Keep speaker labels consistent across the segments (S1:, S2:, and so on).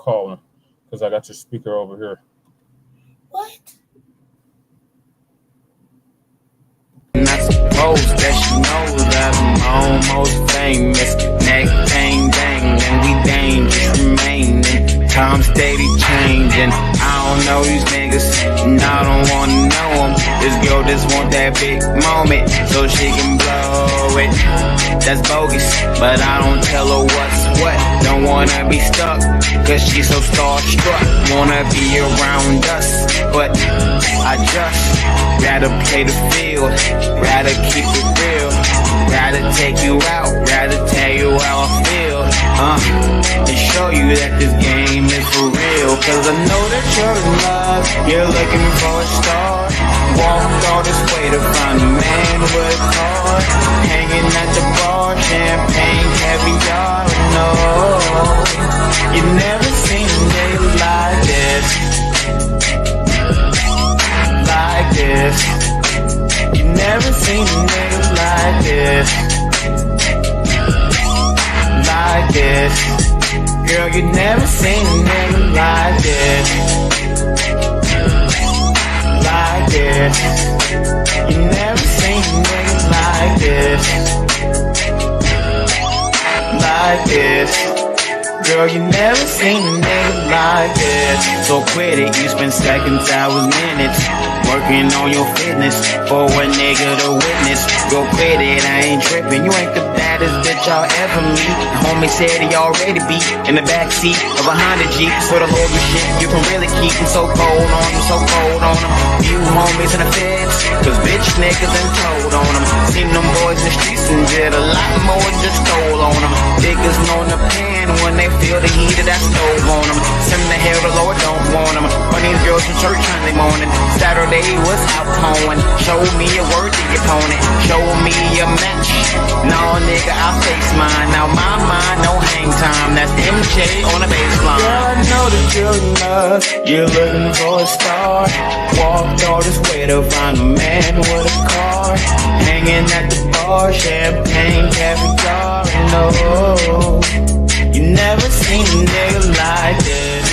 S1: calling because I got your speaker over here.
S2: What? And I suppose that she knows that I'm almost famous. Neck bang bang, and we dangerous remaining. Time steady changing. I don't know these niggas, and I don't wanna know them. This girl just want that big moment so she can blow it. That's bogus, but I don't tell her what's what. Don't wanna be stuck, cause she's so starstruck. Wanna be around us, but I just rather play the field, rather keep it real, rather take you out, rather tell you how I feel, and show you that this game is for real. Cause I know that you're in love, you're looking for a star. Walked all this way to find a man with a car, hanging at the bar, champagne, caviar. No, you never seen a nigga like this, like this. You never seen a nigga like this, like this. Girl, you never seen a nigga like this, like this. You never seen a nigga like this, like this. Girl, you never seen a nigga like this. So quit it, you spend seconds, hours, minutes working on your fitness for a nigga to witness. Go quit it, I ain't tripping. You ain't the baddest bitch I'll ever meet. The homie said he already beat in the backseat of a Honda Jeep. So the whole shit you can really keep him so cold on him, so cold on him. You homies in the feds, cause bitch niggas done told on him. Seen them boys in the streets and did a lot more than just stole on them. Niggas know the pen when they feel the heat of that stove on them. Send the hell the Lord don't want them. Run these girls from church Sunday morning. Saturday was out pouring. Show me a worthy opponent. Show me a match. No nigga, I face mine. Now my mind, no hang time. That's MJ on the baseline. Girl, I know that you're in love. You're looking for a star. Walked all this way to find a man with a car, hanging at the bar, champagne, caviar. No, you never seen a nigga like this.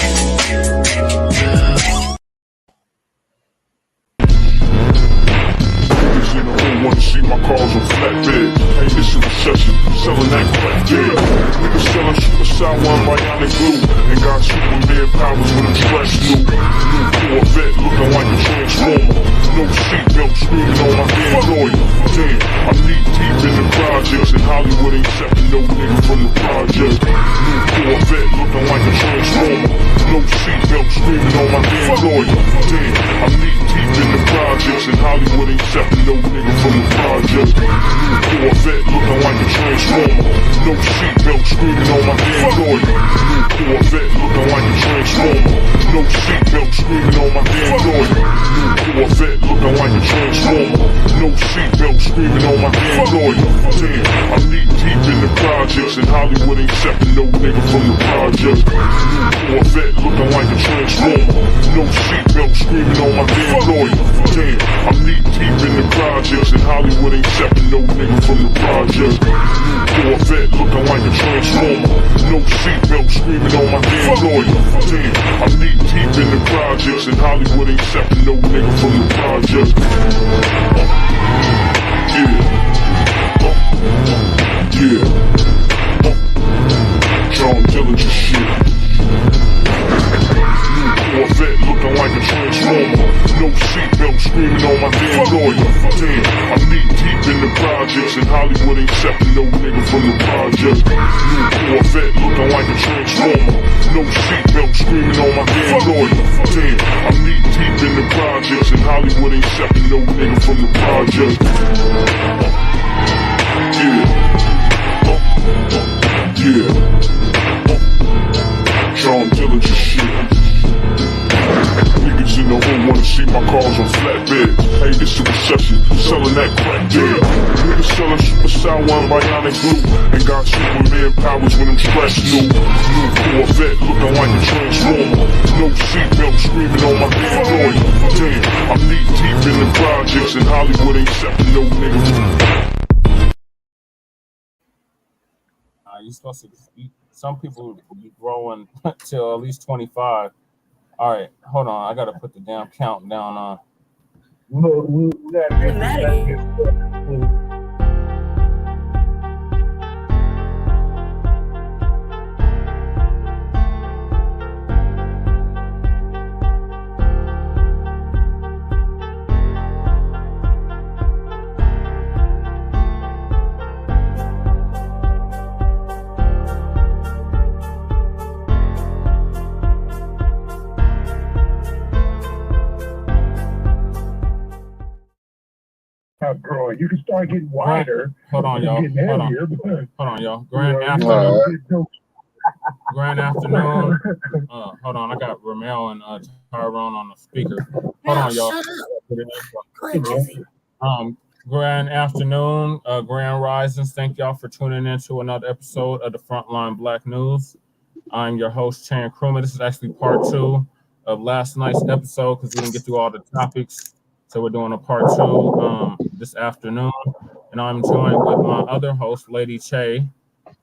S3: Wanna see my cars on flatbed. Hey, this is a recession, selling that crack dead. Niggas selling super sour and bionic glue, and got Superman powers with a trash new. New Corvette looking like a transformer. No seatbelt screaming on my damn lawyer. Damn, I'm knee deep in the projects, and Hollywood ain't accepting no nigga from the project. New Corvette looking like a transformer. No seatbelt screaming on my damn lawyer. Damn, I'm knee deep in the projects, and Hollywood ain't accepting no nigga from the project. New Corvette looking like a transformer. No seatbelt screaming on my damn lawyer. New Corvette looking like a transformer. No seatbelt screaming on my damn lawyer. New Corvette looking like a transformer. No seatbelt screaming on my damn lawyer. Damn, I'm knee deep in the projects, and Hollywood ain't accepting no nigga from the project. New Corvette looking like a transformer. No seatbelt screaming on my damn lawyer. Damn, I'm knee deep in the projects, and Hollywood ain't accepting no nigga from the project. New Corvette looking like a transformer. No seatbelt screaming on my damn lawyer. Damn, I'm knee deep in the projects, and Hollywood ain't accepting no nigga from the project. Yeah. John Dillinger shit. Corvette looking like a transformer. No seatbelt screaming on my damn lawyer. Damn, I'm knee deep in the projects, and Hollywood ain't accepting no nigga from the project. New Corvette looking like a transformer. No seatbelt screaming on my damn lawyer. Damn, I'm knee deep in the projects, and Hollywood ain't accepting no nigga from the project. Yeah. John Dillinger shit. Niggas in the hood wanna see my cars on flatbed. Hey, this is a recession, selling that crack dead. Niggas selling super sour and bionic glue, and got Superman powers when them scratch new. New Corvette looking like a transformer. No seatbelt screaming on my damn lawyer. Damn, I'm knee deep in the projects, and Hollywood ain't accepting no nigga.
S1: You supposed to some people be growing till at least 25. All right, hold on. I gotta put the damn countdown on.
S4: We gotta growing. You can start getting wider.
S1: Hold on, y'all. Hold on, y'all. Grand afternoon. Hold on, I got Ramel and Tyrone on the speaker. Hold on, y'all.
S5: Go ahead, Jesse.
S1: Grand afternoon, grand risings. Thank y'all for tuning in to another episode of the Front Line Blacc News. I'm your host, Chan Krumah. This is actually part 2 of last night's episode because we didn't get through all the topics. So we're doing a part 2 this afternoon. And I'm joined with my other host, Lady Che,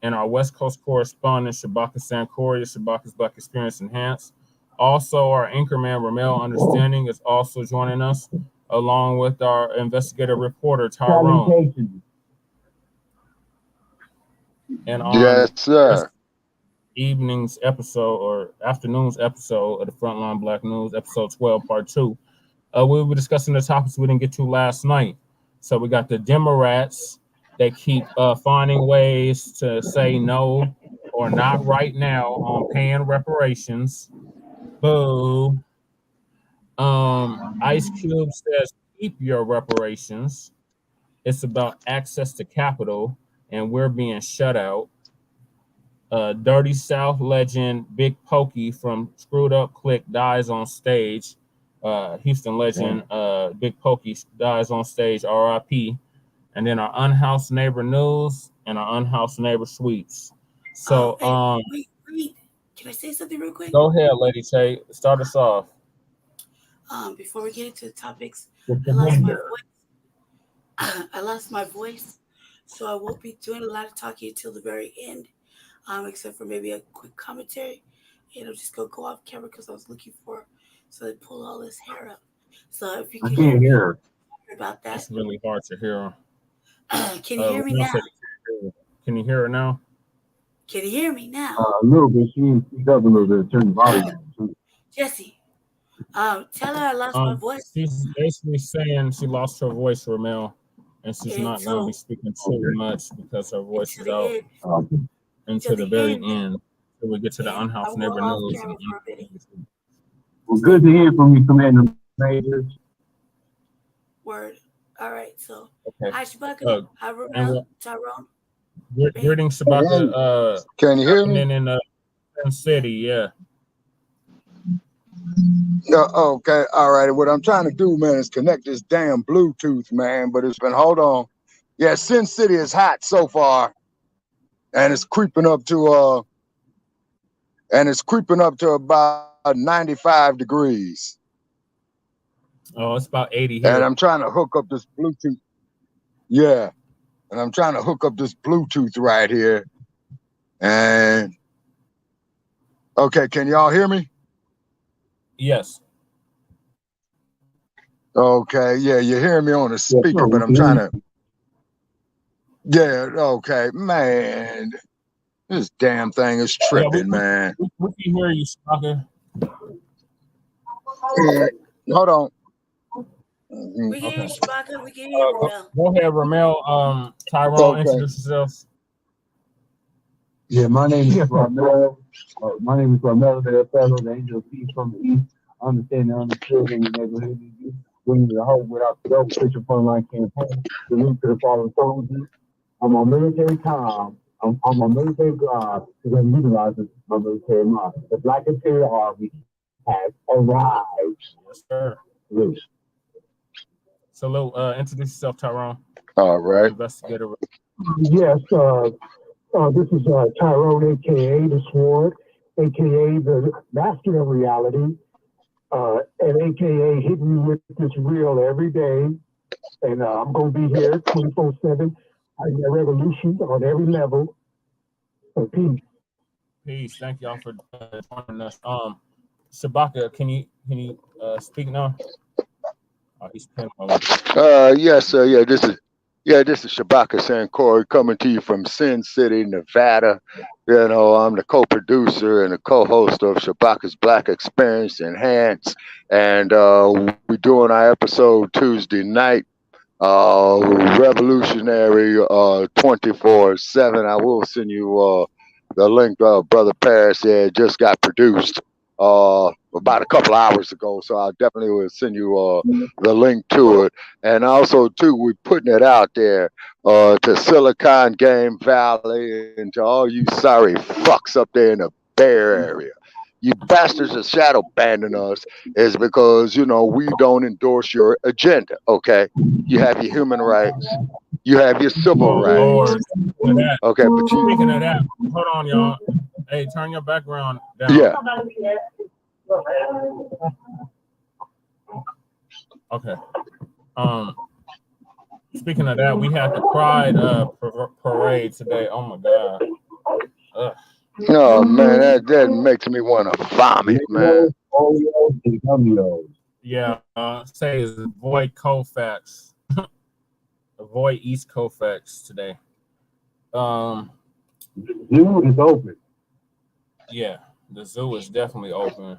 S1: and our West Coast correspondent, Shabaka Sankoria, Shabaka's Black Experience Enhanced. Also, our anchorman, Ramel Understanding, is also joining us, along with our investigative reporter, Tyrone. And on
S6: yes, sir.
S1: evening's episode or afternoon's episode of the Frontline Blacc News, episode 12, part 2, we were discussing the topics we didn't get to last night. So we got the Democrats that keep finding ways to say no or not right now on paying reparations. Boo. Ice Cube says keep your reparations. It's about access to capital, and we're being shut out. Dirty South legend Big Pokey from Screwed Up Clicc dies on stage. Houston legend Big Pokey dies on stage, RIP. And then our Unhoused neighbor news and our Unhoused neighbor sweeps. So
S5: wait. Can I say something real quick?
S1: Go ahead, Lady Che. Start us off.
S5: Before we get into the topics, I lost my voice, so I won't be doing a lot of talking until the very end, except for maybe a quick commentary. And I'm just gonna go off camera because I was looking for, so they pull all this hair up. So if you can hear about that,
S1: it's really hard to hear.
S5: Can you hear me now?
S1: Can you hear her now?
S5: Can you hear me now?
S4: A little bit. She needs to speak up a little bit. Turn the volume on.
S5: Jesse, tell her I lost my voice.
S1: She's basically saying she lost her voice, Ramel, and she's not going to be speaking too much because her voice is out until the very end. So we get to the Unhoused neighbor news.
S4: Well, good to hear from you, Commander Major.
S5: Word. All right. So,
S1: okay.
S5: Hi, Shabaka. Hi, Ramel, Tyrone.
S1: Greetings, Shabaka.
S6: Can you hear me?
S1: In City, yeah.
S6: Okay, all right. What I'm trying to do, man, is connect this damn Bluetooth, man. But it's been, hold on. Yeah, Sin City is hot so far, and it's creeping up to about 95 degrees.
S1: Oh, it's about 80 here.
S6: And I'm trying to hook up this Bluetooth. Yeah, and I'm trying to hook up this Bluetooth right here. And okay, can y'all hear me?
S1: Yes.
S6: Okay, yeah, you're hearing me on the speaker, but I'm trying to. Yeah, okay, man. This damn thing is tripping, man.
S1: We can hear you, Shabaka.
S6: Hold on.
S5: We can hear you, Shabaka. We can hear you, Ramel.
S1: Go ahead, Ramel. Tyrone, introduce yourself.
S4: Yeah, my name is Ramel. My name is Ramel, the fellow, the angel of peace from the east. Understanding, understood in the neighborhood. Bringing the hope without the double picture front line campaign. The root to the fallen soldiers. I'm on military time. I'm on military God because I'm utilizing my military mind. The Black Imperial Army has arrived.
S1: Yes, sir.
S4: Yes.
S1: So, introduce yourself, Tyrone.
S6: All right.
S1: Investigator.
S4: Yes, this is Tyrone, a.k.a. The Sword, a.k.a. the Master of Reality, and a.k.a. hitting you with this reel every day. And I'm going to be here 24/7. I got revolutions on every level. So peace.
S1: Peace. Thank y'all for joining us. Shabaka, can you speak now? Oh, he's pinning over.
S6: Yes, sir. This is Shabaka Sankori coming to you from Sin City, Nevada. You know, I'm the co-producer and the co-host of Shabaka's Black Experience Enhanced, and we're doing our episode Tuesday night. Revolutionary 24/7. I will send you the link. Brother Paris said just got produced about a couple hours ago, so I definitely will send you the link to it. And also too, we're putting it out there to Silicon Game Valley and to all you sorry fucks up there in the Bay Area. You bastards are shadow banning us is because, you know, we don't endorse your agenda, okay? You have your human rights. You have your civil rights. Okay, but you...
S1: Speaking of that, hold on, y'all. Hey, turn your background down.
S6: Yeah.
S1: Okay. Speaking of that, we had the Pride parade today. Oh, my God. Ugh.
S6: Oh man, that makes me want to vomit, man.
S1: Yeah, say is avoid Colfax. Avoid East Colfax today.
S4: The zoo is open.
S1: Yeah, the zoo is definitely open.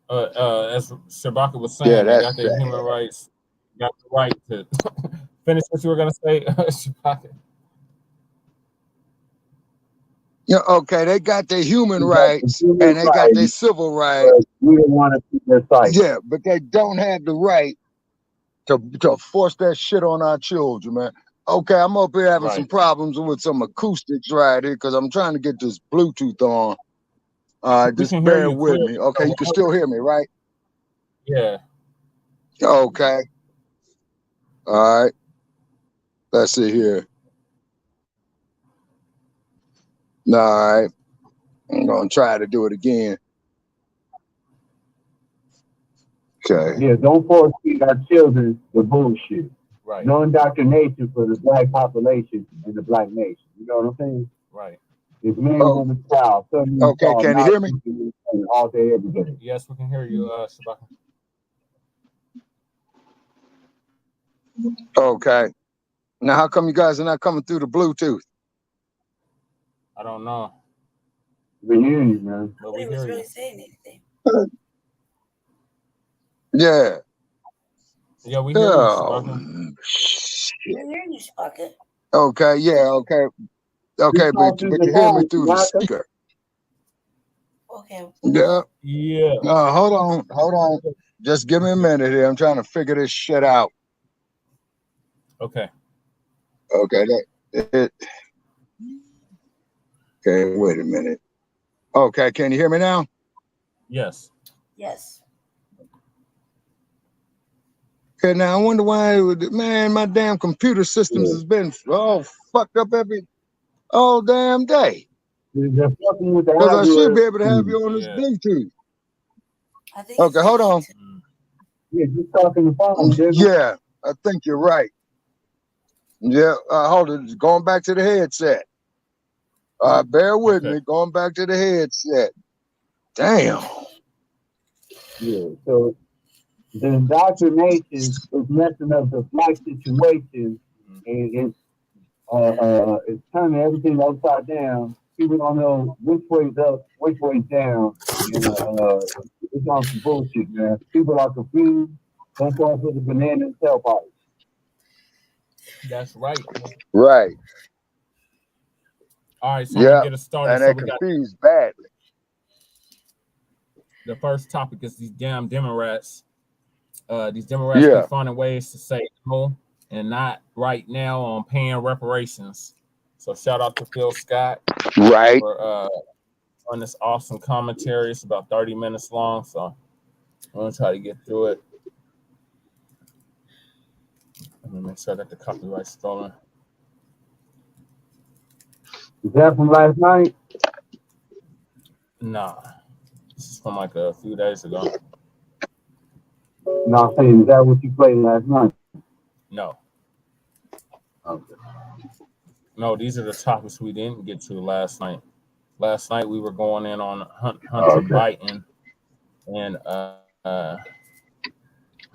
S1: As Shabaka was saying,
S6: Yeah,
S1: they
S6: that's
S1: got their human rights, got the right to finish what you were gonna say, Shabaka.
S6: Yeah, okay, they got their human rights and they got their civil rights.
S4: We don't want to see their sight.
S6: Yeah, but they don't have the right to force that shit on our children, man. Okay, I'm up here having some problems with some acoustics right here because I'm trying to get this Bluetooth on. Just bear with me. Okay, you can still hear me, right?
S1: Yeah.
S6: Okay. All right. Let's see here. All right. I'm going to try to do it again. Okay.
S4: Yeah, don't force feed our children the bullshit.
S1: Right.
S4: No indoctrination for the black population and the black nation. You know what I'm saying?
S1: Right.
S4: It's man, woman, child.
S6: Okay, can you hear me?
S4: All day, every day.
S1: Yes, we can hear you, Shabaka.
S6: Okay. Now, how come you guys are not coming through the Bluetooth?
S1: I don't know.
S4: We hear you, man.
S1: But we hear you.
S5: Saying anything.
S6: Yeah.
S1: Yeah, we hear you, Shabaka.
S5: We're hearing you, Shabaka.
S6: Okay, yeah, okay. Okay, but you hear me through the speaker.
S5: Okay.
S6: Yeah.
S1: Yeah.
S6: Hold on. Just give me a minute here. I'm trying to figure this shit out.
S1: Okay.
S6: Okay, okay, wait a minute. Okay, can you hear me now?
S1: Yes.
S5: Yes.
S6: Okay, now I wonder why, man, my damn computer systems has been all fucked up all damn day. Because I should be able to have you on this Bluetooth.
S5: I think
S6: okay, hold on.
S4: Yeah, just talking the phone.
S6: Yeah, I think you're right. Yeah, hold it. Going back to the headset. Bear with me. Going back to the headset. Damn.
S4: Yeah, so the indoctrination is messing up the black situation, and it's turning everything upside down. People don't know which way's up, which way's down. And, it's on some bullshit, man. People are confused. Don't fall for the banana and tailpipe.
S1: That's right.
S6: Right.
S1: All right, so we'll get us started.
S6: And they're confused badly.
S1: The first topic is these damn Democrats. These Democrats keep finding ways to say no and not right now on paying reparations. So shout out to Phil Scott.
S6: Right.
S1: For on this awesome commentary. It's about 30 minutes long, so I'm gonna try to get through it. Let me make sure I got the copyright stolen.
S4: Is that from last night?
S1: Nah. This is from like a few days ago.
S4: No, I'm saying, is that what you played last night?
S1: No.
S4: Okay.
S1: No, these are the topics we didn't get to last night. Last night we were going in on Hunter Biden and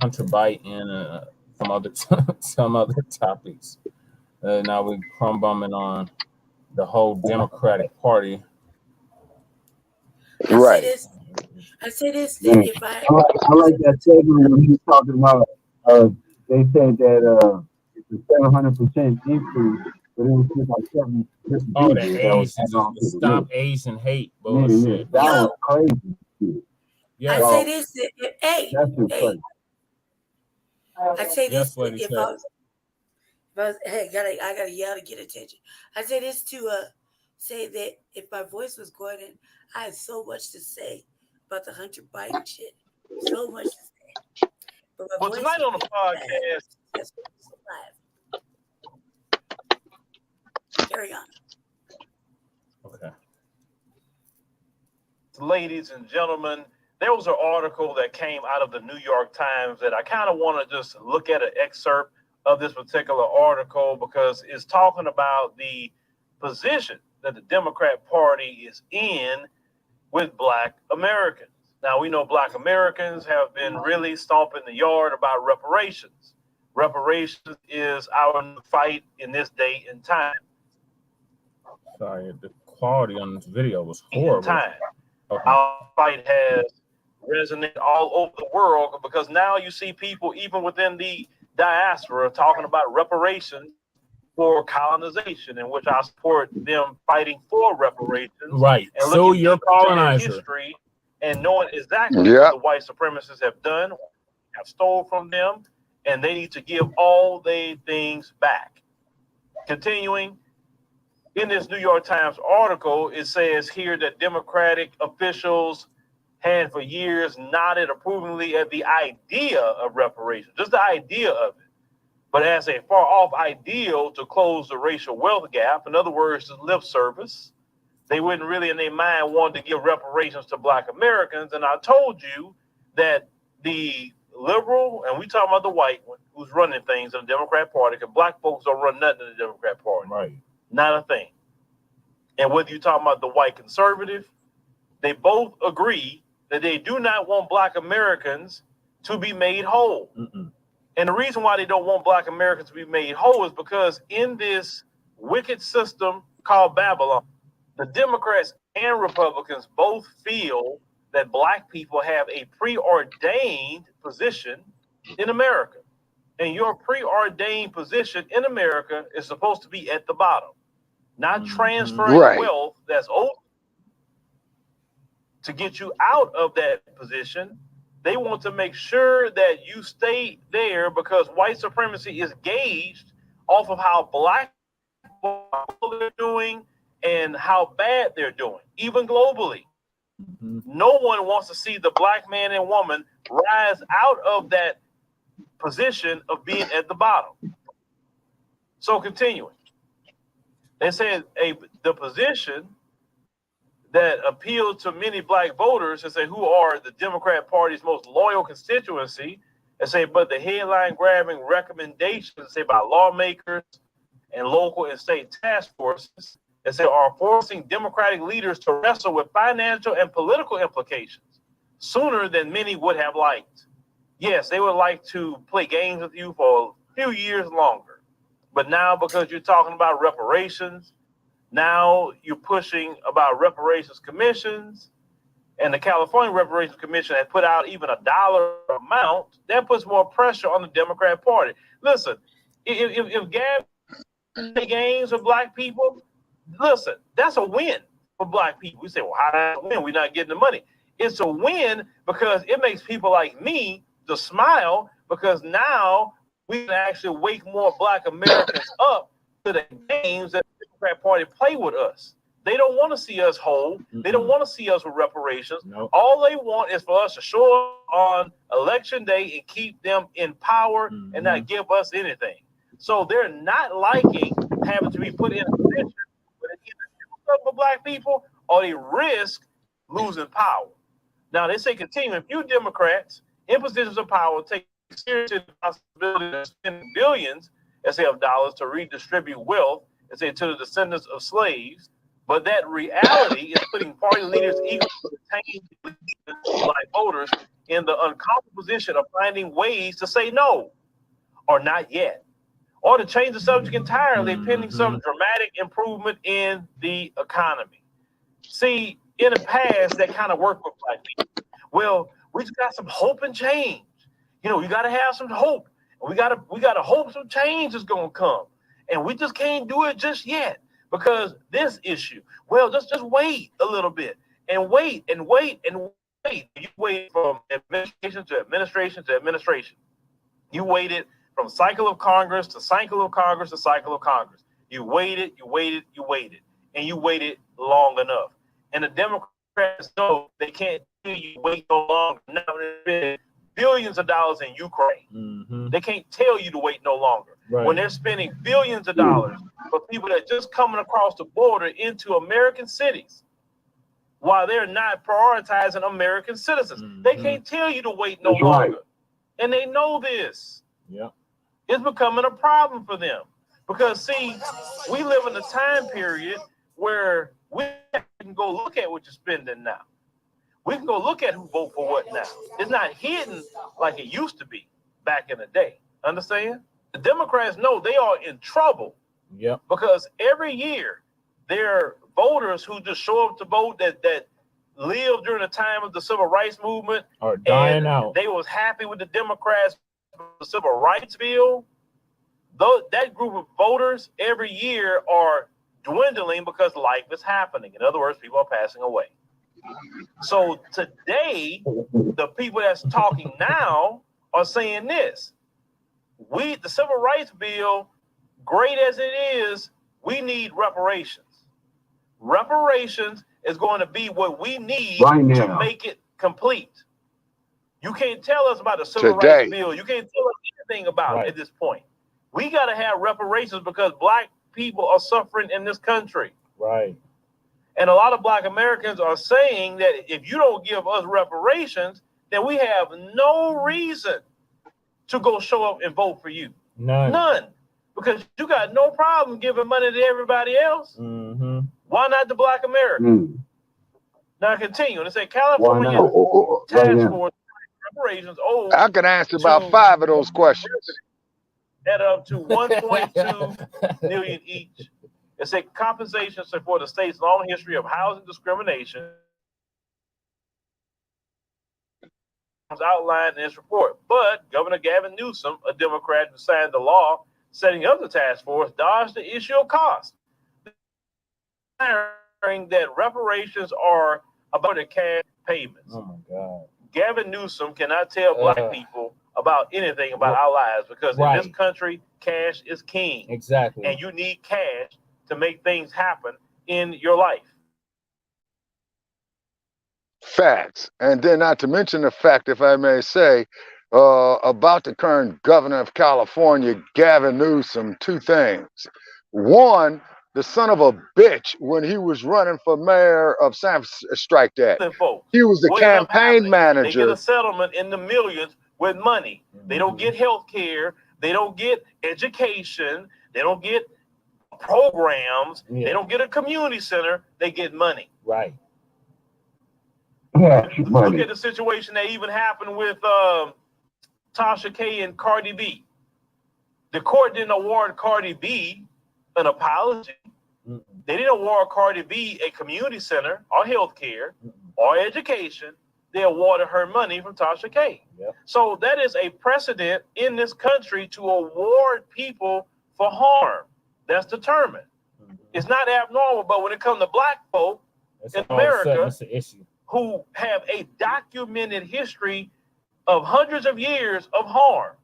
S1: Hunter Biden and some other some other topics. Now we're crumb-bumming on the whole Democratic Party.
S6: Right.
S5: I say this.
S4: Yeah.
S5: If
S4: I like that segment when he was talking about. They said that it's a 700% increase, but it was just like something.
S1: Oh, the Asians, the stop Asian hate bullshit.
S4: That was crazy.
S1: Yeah.
S5: I say this. Hey,
S4: That's just crazy.
S5: I say this.
S1: Yes,
S5: If I was, hey, I gotta yell to get attention. I say this to say that if my voice was going in, I had so much to say about the Hunter Biden shit. So much to say. But
S7: well, tonight on the podcast,
S5: carry on.
S1: Okay.
S7: Ladies and gentlemen, there was an article that came out of the New York Times that I kind of want to just look at an excerpt of this particular article because it's talking about the position that the Democrat Party is in with Black Americans. Now, we know Black Americans have been really stomping the yard about reparations. Reparations is our fight in this day and time.
S1: Sorry, the quality on this video was horrible.
S7: Okay. Our fight has resonated all over the world because now you see people even within the diaspora talking about reparations for colonization, in which I support them fighting for reparations.
S1: Right.
S7: And
S1: so you're colonizer.
S7: History and knowing exactly what the white supremacists have done, have stole from them, and they need to give all their things back. Continuing, in this New York Times article, it says here that Democratic officials had for years nodded approvingly at the idea of reparations, just the idea of it, but as a far off ideal to close the racial wealth gap. In other words, lip service. They wouldn't really in their mind want to give reparations to Black Americans. And I told you that the liberal, and we talking about the white one who's running things in the Democrat Party, because Black folks don't run nothing in the Democrat Party.
S1: Right.
S7: Not a thing. And whether you're talking about the white conservative, they both agree that they do not want Black Americans to be made whole.
S1: Mm-mm.
S7: And the reason why they don't want Black Americans to be made whole is because in this wicked system called Babylon, the Democrats and Republicans both feel that Black people have a preordained position in America. And your preordained position in America is supposed to be at the bottom, not transferring wealth that's owed to get you out of that position. They want to make sure that you stay there because white supremacy is gauged off of how Black people are doing and how bad they're doing, even globally. Mm-hmm. No one wants to see the Black man and woman rise out of that position of being at the bottom. So continuing, they said the position that appealed to many Black voters and say who are the Democrat Party's most loyal constituency, and say, but the headline grabbing recommendations say by lawmakers and local and state task forces and say are forcing Democratic leaders to wrestle with financial and political implications sooner than many would have liked. Yes, they would like to play games with you for a few years longer, but now because you're talking about reparations, now you're pushing about reparations commissions, and the California Reparations Commission has put out even $1 amount. That puts more pressure on the Democrat Party. Listen, if Gavin gains with Black people, listen, that's a win for Black people. We say, well, how did that win? We're not getting the money. It's a win because it makes people like me to smile because now we can actually wake more Black Americans up to the games that the Democrat Party play with us. They don't want to see us whole. Mm-hmm. They don't want to see us with reparations. Nope. All they want is for us to show up on election day and keep them in power and not give us anything. So they're not liking having to be put in a position where they either do stuff for Black people or they risk losing power. Now they say continuing, few Democrats in positions of power take seriously the possibility of spending billions of dollars to redistribute wealth, to the descendants of slaves. But that reality is putting party leaders equal to retain black voters in the uncomfortable position of finding ways to say no, or not yet, or to change the subject entirely, pending some dramatic improvement in the economy. See, in the past, that kind of worked with black people. Well, we just got some hope and change. You know, you got to have some hope. We got to hope some change is going to come. And we just can't do it just yet because this issue. Well, just wait a little bit and wait and wait and wait. You wait from administration to administration to administration. You waited from cycle of Congress to cycle of Congress to cycle of Congress. You waited, you waited, you waited, and you waited long enough. And the Democrats know they can't do you wait no longer. Now there's billions of dollars in Ukraine. They can't tell you to wait no longer.
S1: Right.
S7: When they're spending billions of dollars for people that are just coming across the border into American cities, while they're not prioritizing American citizens, they can't tell you to wait no longer. And they know this.
S1: Yeah.
S7: It's becoming a problem for them because, see, we live in a time period where we can go look at what you're spending now. We can go look at who vote for what now. It's not hidden like it used to be back in the day. Understand? The Democrats know they are in trouble.
S1: Yep.
S7: Because every year there are voters who just show up to vote that lived during the time of the civil rights movement
S1: are dying out.
S7: They was happy with the Democrats, the civil rights bill. Though that group of voters every year are dwindling because life is happening. In other words, people are passing away. So today, the people that's talking now are saying this. The civil rights bill, great as it is, we need reparations. Reparations is going to be what we need to make it complete. You can't tell us about the civil rights bill. You can't tell us anything about it at this point. We got to have reparations because black people are suffering in this country.
S1: Right.
S7: And a lot of black Americans are saying that if you don't give us reparations, then we have no reason to go show up and vote for you. None. Because you got no problem giving money to everybody else. Why not the black American? Now continue. And it said California task force reparations.
S6: I can answer about 5 of those questions.
S7: Add up to 1.2 million each. It said compensation for the state's long history of housing discrimination was outlined in this report. But Governor Gavin Newsom, a Democrat who signed the law setting up the task force, dodged the issue of cost, declaring that reparations are about the cash payments.
S1: Oh my God.
S7: Gavin Newsom cannot tell black people about anything about our lives because in this country, cash is king.
S1: Exactly.
S7: And you need cash to make things happen in your life.
S6: Facts. And then not to mention the fact, if I may say, about the current governor of California, Gavin Newsom, 2 things. One, the son of a bitch, when he was running for mayor of San Francisco, strike that. He was the campaign manager.
S7: They get a settlement in the millions with money. They don't get health care. They don't get education. They don't get programs. They don't get a community center. They get money.
S1: Right.
S7: Look at the situation that even happened with Tasha K and Cardi B. The court didn't award Cardi B an apology. They didn't award Cardi B a community center or health care or education. They awarded her money from Tasha K. So that is a precedent in this country to award people for harm. That's determined. It's not abnormal, but when it comes to black folk in America who have a documented history of hundreds of years of harm,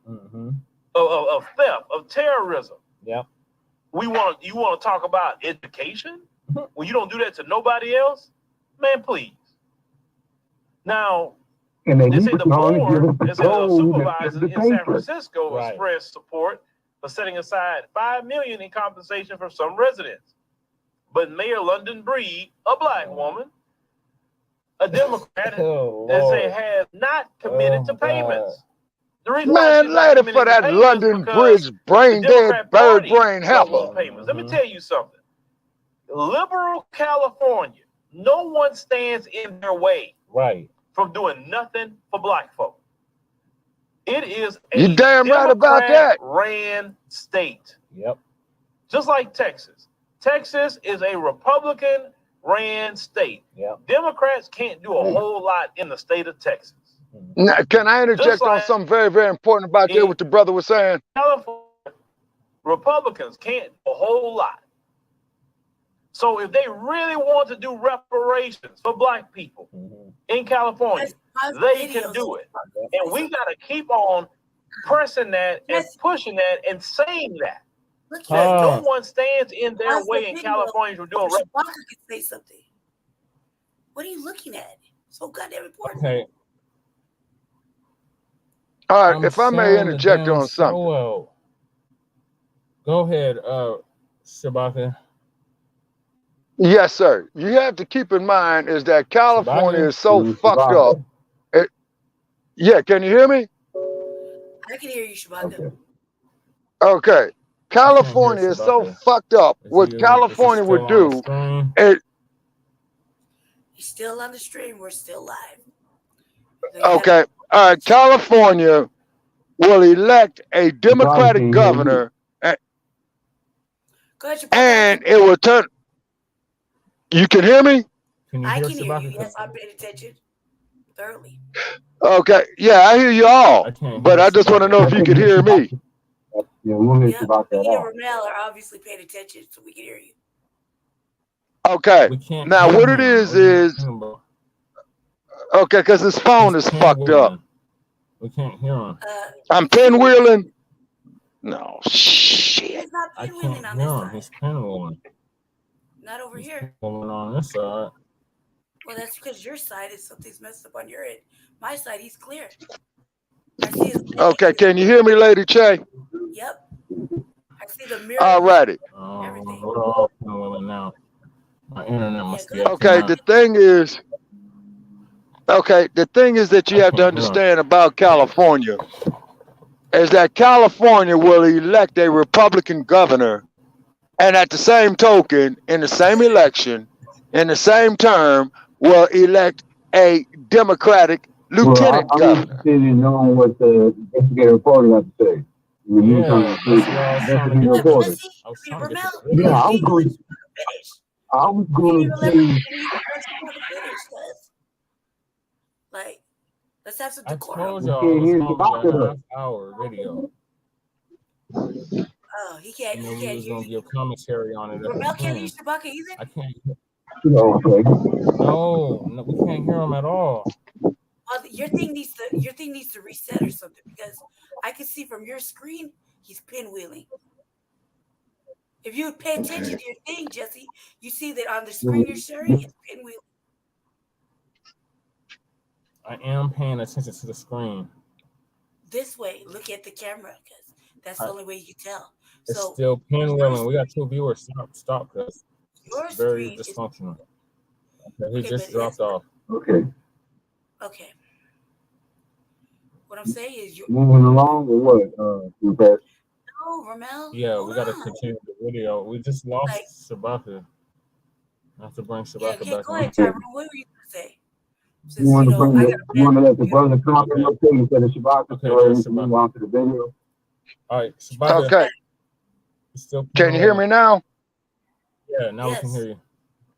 S7: of theft, of terrorism. You want to talk about education when you don't do that to nobody else? Man, please. Now, they say the board, as a supervisor in San Francisco, expressed support for setting aside $5 million in compensation for some residents. But Mayor London Breed, a black woman, a Democrat, has not committed to payments. The reason
S6: Man, later for that London Bridge brain dead bird brain helper.
S7: Let me tell you something. liberal California, no one stands in their way
S1: Right.
S7: from doing nothing for black folk. It is a
S6: You damn right about that.
S7: Democrat-ran state,
S1: Yep.
S7: just like Texas. Texas is a Republican-ran state.
S1: Yep.
S7: Democrats can't do a whole lot in the state of Texas.
S6: Now, can I interject
S7: Just
S6: on
S7: like
S6: something very, very important about that? What the brother was saying?
S7: California, Republicans can't do a whole lot. So if they really want to do reparations for black people in California, they can do it. And we got to keep on pressing that and pushing that and saying that.
S5: Look
S7: That
S5: at
S7: no one stands in their
S5: Pause the
S7: way in
S5: video.
S7: California from doing reparations.
S5: Chewbacca can say something. What are you looking at? So goddamn important.
S1: Okay.
S6: All right,
S1: I'm
S6: if I may
S1: sharing the
S6: interject
S1: damn
S6: on something.
S1: solo. Go ahead, Shabaka.
S6: Yes, sir. You have to keep in mind is that California
S1: Shabaka?
S6: is so fucked up. Yeah, can you hear me?
S5: I can hear you, Chewbacca.
S6: Okay. California is so
S1: Shabaka.
S6: fucked up.
S1: Is
S6: What
S1: he- is
S6: California
S1: he
S6: would
S1: still on the
S6: do,
S1: screen?
S5: He's still on the stream. We're still live.
S6: okay. All right, California will elect a Democratic governor,
S5: Go ahead, Chewbacca.
S6: and it will turn. You can hear me?
S1: Can you
S5: I
S1: hear
S5: can hear you.
S1: Shabaka?
S5: Yes, I paid attention thoroughly.
S6: Okay. Yeah, I hear you all,
S1: I can't
S6: but
S1: hear
S6: I just want to
S1: Shabaka.
S6: know if you can hear me.
S4: Yeah, we won't hear
S5: Yep,
S4: about that
S5: me
S4: at
S5: and
S4: all.
S5: Ramel are obviously paying attention, so we can hear you.
S6: Okay.
S1: We can't
S6: Now,
S1: hear
S6: what it
S1: him.
S6: is
S1: What are you talking about?
S6: okay, because his phone
S1: He's
S6: is fucked up.
S1: pinwheeling. We can't hear him.
S6: I'm pinwheeling. No shit.
S5: He's not
S1: I
S5: pinwheeling
S1: can't
S5: on
S1: hear
S5: this
S1: him.
S5: side.
S1: He's pinwheeling.
S5: Not over
S1: He's
S5: here.
S1: pinwheeling on this side.
S5: Well, that's because your side is something's messed up on your end. My side, he's clear. I see his
S6: Okay, can you hear me, Lady Che?
S5: Yep. I see the mirror.
S6: All righty.
S5: Everything.
S1: We're all pinwheeling now. My internet must be
S5: go
S1: acting
S6: Okay,
S1: up.
S6: the thing is that you have to understand about California is that California will elect a Republican governor, and at the same token, in the same election, in the same term, will elect a Democratic lieutenant
S4: I'm
S6: governor.
S4: interested in knowing what the investigative reporter had to say. We need
S1: Yeah,
S4: some
S1: that's what I was trying to
S4: investigative
S1: get.
S4: reporter.
S5: Jesse,
S1: I was
S5: I mean,
S1: trying to get
S5: Ramel,
S1: the video.
S4: Yeah, I was
S5: he
S4: going.
S5: wants to finish.
S4: I was
S5: You
S4: going
S5: need to let
S4: to.
S5: him finish, cuz. Like, let's have some
S1: I
S5: decorum.
S1: told
S4: We
S1: y'all
S4: can't
S1: it was
S4: hear
S1: gonna
S4: Shabaka
S1: be a
S4: though.
S1: half-hour video,
S5: Oh, he can't.
S1: and then
S5: He
S1: we
S5: can't
S1: was
S5: hear
S1: gonna
S5: you.
S1: give commentary on it at
S5: Ramel
S1: the
S5: can't hear
S1: end.
S5: Chewbacca either.
S1: I can't.
S4: Okay.
S1: No, we can't hear him at all.
S5: Well, your thing needs to reset or something because I can see from your screen he's pinwheeling. If you would pay attention to your thing, Jesse, you see that on the screen you're sharing it's pinwheeling.
S1: I am paying attention to the screen.
S5: This way, look at the camera because that's the only way you can tell.
S1: It's
S5: So
S1: still pinwheeling. We got 2 viewers. Stop, because
S5: your
S1: it's very
S5: screen is
S1: dysfunctional. Okay, he
S5: okay,
S1: just
S5: but
S1: dropped off.
S4: Okay.
S5: okay. What I'm saying is you.
S4: Moving along or what? Repair?
S5: No, Ramel.
S1: Yeah,
S5: hold
S1: we got to
S5: on.
S1: continue the video. We just lost
S5: Like,
S1: Shabaka. I have to bring
S5: yeah,
S1: Shabaka
S5: okay,
S1: back
S5: go
S1: on.
S5: ahead, Tyrone. What were you gonna say? Since
S4: You want to bring
S5: I
S4: the,
S5: got
S4: you want to let the brother comment
S1: Okay.
S4: real quick instead of Shabaka
S1: Okay,
S4: so we
S1: just
S4: can move
S1: Shabaka.
S4: on to the video?
S1: All right, Shabaka.
S6: Okay,
S1: It's still
S6: can you hear me now?
S1: Yeah, now we can
S5: Yes.
S1: hear you.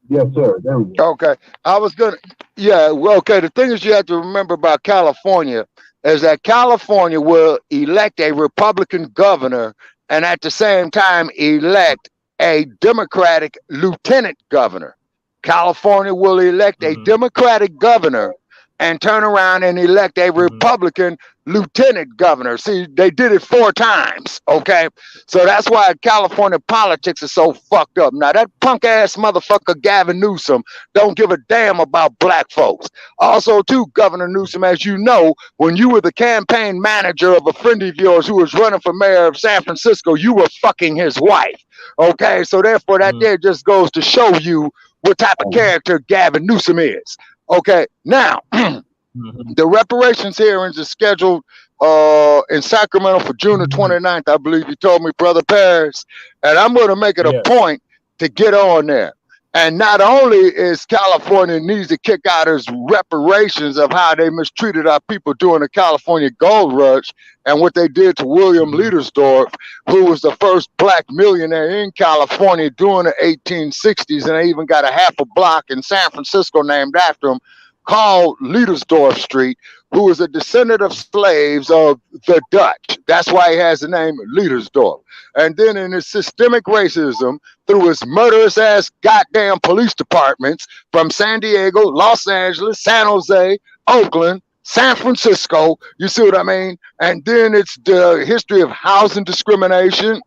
S4: Yes, sir. There we go.
S6: Okay, I was gonna. Yeah, well, okay. The thing is, you have to remember about California is that California will elect a Republican governor, and at the same time elect a Democratic lieutenant governor. California will elect a Democratic governor and turn around and elect a Republican lieutenant governor. See, they did it 4 times, okay? So that's why California politics is so fucked up. Now, that punk-ass motherfucker Gavin Newsom don't give a damn about black folks. Also, too, Governor Newsom, as you know, when you were the campaign manager of a friend of yours who was running for mayor of San Francisco, you were fucking his wife, okay? So therefore, that there just goes to show you what type of character Gavin Newsom is. Okay, now, the reparations hearings is scheduled in Sacramento for June the 29th, I believe you told me, Brother Paris. And I'm going to make it a point to get on there. And not only is California needs to kick out its reparations of how they mistreated our people during the California gold rush and what they did to William Leitersdorf, who was the first black millionaire in California during the 1860s, and they even got a half a block in San Francisco named after him, called Leitersdorf Street, who was a descendant of slaves of the Dutch. That's why he has the name Leitersdorf. And then in his systemic racism, through his murderous ass goddamn police departments from San Diego, Los Angeles, San Jose, Oakland, San Francisco, you see what I mean? And then it's the history of housing discrimination.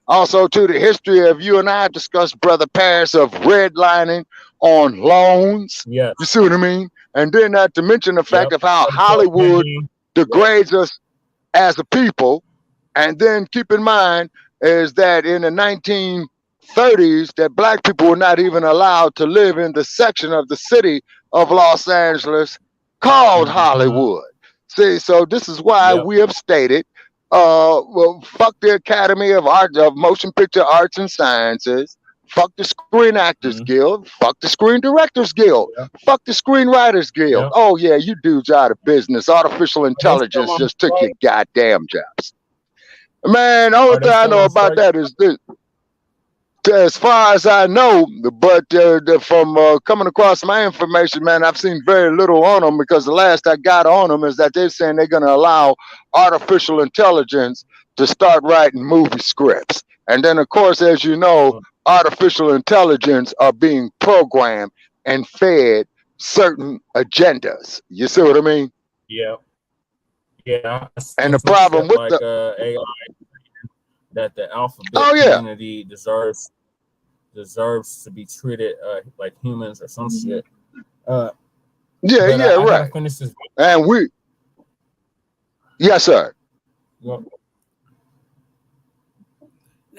S6: Also, to the history of you and I discussed, Brother Paris, of redlining on loans.
S1: Yes.
S6: You see what I mean? And then not to mention the fact of how Hollywood degrades us as a people. And then keep in mind is that in the 1930s, that black people were not even allowed to live in the section of the city of Los Angeles called Hollywood. See, so this is why we have stated, well, fuck the Academy of Art, of Motion Picture Arts and Sciences. Fuck the Screen Actors Guild. Fuck the Screen Directors Guild. Fuck the Screenwriters Guild. Oh, yeah, you dudes out of business. Artificial intelligence just took your goddamn jobs. Man, the only thing I know about that is this. As far as I know, but from coming across my information, man, I've seen very little on them because the last I got on them is that they're saying they're going to allow artificial intelligence to start writing movie scripts. And then, of course, as you know, artificial intelligence are being programmed and fed certain agendas. You see what I mean?
S1: Yeah. Yeah.
S6: And the problem with
S1: like,
S6: the
S1: AI, that the alphabet community deserves to be treated like humans or some shit.
S6: Right.
S1: Finish this.
S6: And yes, sir.
S5: Now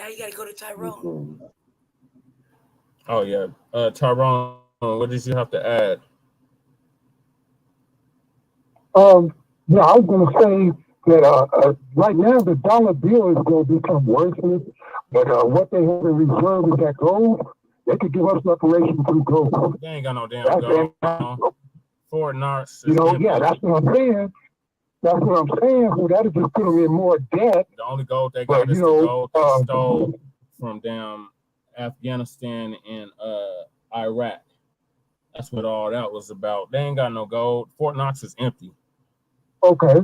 S5: you gotta go to Tyrone.
S1: Oh yeah, Tyrone, what did you have to add?
S4: Yeah, I was gonna say that right now the dollar bill is going to become worthless, but what they have in reserve is that gold. They could give us reparations through gold.
S1: They ain't got no damn gold. Fort Knox.
S4: You know, yeah, that's what I'm saying. That's what I'm saying. So that is just put them in more debt.
S1: The only gold they got is the gold they stole from damn Afghanistan and Iraq. That's what all that was about. They ain't got no gold. Fort Knox is empty.
S4: Okay.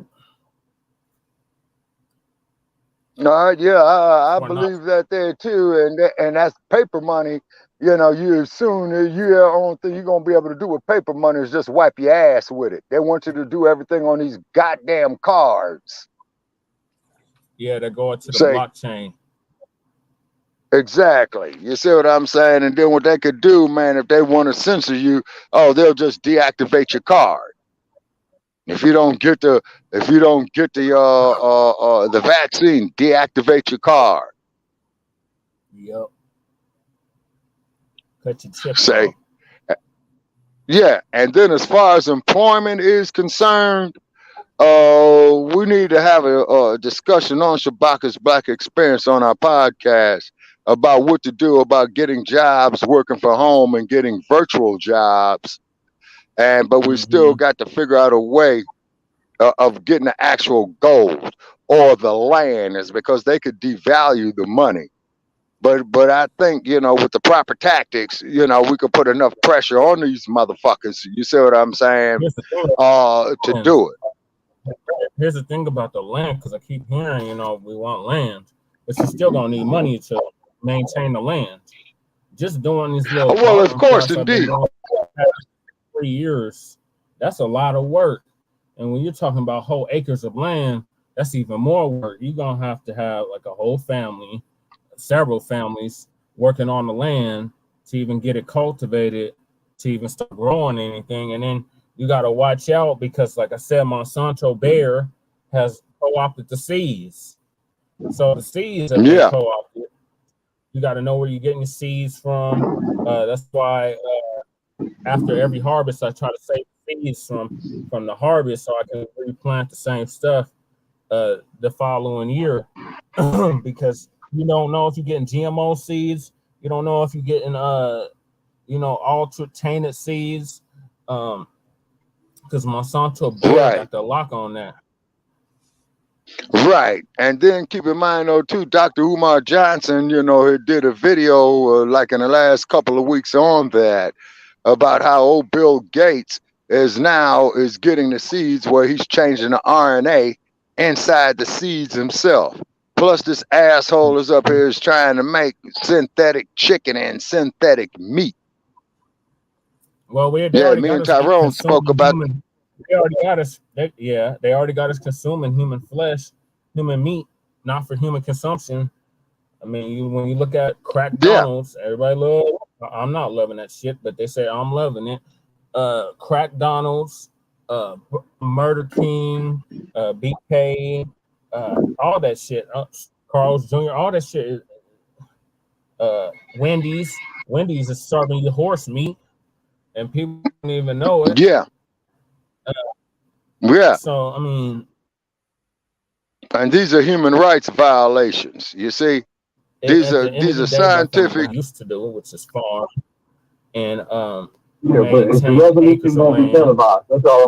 S6: I believe that there too, and that's paper money. You know, you assume that the only thing you're gonna be able to do with paper money is just wipe your ass with it. They want you to do everything on these goddamn cards.
S1: Yeah, they're going to the blockchain.
S6: Exactly. You see what I'm saying? And then what they could do, man, if they want to censor you, they'll just deactivate your card. If you don't get the vaccine, deactivate your card.
S1: Yep. Cut your chip off.
S6: Yeah, and then as far as employment is concerned, we need to have a discussion on Shabaka's Black Experience on our podcast about what to do about getting jobs, working from home, and getting virtual jobs. But we still got to figure out a way of getting the actual gold or the land, is because they could devalue the money. But I think, with the proper tactics, we could put enough pressure on these motherfuckers. You see what I'm saying? To do it.
S1: Here's the thing about the land, because I keep hearing, we want land, but you still gonna need money to maintain the land. Just doing these little.
S6: Well, of course, indeed.
S1: 3 years, that's a lot of work. And when you're talking about whole acres of land, that's even more work. You're gonna have to have like a whole family, several families working on the land to even get it cultivated, to even start growing anything. And then you got to watch out because, like I said, Monsanto Bayer has co-opted the seeds. So the seeds have been co-opted. You got to know where you're getting your seeds from. That's why after every harvest, I try to save seeds from the harvest so I can replant the same stuff the following year because you don't know if you're getting GMO seeds. You don't know if you're getting ultra tainted seeds. Because Monsanto Boy got the lock on that.
S6: Right. And then keep in mind, though, too, Dr. Umar Johnson, he did a video like in the last couple of weeks on that about how old Bill Gates is getting the seeds where he's changing the RNA inside the seeds himself. Plus, this asshole is up here is trying to make synthetic chicken and synthetic meat.
S1: Well, me
S6: and Tyrone spoke about.
S1: They already got us. They already got us consuming human flesh, human meat, not for human consumption. I mean, when you look at Crack Donald's, everybody love. I'm not loving that shit, but they say I'm loving it. Crack Donald's, Murder King, BK, all that shit. Carl's Jr., all that shit. Wendy's is serving you horse meat. And people don't even know it.
S6: Yeah.
S1: So I mean,
S6: and these are human rights violations. You see, these are scientific.
S1: Used to do it, which is far. And
S4: but it's the revolution gonna be televised. That's all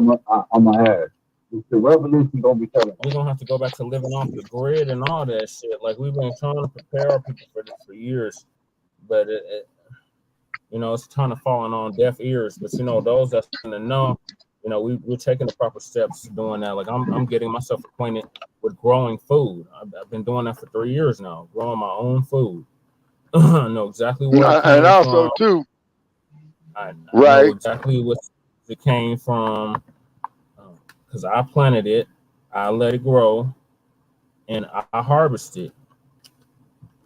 S4: I'm gonna add. It's the revolution gonna be televised.
S1: We're gonna have to go back to living off the grid and all that shit. Like we've been trying to prepare our people for this for years, but it's kind of falling on deaf ears. But those that's gonna know, we're taking the proper steps to doing that. Like I'm getting myself acquainted with growing food. I've been doing that for 3 years now, growing my own food. I know exactly where.
S6: And also too,
S1: I know exactly what it came from, because I planted it, I let it grow, and I harvested it.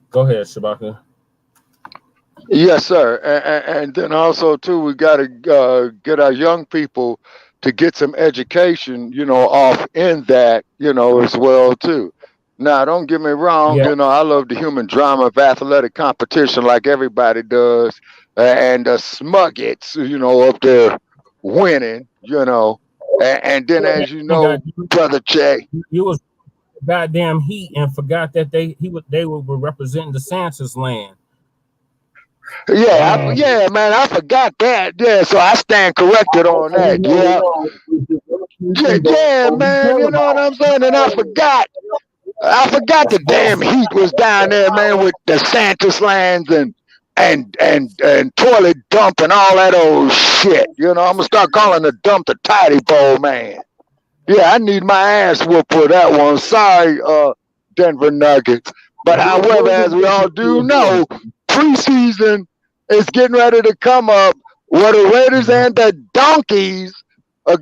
S1: Go ahead, Shabaka.
S6: Yes, sir. And then also too, we got to get our young people to get some education, off in that, as well too. Now, don't get me wrong. I love the human drama of athletic competition like everybody does, and the Smuggets, up there winning, and then as you know, Brother Jay,
S1: you was goddamn Heat and forgot that they were representing the Santa's land.
S6: Yeah, man, I forgot that. Yeah, so I stand corrected on that. Yeah, man, you know what I'm saying? And I forgot the damn Heat was down there, man, with the Santa's lands and toilet dump and all that old shit. I'm gonna start calling the dump the tidy bowl, man. Yeah, I need my ass whooped for that one. Sorry, Denver Nuggets. But however, as we all do know, preseason is getting ready to come up where the Raiders and the Donkeys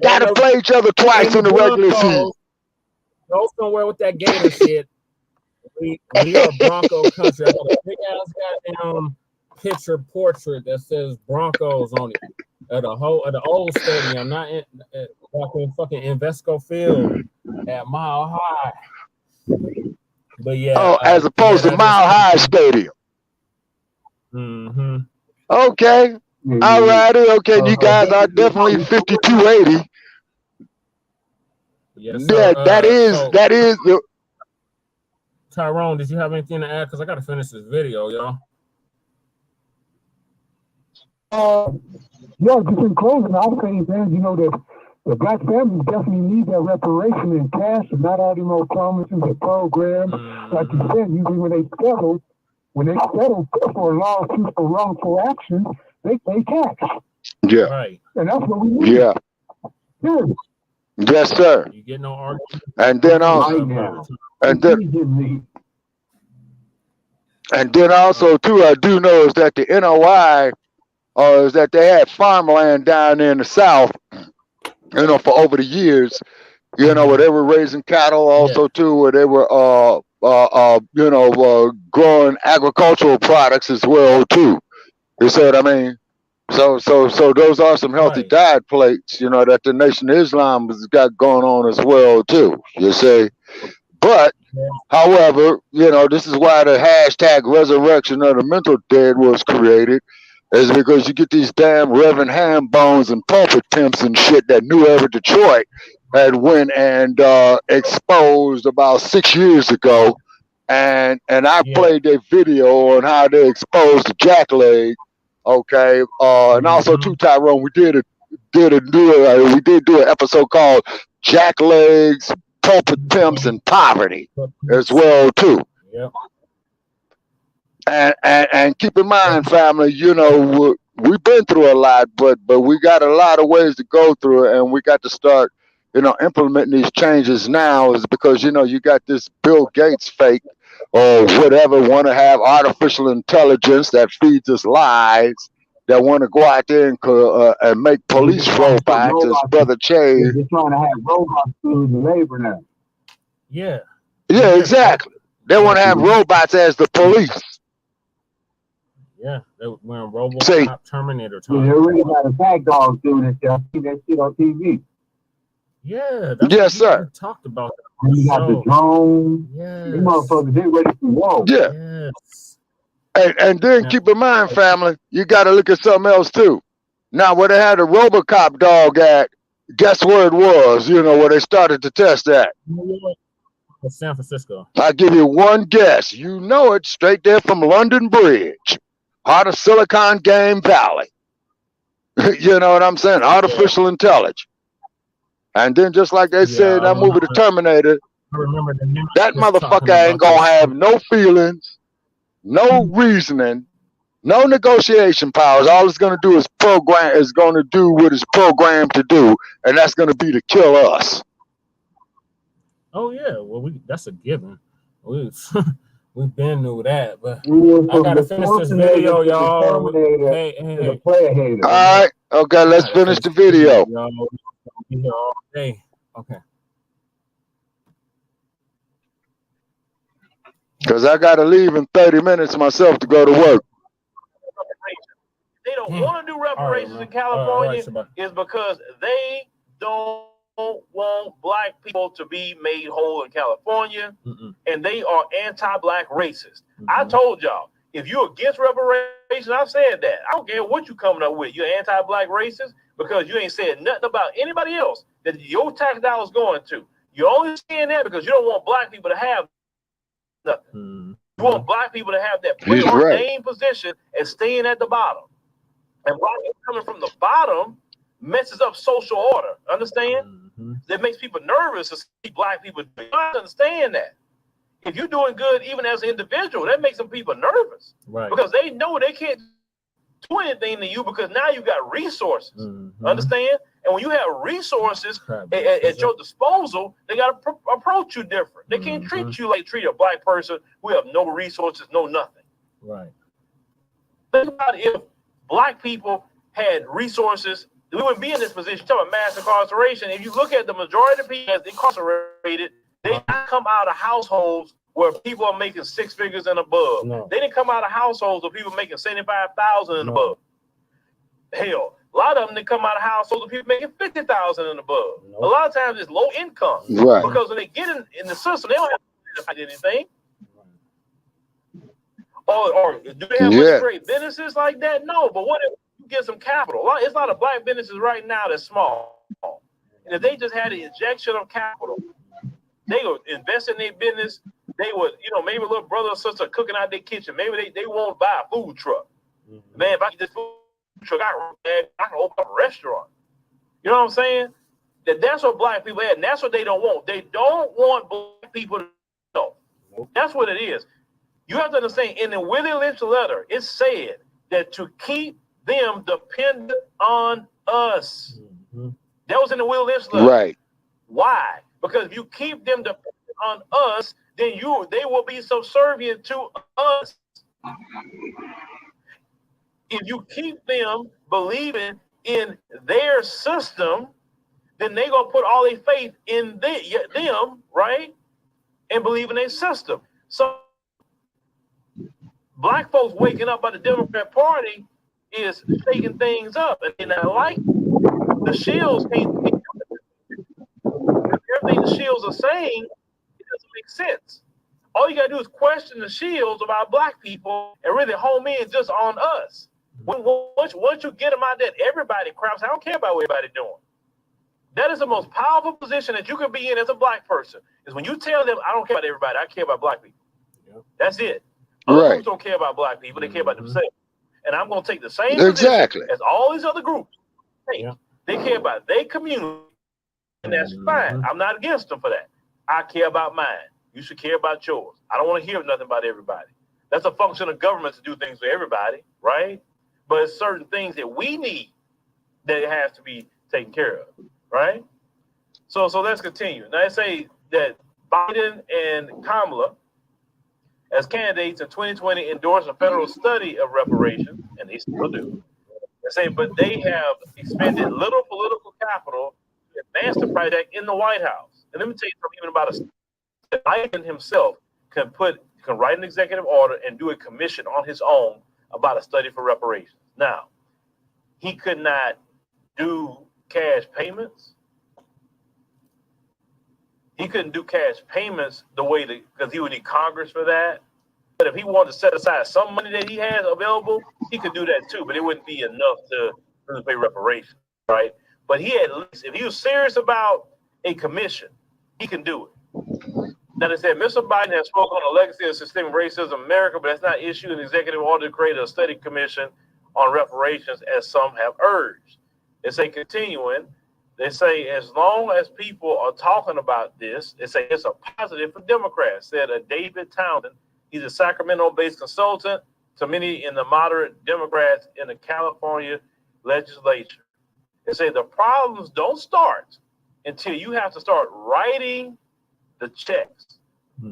S6: got to play each other twice in the regular season.
S1: Go somewhere with that Gator shit. We are Bronco country. I got a big ass goddamn picture portrait that says Broncos on it at the old stadium, not in fucking Invesco Field at Mile High. But yeah,
S6: as opposed to Mile High Stadium.
S1: Mm-hmm.
S6: Okay. All righty. Okay, you guys are definitely 5280.
S1: Yes,
S6: yeah, that is the.
S1: Tyrone, did you have anything to add? Because I got to finish this video, y'all.
S4: Just in closing, I was saying, man, that the black families definitely need that reparation in cash and not all the more promises or programs. Like you said, usually when they settle for a lawsuit for wrongful action, they pay tax.
S6: Yeah.
S1: Right.
S4: And that's what we need.
S6: Yeah. Yes, sir.
S1: You get no argument.
S6: And then also, and then also too, I do know is that the NOI is that they had farmland down there in the South, for over the years, where they were raising cattle also too, where they were growing agricultural products as well too. You see what I mean? So those are some healthy diet plates, that the Nation of Islam has got going on as well too. You see, but however, this is why the hashtag resurrection of the mental dead was created, is because you get these damn Reverend Ham Bones and pulpit pimps and shit that New Era Detroit had went and exposed about 6 years ago, and I played their video on how they exposed the jackleg Okay, and also too, Tyrone, we did do an episode called Jack Legs, Pulpit Pimps, and Poverty as well too.
S1: Yep.
S6: And keep in mind, family, you know, we've been through a lot, but we got a lot of ways to go through it, and we got to start, you know, implementing these changes now. Is because, you know, you got this Bill Gates fake or whatever want to have artificial intelligence that feeds us lies, that want to go out there and make police robots, as Brother Che.
S4: They're trying to have robots do the labor now.
S1: Yeah.
S6: Yeah, exactly. They want to have robots as the police.
S1: Yeah, they were wearing RoboCop Terminator
S4: Yeah,
S1: time.
S4: they already got attack dogs doing this stuff. See that shit on TV.
S1: Yeah,
S6: Yes, sir.
S1: We talked about that.
S4: And you got the drone.
S1: Yes.
S4: These motherfuckers, they ready to war.
S6: Yeah.
S1: Yes.
S6: And then keep in mind, family, you got to look at something else too. Now, where they had a RoboCop dog at, guess where it was? You know, where they started to test that.
S1: San Francisco.
S6: I'll give you one guess. You know it, straight there from London Bridge, heart of Silicon Game Valley. You know what I'm saying? Artificial intelligence. And then just like they said in that movie, The Terminator,
S1: I remember
S6: that motherfucker ain't gonna have no feelings, no reasoning, no negotiation powers. All it's gonna do is do what it's programmed to do, and that's gonna be to kill us.
S1: Oh yeah, well that's a given. We've been knew that, but
S4: I
S1: gotta finish this video, y'all. Hey.
S6: All right, okay, let's finish the video.
S1: Y'all. Be here all day. Okay.
S6: Because I gotta leave in 30 minutes myself to go to work.
S7: They don't want to do reparations in California is because they don't want black people to be made whole in California, and they are anti-black racist. I told y'all, if you're against reparations, I've said that. I don't care what you coming up with. You're anti-black racist because you ain't said nothing about anybody else that your tax dollars going to. You're only saying that because you don't want black people to have nothing. You want black people to have that preordained position and staying at the bottom. And black people coming from the bottom messes up social order. Understand? That makes people nervous to see black people. You don't understand that. If you're doing good, even as an individual, that makes some people nervous.
S1: Right.
S7: Because they know they can't do anything to you because now you got resources. Understand? And when you have resources at your disposal, they got to approach you different. They can't treat you like treat a black person who have no resources, no nothing.
S1: Right.
S7: Think about it, if black people had resources, we wouldn't be in this position. Talking about mass incarceration. If you look at the majority of people that's incarcerated, they come out of households where people are making 6 figures and above.
S1: No.
S7: They didn't come out of households where people making 75,000 and above. Hell, a lot of them they come out of households where people making 50,000 and above. A lot of times it's low income.
S6: Right.
S7: Because when they get in the system, they don't have to fight anything. Or do they have any great businesses like that? No, but what if you get some capital? It's a lot of black businesses right now that's small. And if they just had an injection of capital, they would invest in their business. They would, maybe a little brother or sister cooking out their kitchen. Maybe they won't buy a food truck. Man, if I get this food truck, I can open up a restaurant. You know what I'm saying? That's what black people had, and that's what they don't want. They don't want black people to know. That's what it is. You have to understand, in the Willie Lynch letter, it said that to keep them dependent on us. That was in the Willie Lynch letter.
S6: Right.
S7: Why? Because if you keep them dependent on us, then they will be subservient to us. If you keep them believing in their system, then they're going to put all their faith in them, right? And believe in their system. So black folks waking up by the Democrat Party is shaking things up. And I like the Shields can't everything the Shields are saying, it doesn't make sense. All you got to do is question the Shields about black people and really home in just on us. Once you get them out there, everybody craps. I don't care about what everybody doing. That is the most powerful position that you can be in as a black person, is when you tell them, I don't care about everybody, I care about black people. That's it. Other folks don't care about black people, they care about themselves. and I'm going to take the same
S6: Exactly.
S7: position as all these other groups. Hey,
S1: Yeah.
S7: they care about their community, and that's fine. I'm not against them for that. I care about mine. You should care about yours. I don't want to hear nothing about everybody. That's a function of government to do things for everybody, right? But it's certain things that we need that has to be taken care of, right? So let's continue. Now, they say that Biden and Kamala, as candidates in 2020, endorsed a federal study of reparations, and they still do. They say, but they have expended little political capital to advance the project in the White House. And let me tell you something even about Biden himself can write an executive order and do a commission on his own about a study for reparations. Now, he could not do cash payments. He couldn't do cash payments the way that, because he would need Congress for that. But if he wanted to set aside some money that he has available, he could do that too. But it wouldn't be enough to pay reparations, right? But he at least, if he was serious about a commission, he can do it. Now, they said Mr. Biden has spoken on the legacy of systemic racism in America, but has not issued an executive order to create a study commission on reparations, as some have urged. They say, continuing, they say, as long as people are talking about this, they say it's a positive for Democrats, said a David Townsend. He's a Sacramento-based consultant to many in the moderate Democrats in the California legislature. They say the problems don't start until you have to start writing the checks.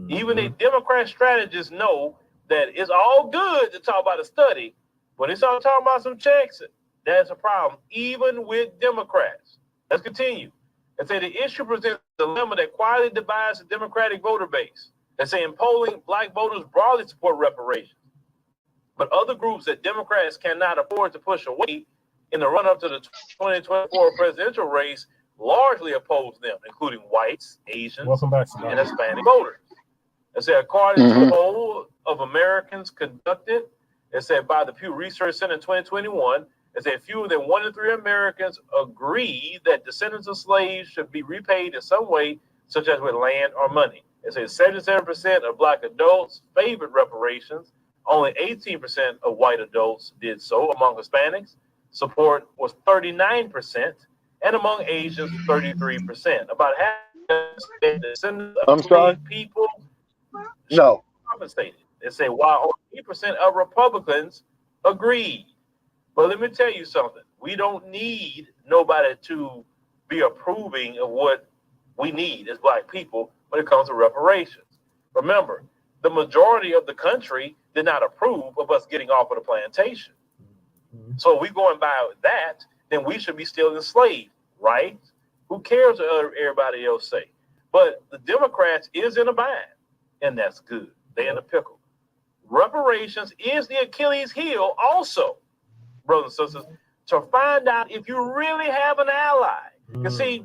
S7: Even a Democrat strategists know that it's all good to talk about a study, but it's all talking about some checks. That's a problem, even with Democrats. Let's continue. They say the issue presents a dilemma that quietly divides the Democratic voter base. They say in polling, Black voters broadly support reparations, but other groups that Democrats cannot afford to push away in the run-up to the 2024 presidential race largely oppose them, including whites, Asians, and Hispanic voters. They say according to a poll of Americans conducted, it said by the Pew Research Center in 2021, it said fewer than 1 in 3 Americans agree that descendants of slaves should be repaid in some way, such as with land or money. It says 77% of Black adults favored reparations. Only 18% of white adults did so. Among Hispanics, support was 39%, and among Asians, 33%. About half of descendants of enslaved people compensated. They say while only 8% of Republicans agreed. But let me tell you something. We don't need nobody to be approving of what we need as Black people when it comes to reparations. Remember, the majority of the country did not approve of us getting off of the plantation. So if we're going by that, then we should be still enslaved, right? Who cares what everybody else say? But the Democrats is in a bind, and that's good. They're in a pickle. Reparations is the Achilles heel also, brothers and sisters, to find out if you really have an ally. You see,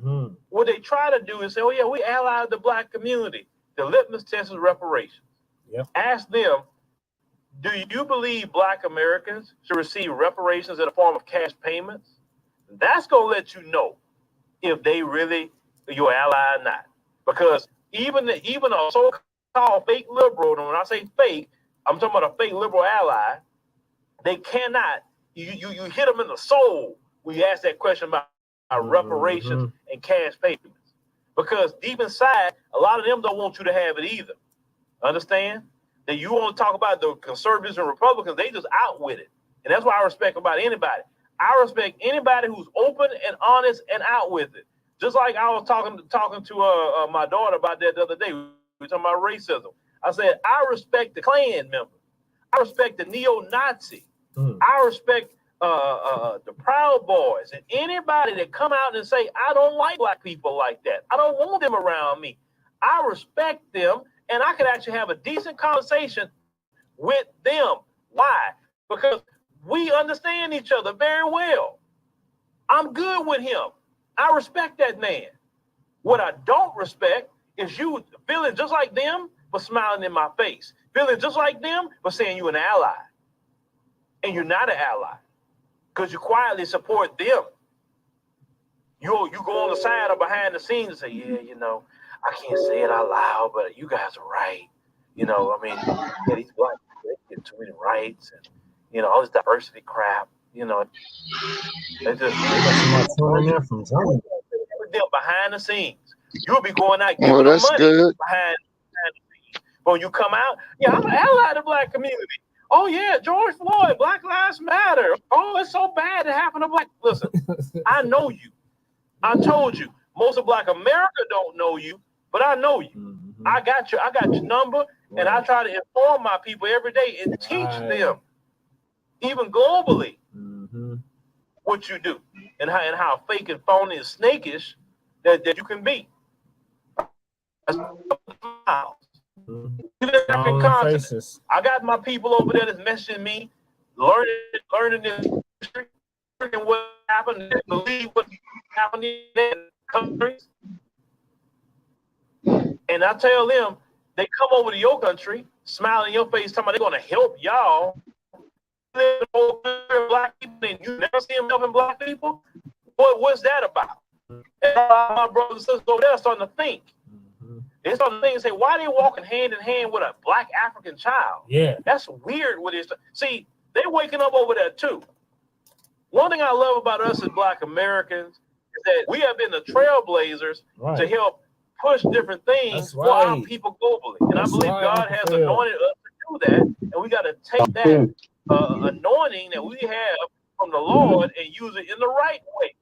S7: what they try to do is say, oh yeah, we allied the Black community. The litmus test is reparations. Ask them, do you believe Black Americans should receive reparations in the form of cash payments? That's going to let you know if they really your ally or not. Because even a so-called fake liberal, and when I say fake, I'm talking about a fake liberal ally, they cannot, you hit them in the soul when you ask that question about reparations and cash payments. Because deep inside, a lot of them don't want you to have it either. Understand? That you want to talk about the conservatives and Republicans, they just out with it. And that's why I respect about anybody. I respect anybody who's open and honest and out with it. Just like I was talking to my daughter about that the other day. We were talking about racism. I said, I respect the Klan member. I respect the neo-Nazi. I respect the Proud Boys and anybody that come out and say, I don't like Black people like that. I don't want them around me. I respect them, and I could actually have a decent conversation with them. Why? Because we understand each other very well. I'm good with him. I respect that man. What I don't respect is you feeling just like them, but smiling in my face. Feeling just like them, but saying you're an ally. And you're not an ally. Because you quietly support them. You go on the side or behind the scenes and say, yeah, you know, I can't say it out loud, but you guys are right. You know, I mean, yeah, these Black people, they get too many rights. And, all this diversity crap. They just
S1: tuning in from Germany.
S7: behind the scenes. You'll be going out giving them
S6: that's
S7: money
S6: good.
S7: behind the scenes. But when you come out, I'm an ally of the Black community. Oh yeah, George Floyd, Black Lives Matter. Oh, it's so bad it happened to Black. Listen, I know you. I told you. Most of Black America don't know you, but I know you.
S1: Mm-hmm.
S7: I got your number, and I try to inform my people every day and teach them, even globally, what you do and how fake and phony and snakish that you can be. I got my people over there that's messaging me, learning this history, learning what happened, and believe what happened in countries. And I tell them, they come over to your country, smiling in your face, talking about they're going to help y'all. Black people, and you never see them helping Black people. What's that about? And my brothers and sisters over there are starting to think. They're starting to think and say, why are they walking hand in hand with a Black African child?
S1: Yeah.
S7: That's weird. See, they're waking up over there too. One thing I love about us as Black Americans is that we have been the trailblazers to help push different things for our people globally. And I believe God has anointed us to do that. And we got to take that anointing that we have from the Lord and use it in the right way.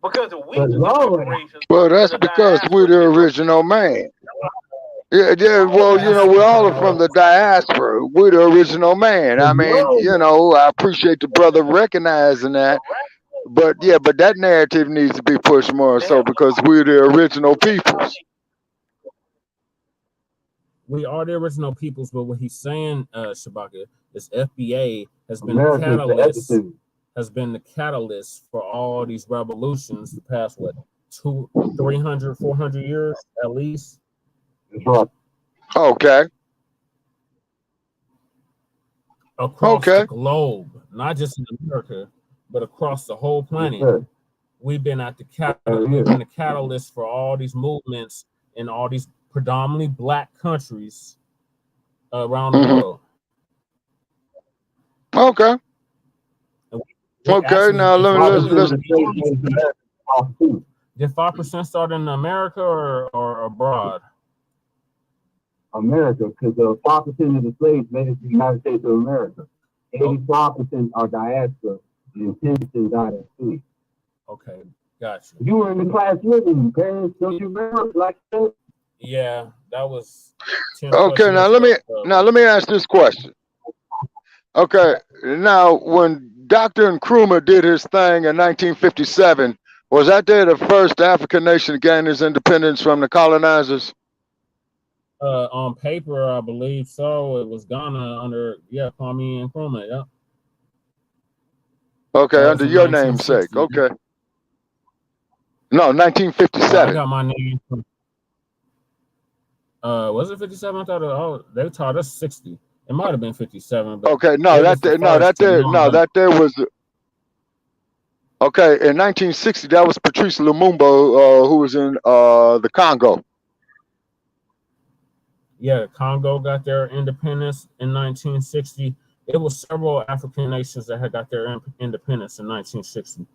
S7: Because if we do reparations,
S6: well, that's because we're the original man. Yeah. Well, we all are from the diaspora. We're the original man. I mean, I appreciate the brother recognizing that. But that narrative needs to be pushed more so because we're the original peoples.
S1: We are the original peoples, but what he's saying, Shabaka, is FBA has been the catalyst for all these revolutions the past 300, 400 years at least.
S6: Okay.
S1: Across the globe, not just in America, but across the whole planet. We've been at the catalyst for all these movements in all these predominantly Black countries around the world.
S6: Okay. Now let's
S1: Did 5% start in America or abroad?
S4: America, because 5% of the slaves made it to the United States of America. 85% are diaspora, and 10% died at sea.
S1: Okay, gotcha.
S4: You were in the class with me, parents. Don't you remember? Like that?
S1: Yeah, that was.
S6: Okay, now let me ask this question. Okay, now when Dr. Nkrumah did his thing in 1957, was that day the first African nation to gain its independence from the colonizers?
S1: On paper, I believe so. It was Ghana under Kwame Nkrumah. Yeah.
S6: Okay, under your namesake. Okay. No, 1957.
S1: I got my name. Was it 57? I thought they taught us 60. It might have been 57. But
S6: okay, that there was. Okay, in 1960, that was Patrice Lumumba, who was in the Congo.
S1: Yeah, Congo got their independence in 1960. It was several African nations that had got their independence in 1960.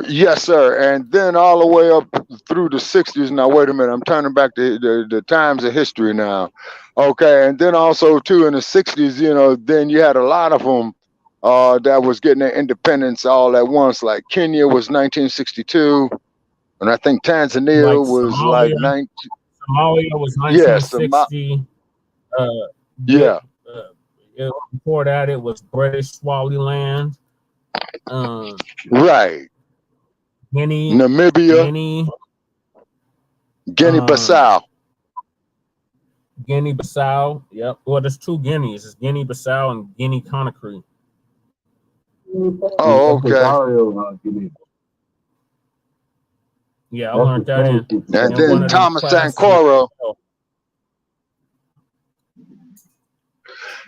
S6: Yes, sir. And then all the way up through the 60s. Now, wait a minute. I'm turning back to the times of history now. Okay. And then also, too, in the 60s, then you had a lot of them that was getting their independence all at once. Like Kenya was 1962. And I think Tanzania was like 19.
S1: Somalia was 1960. Before that, it was British Swaliland.
S6: Right.
S1: Guinea,
S6: Namibia, Guinea-Bissau.
S1: Guinea-Bissau, yep. Well, there's two Guineas. It's Guinea-Bissau and Guinea-Conakry.
S6: Oh, okay.
S1: Yeah, I learned that in.
S6: And then Thomas Sankara.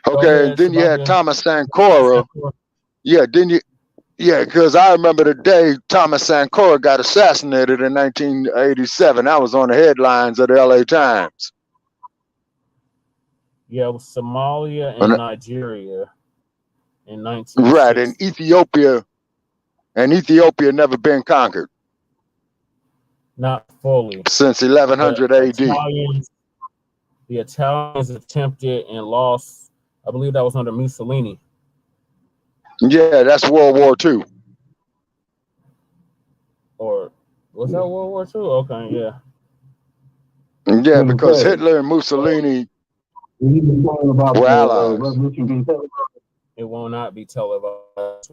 S6: Okay, and then you had Thomas Sankara. Yeah, because I remember the day Thomas Sankara got assassinated in 1987. I was on the headlines of the LA Times.
S1: Yeah, it was Somalia and Nigeria. in 1960.
S6: Right, and Ethiopia never been conquered
S1: Not fully.
S6: since 1100 AD.
S1: The Italians attempted and lost. I believe that was under Mussolini.
S6: Yeah, that's World War II.
S1: Or was that World War II? Okay, yeah.
S6: Yeah, because Hitler and Mussolini were allies.
S1: It will not be televised.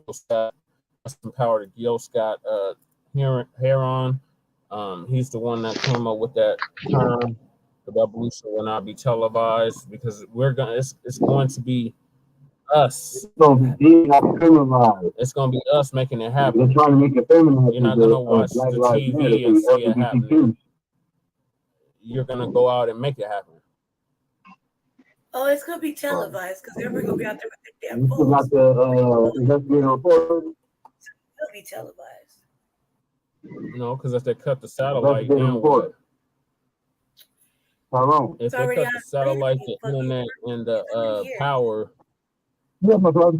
S1: Some power to Gil Scott Heron. He's the one that came up with that term. The revolution will not be televised because it's going to be us. It's going to be us making it happen.
S4: They're trying to make it feminine.
S1: You're not going to watch the TV and see it happen. You're going to go out and make it happen.
S5: Oh, it's going to be televised because everybody's going to be out there with their damn phones. It'll be televised.
S1: No, because if they cut the satellite, then what? If they cut the satellite, the internet, and the power.
S4: Yeah, my brother.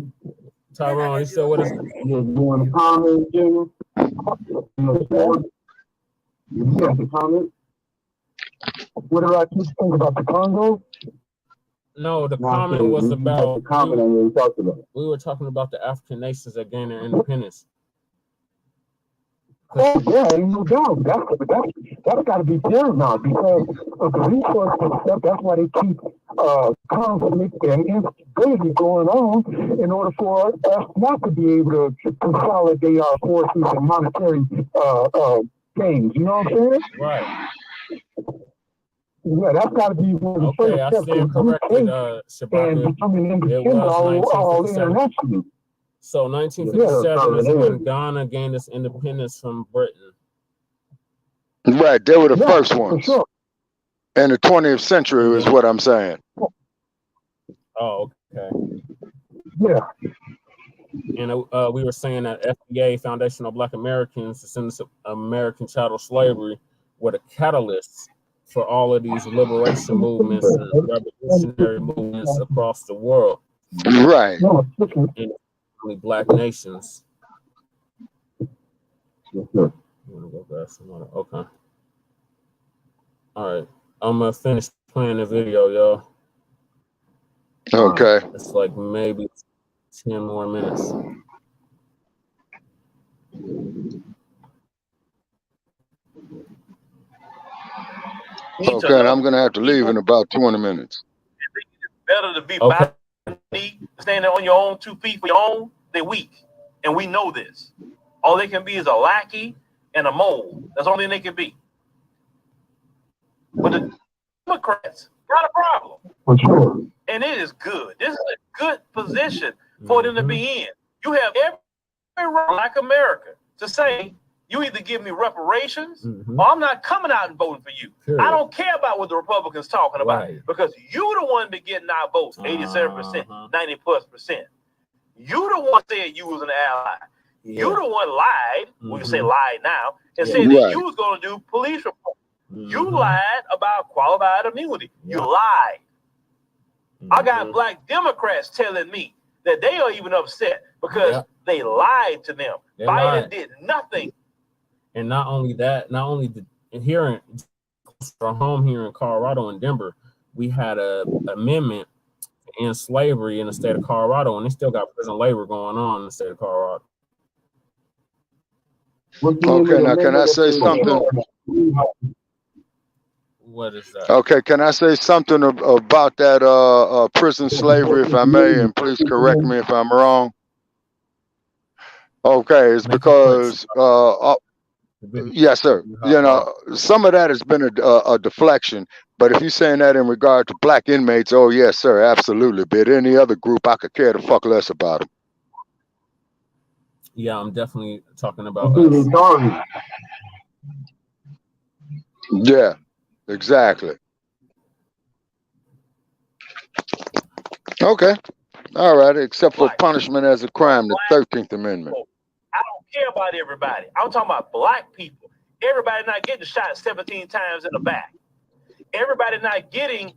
S1: Tyrone, you said what is it?
S4: You want to comment, Jimmy? You got to comment? What about you think about the Congo?
S1: No, the comment was about. We were talking about the African nations that gained their independence.
S4: Oh, yeah, ain't no doubt. That's got to be paramount because of the resources and stuff. That's why they keep conflict and instability going on in order for us not to be able to consolidate our forces and monetary gains. You know what I'm saying?
S1: Right.
S4: Yeah, that's got to be one of the
S1: okay, I stand corrected, Shabaka.
S4: And becoming independent all internationally.
S1: So 1957 is when Ghana gained its independence from Britain.
S6: Right, they were the first ones.
S4: Sure.
S6: In the 20th century is what I'm saying.
S1: Oh, okay.
S4: Yeah.
S1: And we were saying that FBA, Foundation of Black Americans, Descendants of American Chattel Slavery, were the catalysts for all of these liberation movements and revolutionary movements across the world.
S6: Right.
S1: In Black nations.
S4: Yes, sir.
S1: Okay. All right. I'm gonna finish playing the video, y'all.
S6: Okay.
S1: It's like maybe 10 more minutes.
S6: Okay, and I'm gonna have to leave in about 20 minutes.
S7: It's better to be by standing on your own 2 feet for your own. They're weak, and we know this. All they can be is a lackey and a mole. That's the only thing they can be. But the Democrats got a problem.
S4: For sure.
S7: And it is good. This is a good position for them to be in. You have every right, like America, to say, you either give me reparations or I'm not coming out and voting for you. Sure. I don't care about what the Republicans talking about because you the one been getting our votes, 87%, 90+%. You the one said you was an ally. Yeah. You the one lied. We can say lied now and said that you was going to do police reform. You lied about qualified immunity. You lied. I got Black Democrats telling me that they are even upset because they lied to them. Biden did nothing.
S1: And not only that, not only here in our home here in Colorado and Denver, we had a amendment in slavery in the state of Colorado, and they still got prison labor going on in the state of Colorado.
S6: Okay, now can I say something?
S1: What is that?
S6: Okay, can I say something about that prison slavery, if I may, and please correct me if I'm wrong. Okay, it's because yes, sir. You know, some of that has been a deflection, but if you're saying that in regard to Black inmates, oh yes, sir, absolutely. But any other group, I could care to fuck less about them.
S1: Yeah, I'm definitely talking about us.
S6: Yeah, exactly. Okay, all right. Except for punishment as a crime, the 13th Amendment.
S7: I don't care about everybody. I'm talking about Black people. Everybody not getting shot 17 times in the back. Everybody not didn't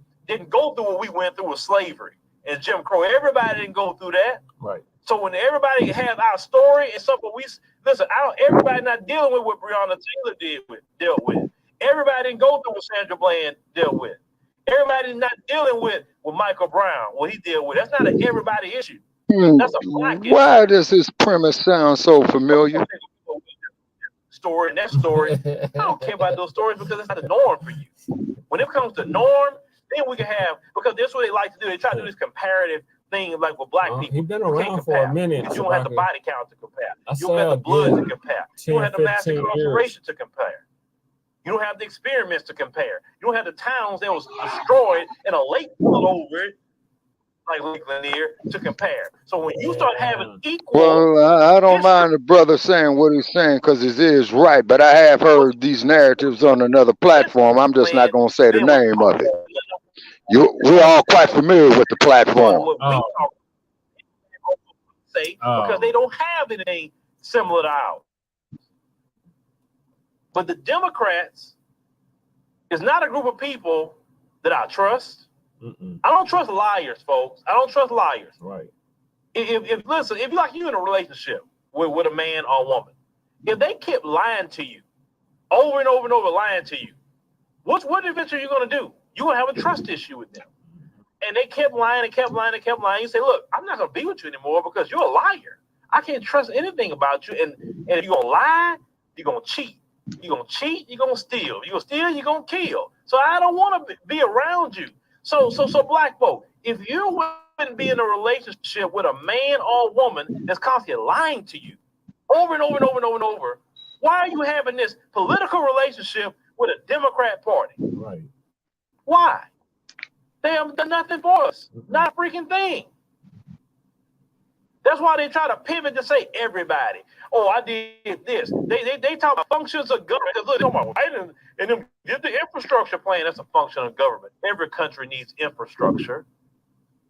S7: go through what we went through with slavery and Jim Crow. Everybody didn't go through that.
S1: Right.
S7: So when everybody have our story and something we listen, everybody not dealing with what Breonna Taylor dealt with. Everybody didn't go through what Sandra Bland dealt with. Everybody's not dealing with Michael Brown, what he dealt with. That's not an everybody issue. That's a black issue.
S6: Why does his premise sound so familiar?
S7: Story and that story. I don't care about those stories because it's not a norm for you. When it comes to norm, then we can have, because that's what they like to do. They try to do this comparative thing like with black people.
S1: He's been around for a minute.
S7: You don't have the body count to compare. You don't have the blood to compare. You don't have the mass incarceration to compare. You don't have the experiments to compare. You don't have the towns that was destroyed and a lake full over it, like Lake Lanier, to compare. So when you start having equal...
S6: Well, I don't mind the brother saying what he's saying because he is right, but I have heard these narratives on another platform. I'm just not going to say the name of it. We're all quite familiar with the platform.
S7: Because they don't have anything similar to ours. But the Democrats is not a group of people that I trust. I don't trust liars, folks. I don't trust liars.
S1: Right.
S7: If listen, if you're in a relationship with a man or a woman, if they kept lying to you over and over and over, lying to you, what eventually are you going to do? You're going to have a trust issue with them. And they kept lying and kept lying and kept lying. You say, look, I'm not going to be with you anymore because you're a liar. I can't trust anything about you. And if you're going to lie, you're going to cheat. You're going to cheat, you're going to steal. You're going to steal, you're going to kill. So I don't want to be around you. So black folk, if you wouldn't be in a relationship with a man or a woman that's constantly lying to you over and over and over and over and over, why are you having this political relationship with a Democrat Party?
S1: Right.
S7: Why? They have done nothing for us. Not a freaking thing. That's why they try to pivot to say everybody. Oh, I did this. They talk about functions of government. Look, Biden and them did the infrastructure plan. That's a function of government. Every country needs infrastructure.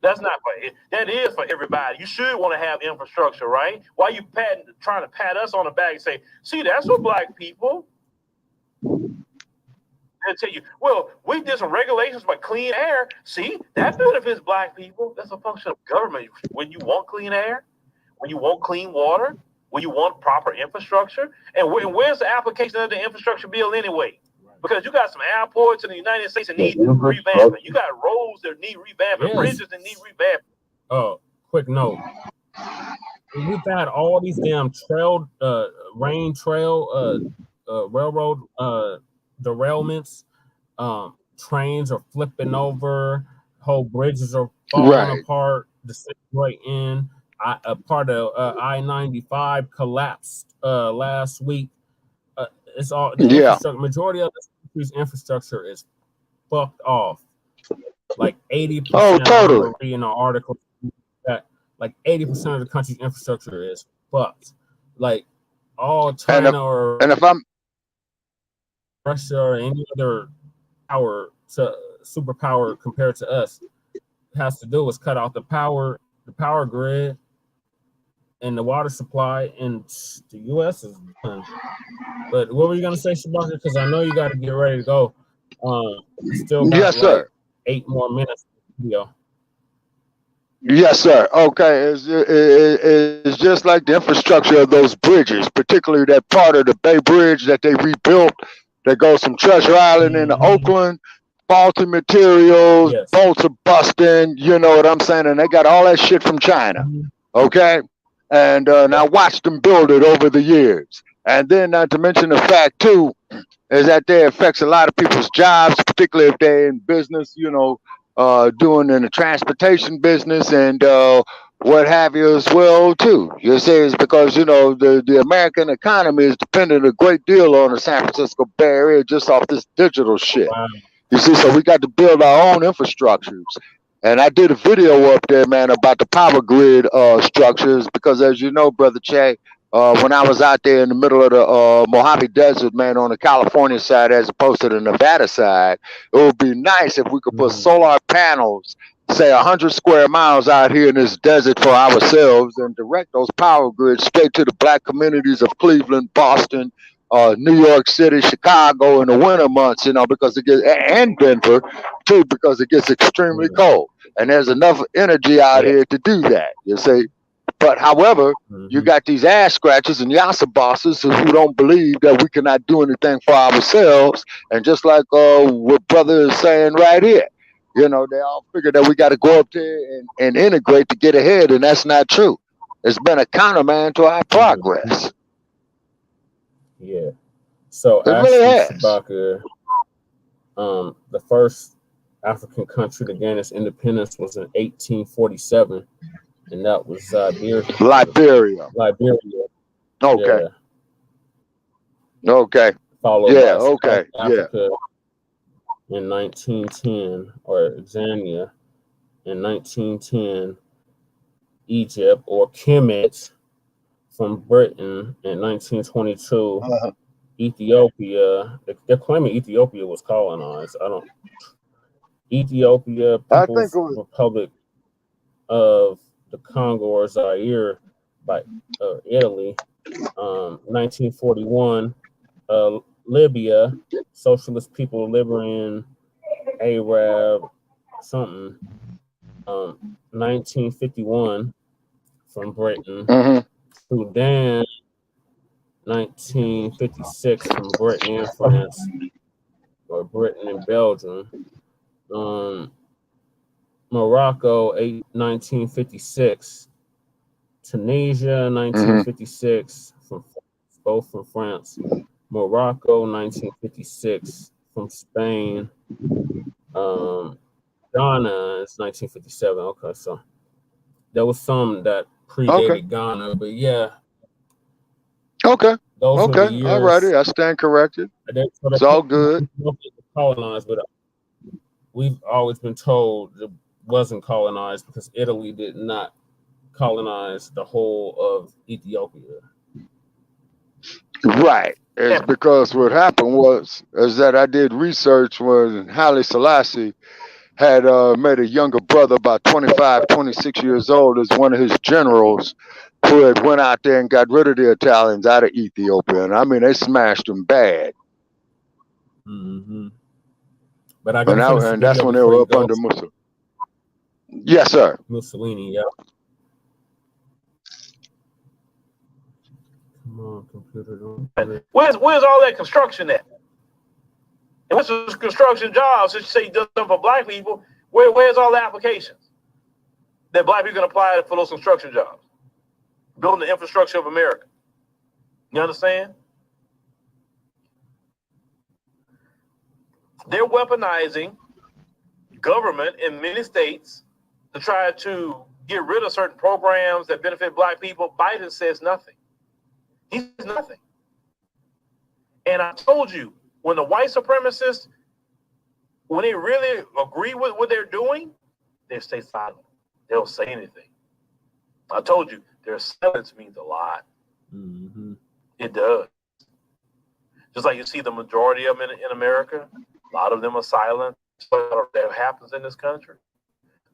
S7: That's not for it. That is for everybody. You should want to have infrastructure, right? Why you trying to pat us on the back and say, see, that's for black people. They'll tell you, well, we did some regulations about clean air. See, that benefits black people. That's a function of government. When you want clean air, when you want clean water, when you want proper infrastructure, and where's the application of the infrastructure bill anyway? Because you got some airports in the United States that need revamping. You got roads that need revamping, bridges that need revamping.
S1: Oh, quick note. We've had all these damn railroad derailments. Trains are flipping over. Whole bridges are falling apart. Disintegrating. A part of I-95 collapsed last week. It's all majority of the country's infrastructure is fucked off. Like 80%.
S6: Oh, totally.
S1: In an article that like 80% of the country's infrastructure is fucked. Like all China
S6: and if I'm
S1: Russia or any other superpower compared to us has to do is cut off the power grid and the water supply, and the U.S. is done. But what were you gonna say, Shabaka? Because I know you got to get ready to go. Still got
S6: sir.
S1: 8 more minutes.
S6: Yes, sir. Okay, it's just like the infrastructure of those bridges, particularly that part of the Bay Bridge that they rebuilt that goes from Treasure Island into Oakland. Faulty materials, bolts are busting. You know what I'm saying? And they got all that shit from China. Okay. And now watch them build it over the years. And then not to mention the fact too, is that that affects a lot of people's jobs, particularly if they're in business, you know, doing in the transportation business and what have you as well too. You see, it's because, you know, the American economy is dependent a great deal on the San Francisco Bay Area just off this digital shit.
S1: Wow.
S6: You see, so we got to build our own infrastructures. And I did a video up there, man, about the power grid structures, because as you know, Brother Che, when I was out there in the middle of the Mojave Desert, man, on the California side as opposed to the Nevada side, it would be nice if we could put solar panels, say 100 square miles out here in this desert for ourselves and direct those power grids straight to the black communities of Cleveland, Boston, New York City, Chicago in the winter months, you know, because it gets, and Denver too, because it gets extremely cold. And there's enough energy out here to do that, you see. But however, you got these ass scratchers and yassa bosses who don't believe that we cannot do anything for ourselves. And just like what brother is saying right here, you know, they all figure that we got to go up there and integrate to get ahead, and that's not true. It's been a counterman to our progress.
S1: Yeah. So
S6: It really has.
S1: Shabaka, the first African country to gain its independence was in 1847, and that was
S6: Liberia. Okay.
S1: Yeah.
S6: Okay.
S1: Followed
S6: Yeah.
S1: by
S6: Okay.
S1: South Africa in 1910, or Zambia in 1910, Egypt or Kemet from Britain in 1922, Ethiopia. They're claiming Ethiopia was colonized. Ethiopia, People's Republic of the Congo or Zaire by Italy. 1941, Libya, Socialist People Liberian Arab something. 1951 from Britain. Sudan, 1956 from Britain and France, or Britain and Belgium. Morocco, 1956. Tunisia, 1956, both from France. Morocco, 1956, from Spain. Ghana is 1957. Okay, so there was some that predated Ghana, but yeah.
S6: Okay.
S1: Those were the years.
S6: All righty. I stand corrected. It's all good.
S1: Colonized, but we've always been told it wasn't colonized because Italy did not colonize the whole of Ethiopia.
S6: Right. It's because what happened is that I did research when Haile Selassie had made a younger brother, about 25, 26 years old, as one of his generals who had went out there and got rid of the Italians out of Ethiopia. And I mean, they smashed them bad.
S1: But I
S6: and that's when they were up under Mussolini. Yes, sir.
S1: Mussolini, yeah. Come on, computer.
S7: Where's all that construction at? And what's the construction jobs? Since you say you do something for black people, where's all the applications that black people can apply for those construction jobs? Building the infrastructure of America. You understand? They're weaponizing government in many states to try to get rid of certain programs that benefit black people. Biden says nothing. He says nothing. And I told you, when the white supremacists, when they really agree with what they're doing, they stay silent. They don't say anything. I told you, their silence means a lot. It does. Just like you see the majority of them in America, a lot of them are silent. That happens in this country.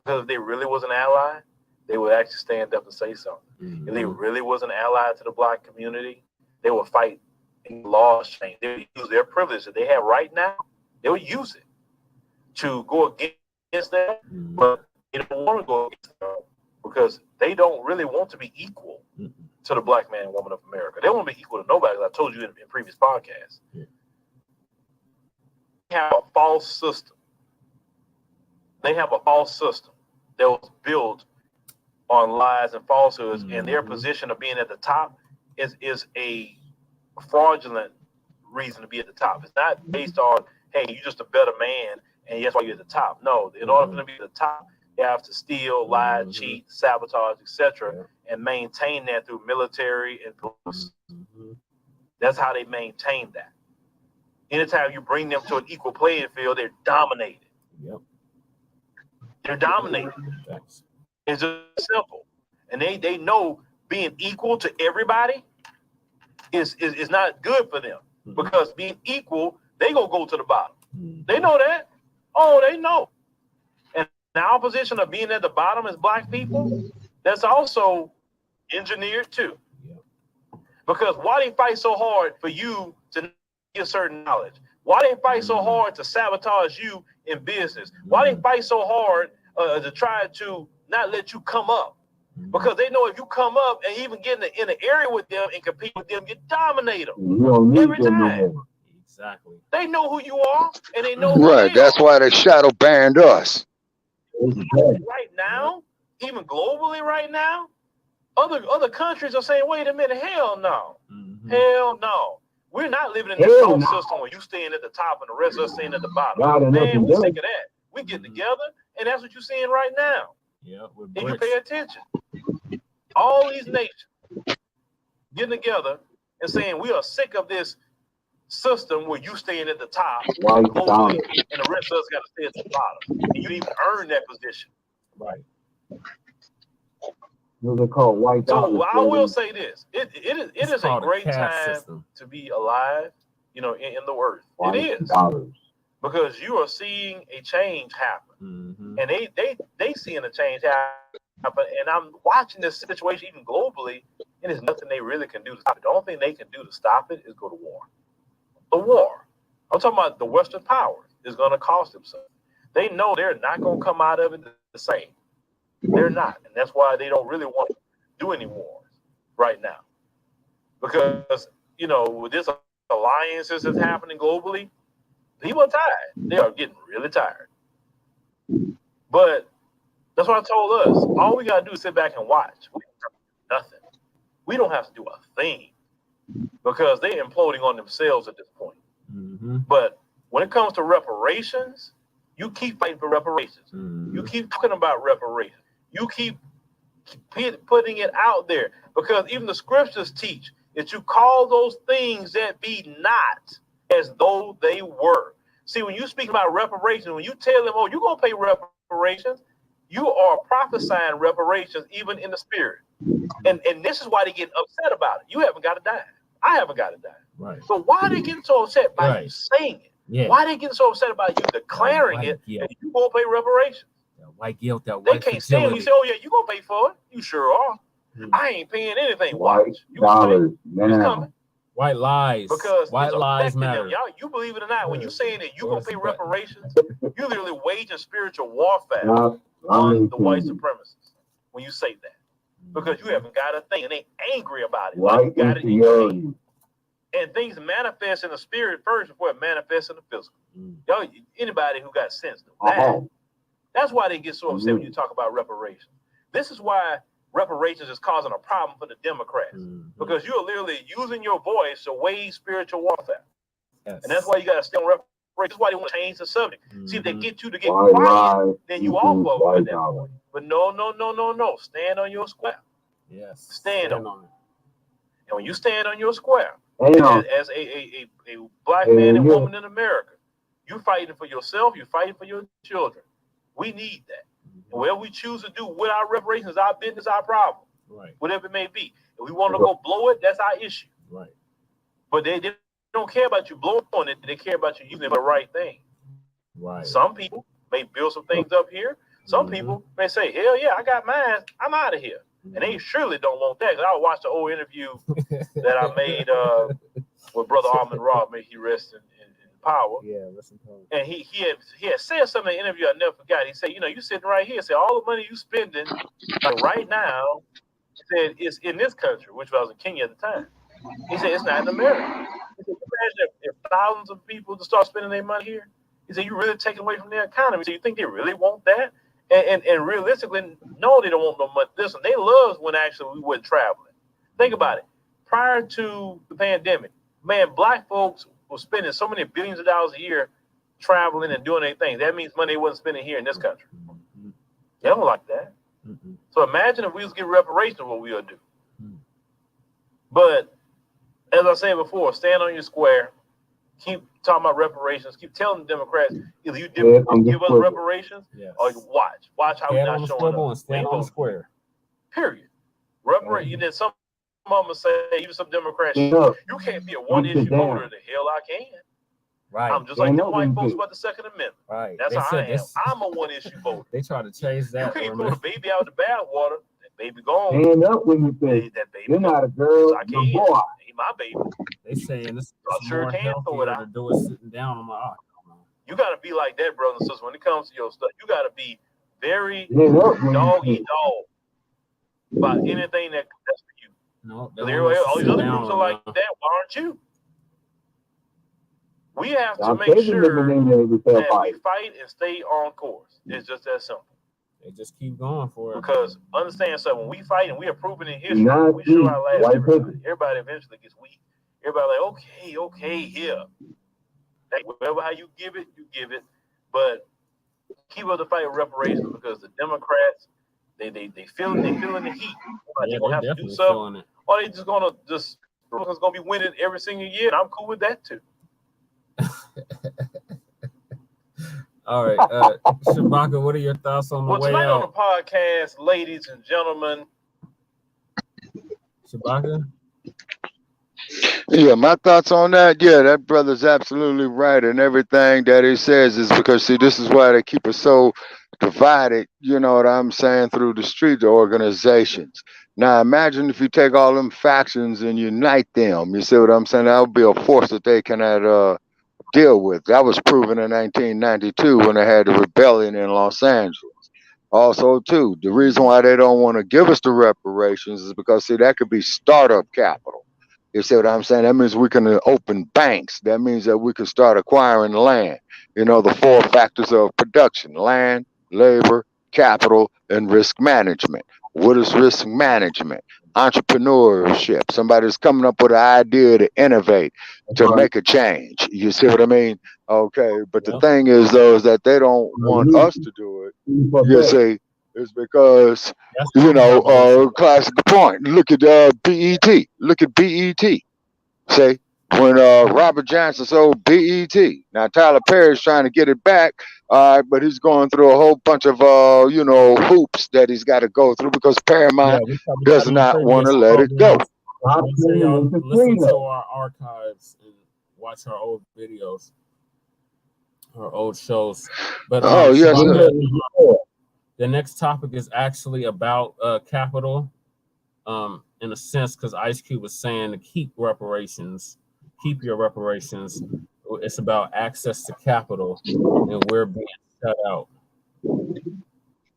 S7: Because if they really was an ally, they would actually stand up and say something. If they really was an ally to the black community, they would fight in laws change. They would use their privilege that they have right now. They would use it to go against them, but they don't want to go against them because they don't really want to be equal to the black man and woman of America. They don't want to be equal to nobody, as I told you in previous podcasts. They have a false system. They have a false system that was built on lies and falsehoods, and their position of being at the top is a fraudulent reason to be at the top. It's not based on, hey, you're just a better man, and that's why you're at the top. No, in order for them to be at the top, you have to steal, lie, cheat, sabotage, etc., and maintain that through military and police. That's how they maintain that. Anytime you bring them to an equal playing field, they're dominated. They're dominated. It's just simple. And they know being equal to everybody is not good for them. Because being equal, they gonna go to the bottom. They know that. Oh, they know. And the opposition of being at the bottom as black people, that's also engineered too. Because why they fight so hard for you to get certain knowledge? Why they fight so hard to sabotage you in business? Why they fight so hard to try to not let you come up Because they know if you come up and even get in the area with them and compete with them, you dominate them
S4: You don't need
S7: every
S4: them no
S7: time.
S4: more.
S1: Exactly.
S7: They know who you are and they know who
S6: Right.
S7: they
S6: That's
S7: are.
S6: why they shadow banned us.
S7: Right now, even globally right now, other countries are saying, wait a minute, hell no. Hell no. We're not living in this soft system where you staying at the top and the rest of us staying at the bottom. Man, we're sick of that. We get together, and that's what you're seeing right now.
S1: Yeah,
S7: if you pay attention, all these nations getting together and saying we are sick of this system where you staying at the top globally, and the rest of us got to stay at the bottom, and you even earn that position.
S1: Right.
S4: Those are called white dollars.
S7: So I will say this: it is a great time
S1: system
S7: to be alive, in the earth.
S4: White
S7: it is
S4: dollars.
S7: because you are seeing a change happen, and they seeing a change happen, and I'm watching this situation even globally, and there's nothing they really can do to stop it. The only thing they can do to stop it is go to war. The war. I'm talking about the Western powers is going to cost them something. They know they're not going to come out of it the same. They're not, and that's why they don't really want to do any wars right now, because with this alliances that's happening globally, people are tired. They are getting really tired. But that's what I told us. All we gotta do is sit back and watch. We don't have to do nothing. We don't have to do a thing because they're imploding on themselves at this point. But when it comes to reparations, you keep fighting for reparations. You keep talking about reparations. You keep putting it out there, because even the scriptures teach that you call those things that be not as though they were. See, when you speak about reparations, when you tell them, oh, you're going to pay reparations, you are prophesying reparations even in the spirit. And this is why they get upset about it. You haven't got to die. I haven't got to die.
S1: Right.
S7: So why are they getting so upset by you saying it?
S1: Yeah.
S7: Why are they getting so upset about you declaring it and you going to pay reparations?
S1: White guilt, that
S7: they
S1: white
S7: can't stand when you say, oh, yeah, you going to pay for it. You sure are. I ain't paying anything. Watch. You
S4: dollars,
S7: it's coming.
S1: White lies.
S7: Because
S1: white lies matter.
S7: Y'all, you believe it or not, when you saying that you going to pay reparations, you literally waging spiritual warfare on the white supremacists when you say that. Because you haven't got a thing, and they angry about it.
S4: White
S7: you got
S4: inferiority.
S7: And things manifest in the spirit first before it manifests in the physical. Y'all, anybody who got sense knows that. That's why they get so upset when you talk about reparations. This is why reparations is causing a problem for the Democrats, because you're literally using your voice to wage spiritual warfare. And that's why you got to stay on reparations. That's why they want to change the subject. See, if they get you to get quiet, then you off of it at that point. But no. Stand on your square.
S1: Yes.
S7: Stand on it. And when you stand on your square, as a black man and woman in America, you're fighting for yourself, you're fighting for your children. We need that. And whatever we choose to do with our reparations, our business, our problem.
S1: Right.
S7: Whatever it may be. If we want to go blow it, that's our issue.
S1: Right.
S7: But they don't care about you blowing it. They care about you using it for the right thing.
S1: Right.
S7: Some people may build some things up here. Some people may say, hell yeah, I got mine. I'm out of here. And they surely don't want that. Because I watched the old interview that I made with Brother Armin Robb. May he rest in power.
S1: Yeah, listen to him.
S7: And he had said something in the interview I never forgot. He said, you sitting right here. Said all the money you spending right now, said is in this country, which I was in Kenya at the time. He said it's not in America. He said, imagine if thousands of people to start spending their money here. He said you really taking away from their economy. So you think they really want that? And realistically, no, they don't want no money. Listen, they loved when actually we went traveling. Think about it. Prior to the pandemic, man, black folks were spending so many billions of dollars a year traveling and doing their things. That means money they wasn't spending here in this country. They don't like that. So imagine if we was getting reparations, what we would do. But as I said before, stand on your square. Keep talking about reparations. Keep telling the Democrats either you give us reparations or you watch how we're not showing up.
S1: And stand on the square.
S7: Period. Reparations. Then some of them say, even some Democrats, you can't be a one-issue voter. The hell I can.
S1: Right.
S7: I'm just like the white folks about the Second Amendment.
S1: Right.
S7: That's how I am. I'm a one-issue voter.
S1: They try to change that.
S7: You can't throw the baby out of the bathwater. That baby gone.
S4: Stand up when you say
S7: that baby.
S4: You're not a girl.
S7: I can't.
S4: You're a boy.
S7: Ain't my baby.
S1: They saying this
S7: I sure can throw it out.
S1: To do it sitting down. I'm like, oh,
S7: you got to be like that, brothers and sisters. When it comes to your stuff, you got to be very dog eat dog. about anything that's for you.
S1: No,
S7: Because all these other groups are like that. Why aren't you? We have to make sure that we fight and stay on course. It's just that simple.
S1: They just keep going for it.
S7: Because understand something, when we fight and we are proven in history, we show our last everybody. Everybody eventually gets weak. Everybody like, okay, here. Whatever how you give it, But keep up the fight with reparations because the Democrats, they feeling the heat. They're gonna have to do something, or they just gonna be winning every single year, and I'm cool with that too.
S1: All right, Shabaka, what are your thoughts on the way
S7: tonight
S1: out?
S7: On the podcast, ladies and gentlemen.
S1: Shabaka?
S6: Yeah, my thoughts on that. Yeah, that brother's absolutely right, and everything that he says is because see, this is why they keep us so divided. You know what I'm saying? Through the street organizations. Now, imagine if you take all them factions and unite them. You see what I'm saying? That would be a force that they cannot deal with. That was proven in 1992 when they had the rebellion in Los Angeles. Also, too, the reason why they don't want to give us the reparations is because, see, that could be startup capital. You see what I'm saying? That means we can open banks. That means that we can start acquiring land. You know, the 4 factors of production: land, labor, capital, and risk management. What is risk management? Entrepreneurship. Somebody's coming up with an idea to innovate, to make a change. You see what I mean? Okay, but the thing is, though, is that they don't want us to do it. You see, it's because, you know, classic point. Look at BET. Look at BET. See, when Robert Johnson sold BET. Now, Tyler Perry's trying to get it back, but he's going through a whole bunch of, hoops that he's got to go through because Paramount does not want to let it go.
S1: Listen to our archives and watch our old videos, our old shows. But
S6: yes, sir.
S1: The next topic is actually about capital, in a sense, because Ice Cube was saying to keep your reparations. It's about access to capital, and we're being shut out.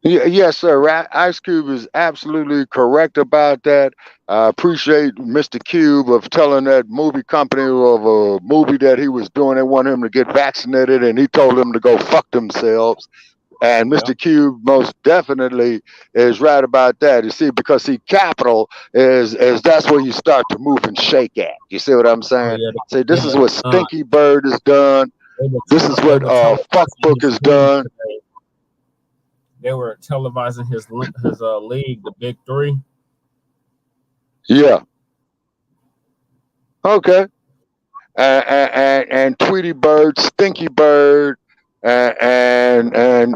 S6: Yeah, yes, sir. Ice Cube is absolutely correct about that. I appreciate Mr. Cube of telling that movie company of a movie that he was doing. They want him to get vaccinated, and he told them to go fuck themselves. And Mr. Cube most definitely is right about that. You see, because capital is that's where you start to move and shake at. You see what I'm saying? See, this is what Stinky Bird has done. This is what Fuckbook has done.
S1: They were televising his league, the Big Three.
S6: Yeah. Okay. And Tweety Bird, Stinky Bird, and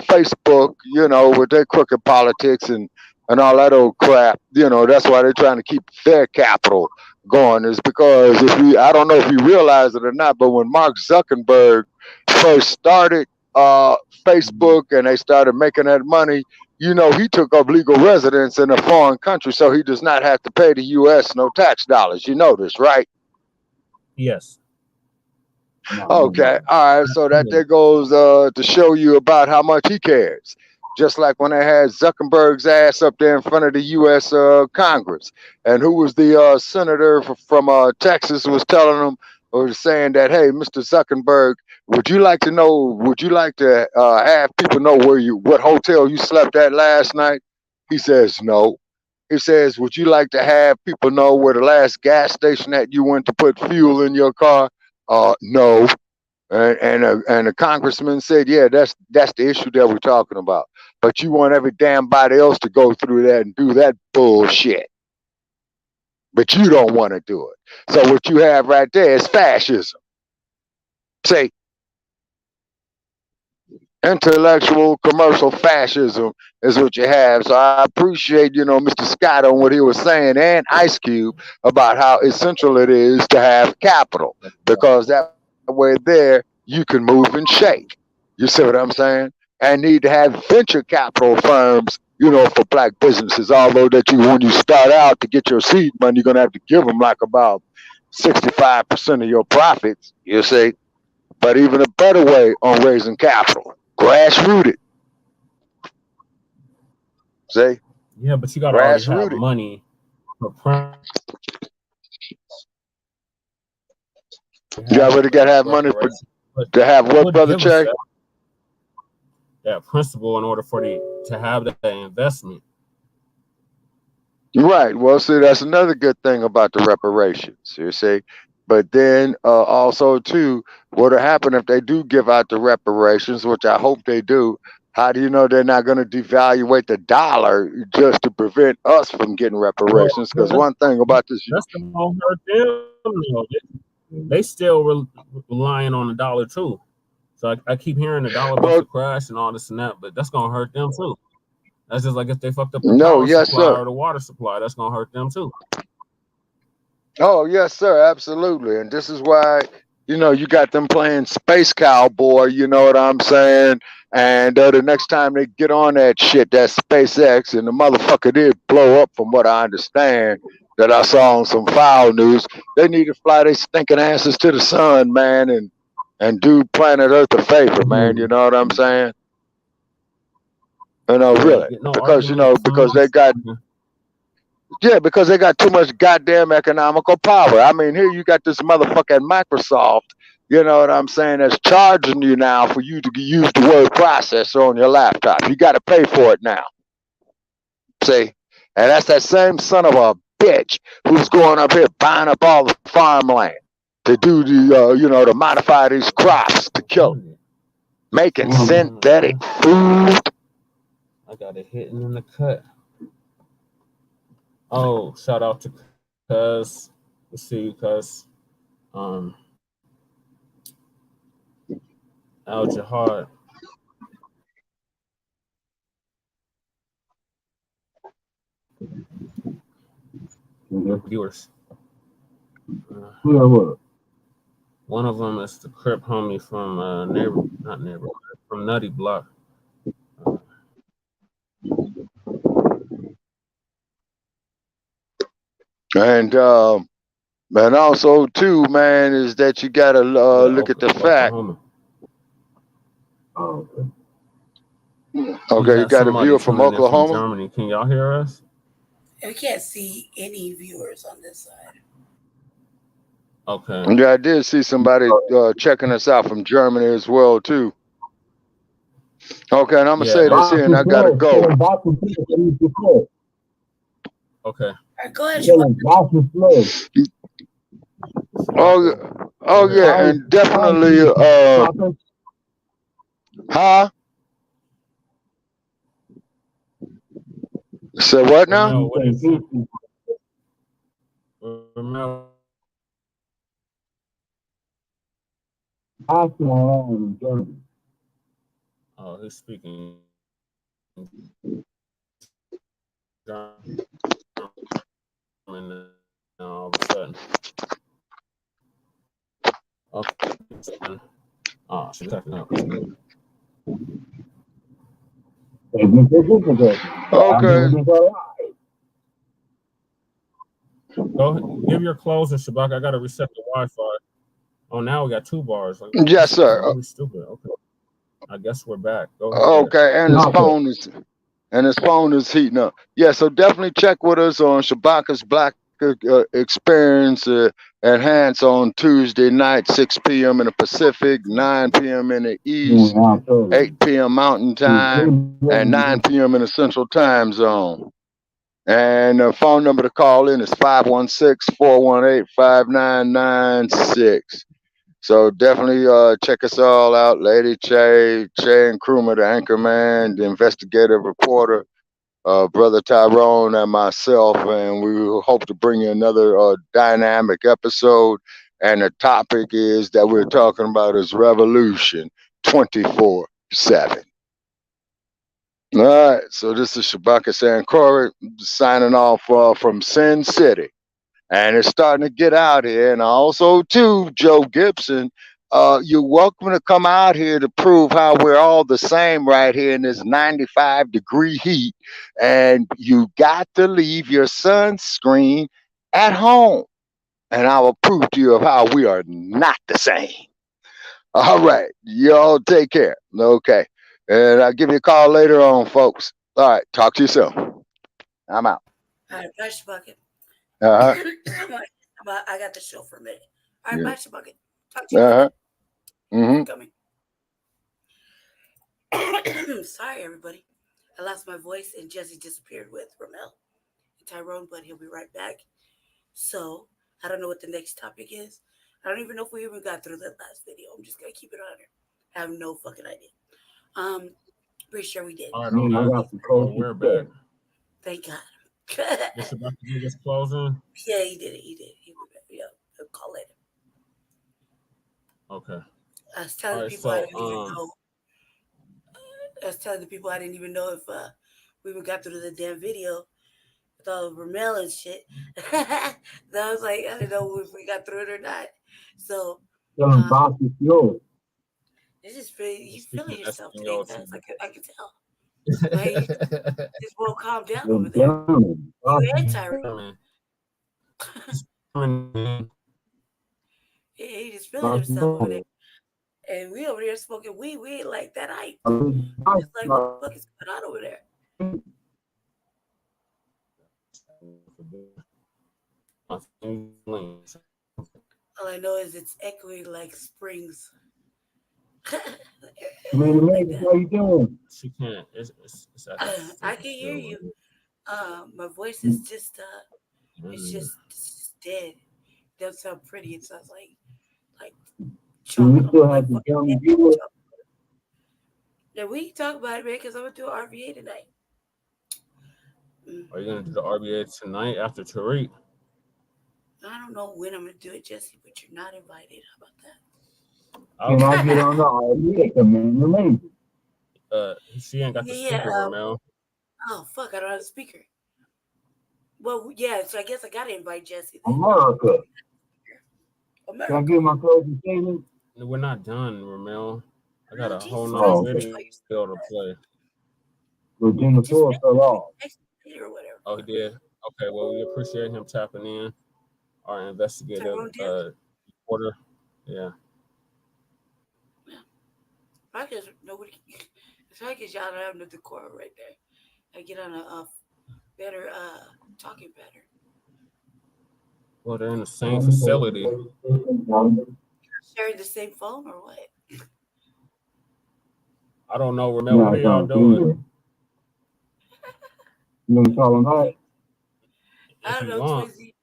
S6: Facebook, you know, with their crooked politics and all that old crap. You know, that's why they're trying to keep their capital going, is because I don't know if you realize it or not, but when Mark Zuckerberg first started Facebook and they started making that money, you know, he took up legal residence in a foreign country, so he does not have to pay the U.S. no tax dollars. You know this, right?
S1: Yes.
S6: Okay. All right. So that there goes to show you about how much he cares. Just like when they had Zuckerberg's ass up there in front of the U.S. Congress, and who was the senator from Texas was telling him, or saying that, hey, Mr. Zuckerberg, would you like to have people know what hotel you slept at last night? He says no. He says, would you like to have people know where the last gas station that you went to put fuel in your car? No. And the congressman said, yeah, that's the issue that we're talking about. But you want every damn body else to go through that and do that bullshit. But you don't want to do it. So what you have right there is fascism. See, intellectual commercial fascism is what you have. So I appreciate, Mr. Scott on what he was saying, and Ice Cube, about how essential it is to have capital, because that way there you can move and shake. You see what I'm saying? And need to have venture capital firms, for black businesses. Although that when you start out to get your seed money, you're gonna have to give them like about 65% of your profits. You see, but even a better way on raising capital. Grassrooted. See?
S1: Yeah, but you gotta already have
S6: Grassrooted.
S1: money for
S6: You already got to have money for,
S1: reparations. But
S6: to have what,
S1: would
S6: Brother
S1: give us
S6: Che?
S1: that principle in order for to have that investment.
S6: Right. Well, see, that's another good thing about the reparations, you see. But then also, too, what'll happen if they do give out the reparations, which I hope they do? How do you know they're not going to devaluate the dollar just to prevent us from getting
S1: Well,
S6: reparations? Because one thing about this,
S1: that's gonna hurt them. Though. They still relying on the dollar too. So I keep hearing the dollar about
S6: well,
S1: to crash and all this and that, but that's gonna hurt them too. That's just like if they fucked up the
S6: no,
S1: power
S6: yes,
S1: supply
S6: sir.
S1: or the water supply, that's gonna hurt them too.
S6: Oh, yes, sir, absolutely. And this is why, you got them playing Space Cowboy, you know what I'm saying? And the next time they get on that shit, that SpaceX, and the motherfucker did blow up from what I understand, that I saw on some foul news, they need to fly their stinking asses to the sun, man, and do planet Earth a favor, man, you know what I'm saying? Really.
S1: Get no
S6: Because,
S1: argument from
S6: because they
S1: us.
S6: got because they got too much goddamn economical power. I mean, here you got this motherfucking Microsoft, you know what I'm saying, that's charging you now for you to use the word processor on your laptop. You got to pay for it now. See? And that's that same son of a bitch who's going up here buying up all the farmland to do the, to modify these crops to kill them. Making synthetic food.
S1: I got it hitting in the cut. Oh, shout out to Cuz. Let's see, Cuz. Al Jihad. Viewers. One of them is the Crip homie from from Nutty Block.
S6: And also too, man, is that you gotta look at the fact. Okay, you got a viewer from Oklahoma.
S1: From Germany. Can y'all hear us?
S5: We can't see any viewers on this side.
S1: Okay.
S6: Yeah, I did see somebody checking us out from Germany as well too. Okay, and I'm gonna say this here, and I gotta go.
S1: Okay.
S5: Go ahead.
S6: Oh yeah, and definitely huh? Say what now?
S1: No, what is it? Oh, he's speaking. All of a sudden. Okay. Oh, she's checking out.
S6: Okay.
S1: Go give your closing, Shabak. I gotta reset the Wi-Fi. Oh, now we got two bars. Like,
S6: yes, sir.
S1: Really stupid. Okay. I guess we're back. Go ahead.
S6: Okay, and his phone is heating up. Yeah, so definitely check with us on Shabaka's Black Experience Enhance on Tuesday night, 6 p.m. in the Pacific, 9 p.m. in the East, 8 p.m. Mountain Time, and 9 p.m. in the Central Time Zone. And the phone number to call in is 516-418-5996. So definitely check us all out. Lady Che and Krumah, the anchorman, the investigative reporter, Brother Tyrone, and myself. And we hope to bring you another dynamic episode. And the topic is that we're talking about is revolution 24/7. All right, so this is Shabaka Sankori signing off from Sin City. And it's starting to get out here. And also, too, Joe Gibson, you're welcome to come out here to prove how we're all the same right here in this 95-degree heat. And you got to leave your sunscreen at home. And I will prove to you of how we are not the same. All right, y'all take care. Okay. And I'll give you a call later on, folks. All right, talk to you soon. I'm out.
S5: All right, bye, Bucket.
S6: Uh-huh.
S5: I got the show for a minute. All right,
S6: Yeah.
S5: bye, Bucket. Talk to you
S6: Uh-huh.
S5: later.
S6: Mm-hmm.
S5: Coming. Sorry, everybody. I lost my voice and Jesse disappeared with Ramel and Tyrone, but he'll be right back. So I don't know what the next topic is. I don't even know if we even got through that last video. I'm just gonna keep it on there. I have no fucking idea. Pretty sure we did.
S1: All right,
S4: I got some cold
S1: we're back.
S5: Thank God.
S1: It's about to do this closing.
S5: Yeah, he did it. He did. He was back. Yeah, I'll call later.
S1: Okay.
S5: I was telling
S1: All right,
S5: people I
S1: so,
S5: didn't even know. I was telling the people I didn't even know if we even got through the damn video with all the Ramel and shit. So I was like, I don't know if we got through it or not. So this is really, you feeling yourself today, guys. I can tell. Like, just won't calm down over there. You and Tyrone. He just feeling himself over there. And we over there smoking weed. We ain't like that hype. It's like, what the fuck is going on over there? All I know is it's echoing like springs.
S4: How you doing?
S1: She can't.
S5: I can hear you. My voice is just it's just dead. It doesn't sound pretty. It sounds like
S4: We still have the young viewers.
S5: Yeah, we can talk about it, man, because I'm gonna do an RVA tonight.
S1: Are you gonna do the RBA tonight after Tariq?
S5: I don't know when I'm gonna do it, Jesse, but you're not invited. How about that?
S4: Can I get on the RVA, man? Amazing.
S1: She ain't got the speaker, Ramel.
S5: Oh fuck, I don't have a speaker. Well, yeah, so I guess I gotta invite Jesse.
S4: America. Can I get my closing statement?
S1: We're not done, Ramel. I got a whole nother video to play.
S4: Virginia Ford fell off.
S5: Or whatever.
S1: Oh, he did? Okay, well, we appreciate him tapping in. Our investigative reporter. Yeah.
S5: I guess nobody. It's like y'all don't have no decorum right there. I get on a better talking pattern.
S1: Well, they're in the same facility.
S5: Sharing the same phone or what?
S1: I don't know, Ramel. What are y'all doing?
S4: You want to call him out?
S5: I don't know, Twizzy.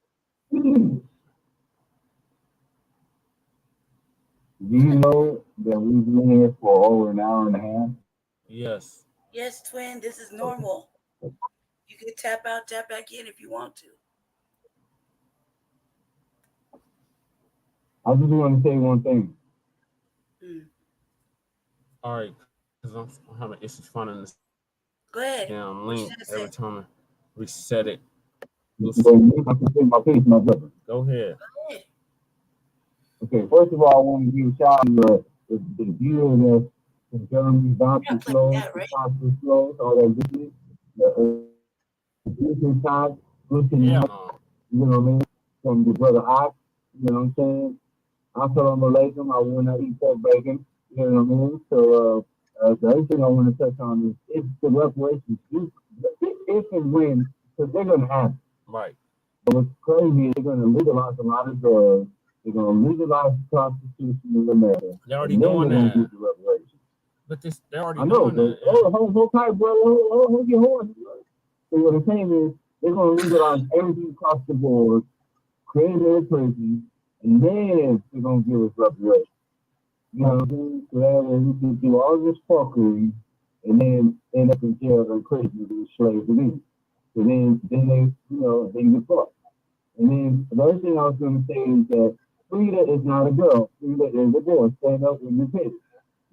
S4: Do you know that we've been here for over an hour and a half?
S1: Yes.
S5: Yes, twin, this is normal. You can tap out, tap back in if you want to.
S4: I just want to say one thing.
S1: All right, because I'm having issues finding this damn link every time I reset it. Go ahead.
S4: Okay, first of all, I want to give a shout out to the viewers of Jeremy Bouncy Flows, Bouncy Flows, all that good shit. Time, listening up, you know what I mean? From the brother Ox, you know what I'm saying? Assalamu alaikum, I will not eat pork bacon, you know what I mean? So, the other thing I want to touch on is the reparations, if and when, because they're going to happen.
S1: Right.
S4: But what's crazy is they're going to legalize a lot of drugs. They're going to legalize prostitution in America.
S1: They're already doing that.
S4: Do the reparations.
S1: But they're already doing that.
S4: Hold tight, bro. Hold your horse. So what I'm saying is they're going to legalize everything across the board, create their prisons, and then they're going to give us reparations. You know what I'm saying? So that way we can do all this fuckery and then end up in jail and prison with slaves again. So then they, you know, they get fucked. And then the other thing I was going to say is that Frida is not a girl. Frida is a boy. Stand up in the pit.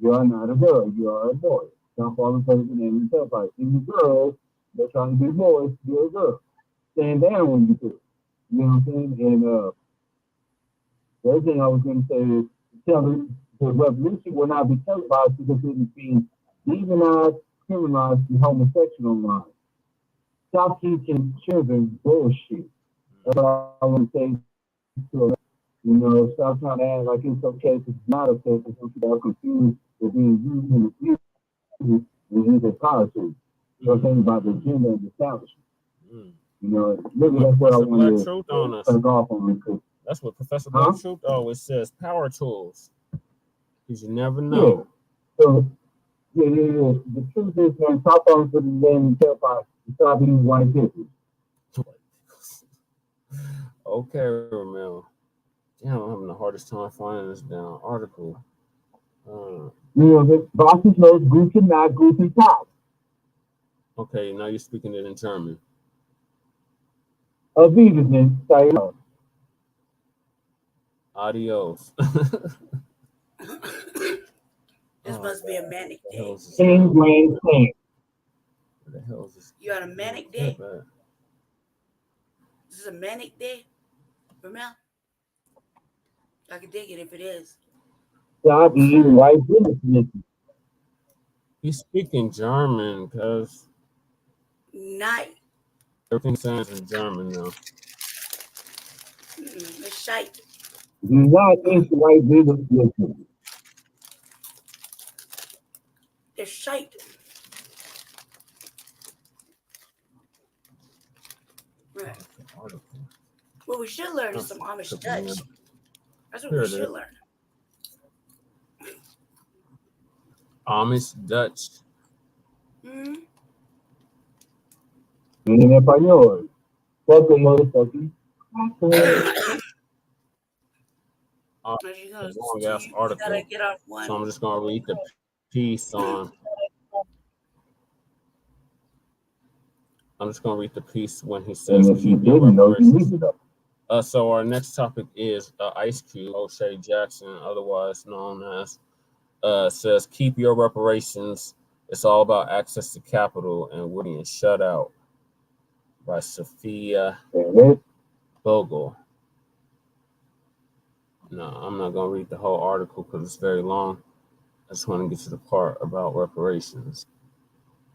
S4: You are not a girl. You are a boy. Don't fall in place of the name of yourself. Like, in the girls, they're trying to be boys. You're a girl. Stand down when you do it. You know what I'm saying? And the other thing I was going to say is the revolution will not be televised because it is being demonized, criminalized, and homosexual line. Stop teaching children bullshit. That's what I want to say to you know, stop trying to act like it's okay because it's not okay because some people are confused with being used in the future and using politics. You know what I'm saying about the agenda and the establishment.
S1: Mm.
S4: You know, maybe that's what I
S1: Professor Black
S4: wanted
S1: Truth
S4: to
S1: on us.
S4: cut off on because
S1: That's what Professor Black Truth always says. Power tools. Because you never know.
S4: Yeah. So yeah. The truth is, man, top on for the game and tell us stop eating white people.
S1: Okay, Romeo. Damn, I'm having the hardest time finding this damn article.
S4: You know, the bossy clothes, Gucci not, Gucci top.
S1: Okay, now you're speaking it in German.
S4: Adidas, sayonara.
S1: Adios.
S5: This must be a manic day.
S4: King, grand, king.
S1: What the hell is this?
S5: You got a manic day? This is a manic day? Remember? I can dig it if it is.
S4: Stop eating white business.
S1: He's speaking German because
S5: Night.
S1: everything sounds in German now.
S5: It's shite.
S4: Do not eat white business.
S5: It's shite. Right. What we should learn is some Amish Dutch. That's what we should learn.
S1: Amish Dutch.
S4: En español. Fuck the motherfucker.
S1: Long ass article. So I'm just gonna read the piece on. I'm just gonna read the piece when he says keep your reparations. So our next topic is Ice Cube, O'Shea Jackson, otherwise known as, says keep your reparations. It's all about access to capital, and we're being shut out. By Sophia Bogle. No, I'm not gonna read the whole article because it's very long. I just want to get to the part about reparations.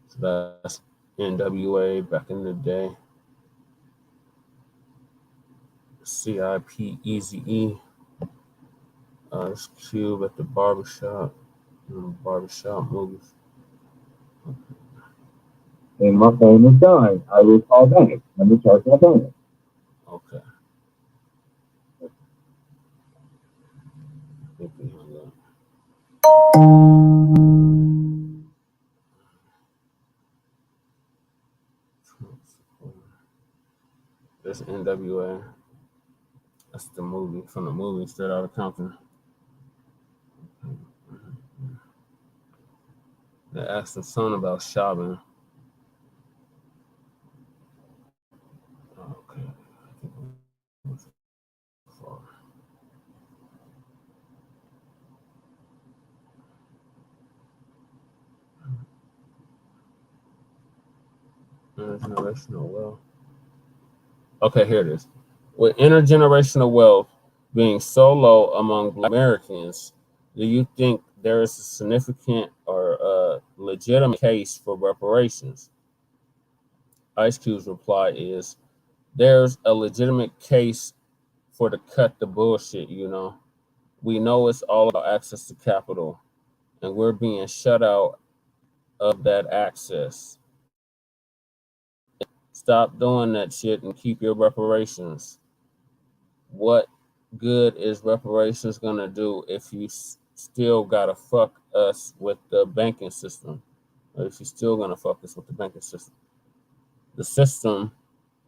S1: So that's NWA back in the day. CIP Eazy-E. It's Cube at the barbershop. Barbershop movies.
S4: Okay. And my phone is dying. I will call back. Let me charge my phone.
S1: Okay. I think we hung up. This NWA. That's the movie from the movie Straight Outta Compton. They asked the son about shopping. Okay. Intergenerational wealth. Okay, here it is. With intergenerational wealth being so low among Black Americans, do you think there is a significant or legitimate case for reparations? Ice Cube's reply is, there's a legitimate case for to cut the bullshit, you know. We know it's all about access to capital, and we're being shut out of that access. Stop doing that shit and keep your reparations. What good is reparations gonna do if you still gotta fuck us with the banking system? Or if you're still gonna fuck us with the banking system? The system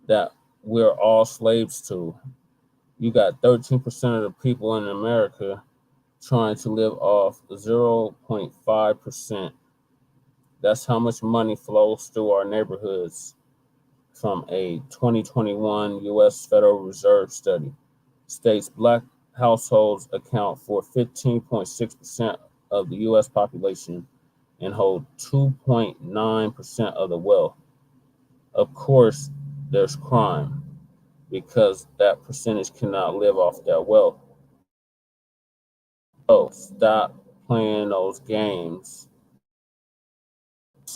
S1: that we're all slaves to. You got 13% of the people in America trying to live off 0.5%. That's how much money flows through our neighborhoods from a 2021 U.S. Federal Reserve study. States Black households account for 15.6% of the U.S. population and hold 2.9% of the wealth. Of course, there's crime because that percentage cannot live off that wealth. So stop playing those games.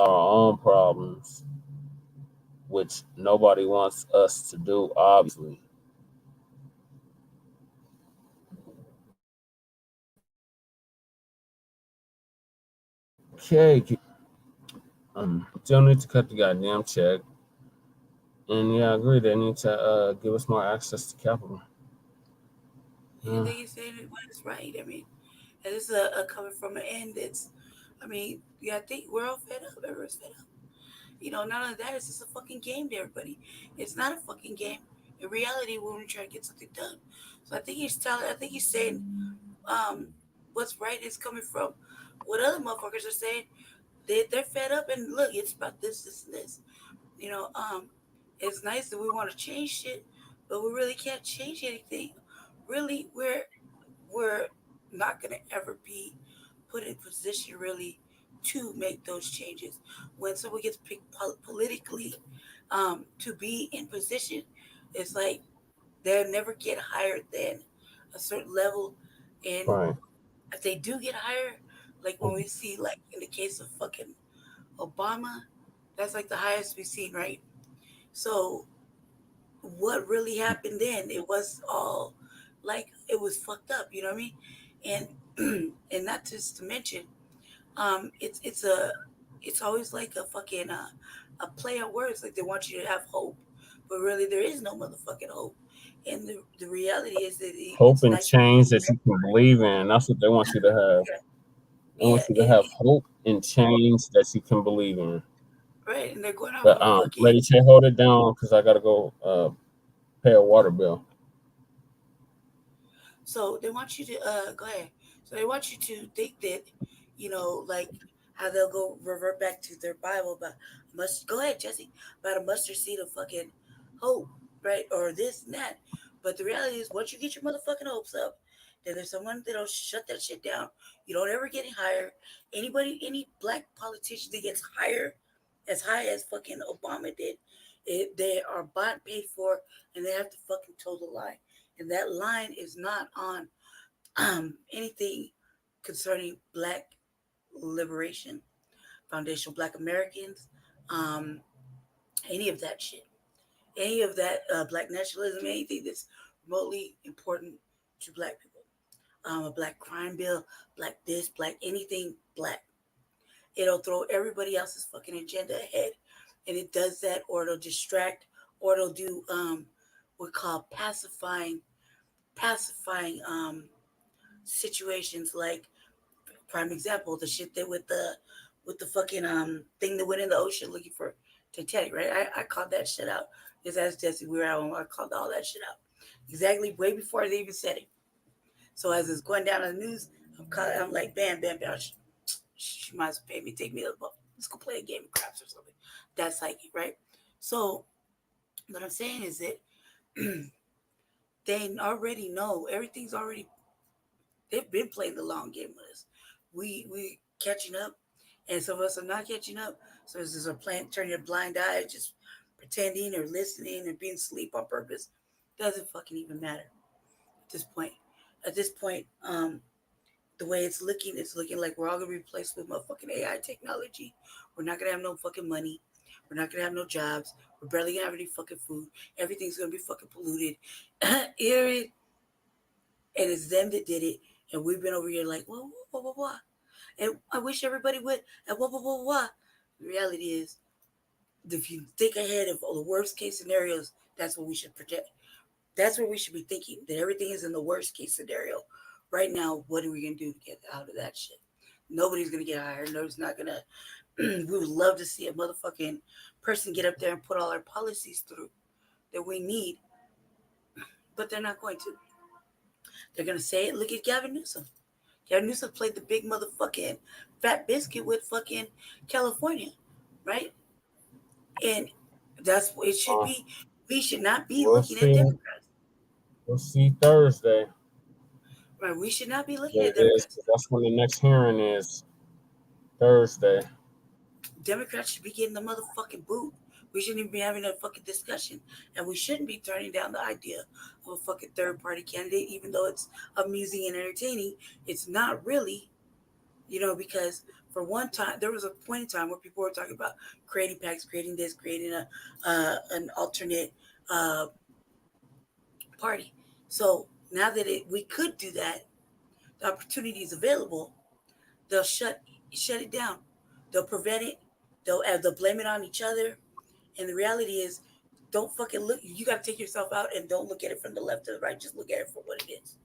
S1: Our own problems, which nobody wants us to do, obviously. Okay. Still need to cut the goddamn check. And yeah, I agree. They need to give us more access to capital.
S5: I think you're saying it when it's right. I mean, and this is a coming from an end that's, I mean, yeah, I think we're all fed up. Everyone's fed up. Not only that, it's just a fucking game to everybody. It's not a fucking game. In reality, when we try to get something done. So I think he's saying, um, what's right is coming from what other motherfuckers are saying. They're fed up and look, it's about this, and this. You know, um, it's nice that we want to change shit, but we really can't change anything. Really, we're not gonna ever be put in position really to make those changes. When someone gets picked politically to be in position, it's like they'll never get higher than a certain level. And
S1: Right.
S5: if they do get higher, like when we see, like in the case of fucking Obama, that's like the highest we've seen, right? So what really happened then? It was all like it was fucked up, you know what I mean? And and not just to mention, it's always like a fucking a play on words. Like they want you to have hope, but really there is no motherfucking hope. And the reality is that
S1: Hope
S5: it's
S1: and
S5: nice to
S1: change that you can believe in. That's what they want you to have. They
S5: yeah,
S1: want you to have hope and change that you can believe in.
S5: right. And they're going off
S1: But
S5: of fucking.
S1: Lady Che, hold it down because I gotta go pay a water bill.
S5: So they want you to go ahead. So they want you to think that, like how they'll go revert back to their Bible, but must go ahead, Jesse, about a mustard seed of fucking hope, right? Or this and that. But the reality is, once you get your motherfucking hopes up, then there's someone that'll shut that shit down. You don't ever get higher. Any black politician that gets higher, as high as fucking Obama did, they are bought and paid for, and they have to fucking toe the line. And that line is not on anything concerning black liberation, foundational black Americans, um, any of that shit, any of that black nationalism, anything that's remotely important to black people. A black crime bill, black this, black anything, black. It'll throw everybody else's fucking agenda ahead. And it does that, or it'll distract, or it'll do what we call pacifying situations, like prime example, the shit that with the fucking thing that went in the ocean looking for Titanic, right? I called that shit out. Just as Jesse, we were out, I called all that shit out. Exactly way before they even said it. So as it's going down on the news, I'm like, bam, bam, bam. She might as well pay me, take me to the, let's go play a game of craps or something. That's like it, right? So what I'm saying is that they already know everything's already, they've been playing the long game with us. We catching up, and some of us are not catching up. So this is a playing, turning a blind eye, just pretending or listening or being asleep on purpose. Doesn't fucking even matter at this point. At this point, the way it's looking like we're all gonna be replaced with motherfucking AI technology. We're not gonna have no fucking money. We're not gonna have no jobs. We're barely gonna have any fucking food. Everything's gonna be fucking polluted. It, and it's them that did it, and we've been over here like, whoa, whoa, whoa, whoa. And I wish everybody would, and whoa, whoa, whoa, whoa. The reality is, if you think ahead of all the worst case scenarios, that's what we should project. That's what we should be thinking, that everything is in the worst case scenario. Right now, what are we going to do to get out of that shit? Nobody's going to get hired. Nobody's not going to. We would love to see a motherfucking person get up there and put all our policies through that we need, but they're not going to. They're going to say it. Look at Gavin Newsom. Gavin Newsom played the big motherfucking fat biscuit with fucking California, right? And that's what it should be. We should not be
S1: We'll
S5: looking at
S1: see.
S5: Democrats.
S1: We'll see Thursday.
S5: Right? We should not be looking
S1: What
S5: at
S1: it is,
S5: Democrats.
S1: 'cause that's when the next hearing is Thursday.
S5: Democrats should be getting the motherfucking boot. We shouldn't even be having a fucking discussion. And we shouldn't be turning down the idea of a fucking third party candidate, even though it's amusing and entertaining. It's not really, because for one time, there was a point in time where people were talking about creating packs, creating this, creating an alternate uh, party. So now that we could do that, the opportunity is available. They'll shut it down. They'll prevent it. They'll blame it on each other. And the reality is, don't fucking look. You got to take yourself out and don't look at it from the left to the right. Just look at it for what it is.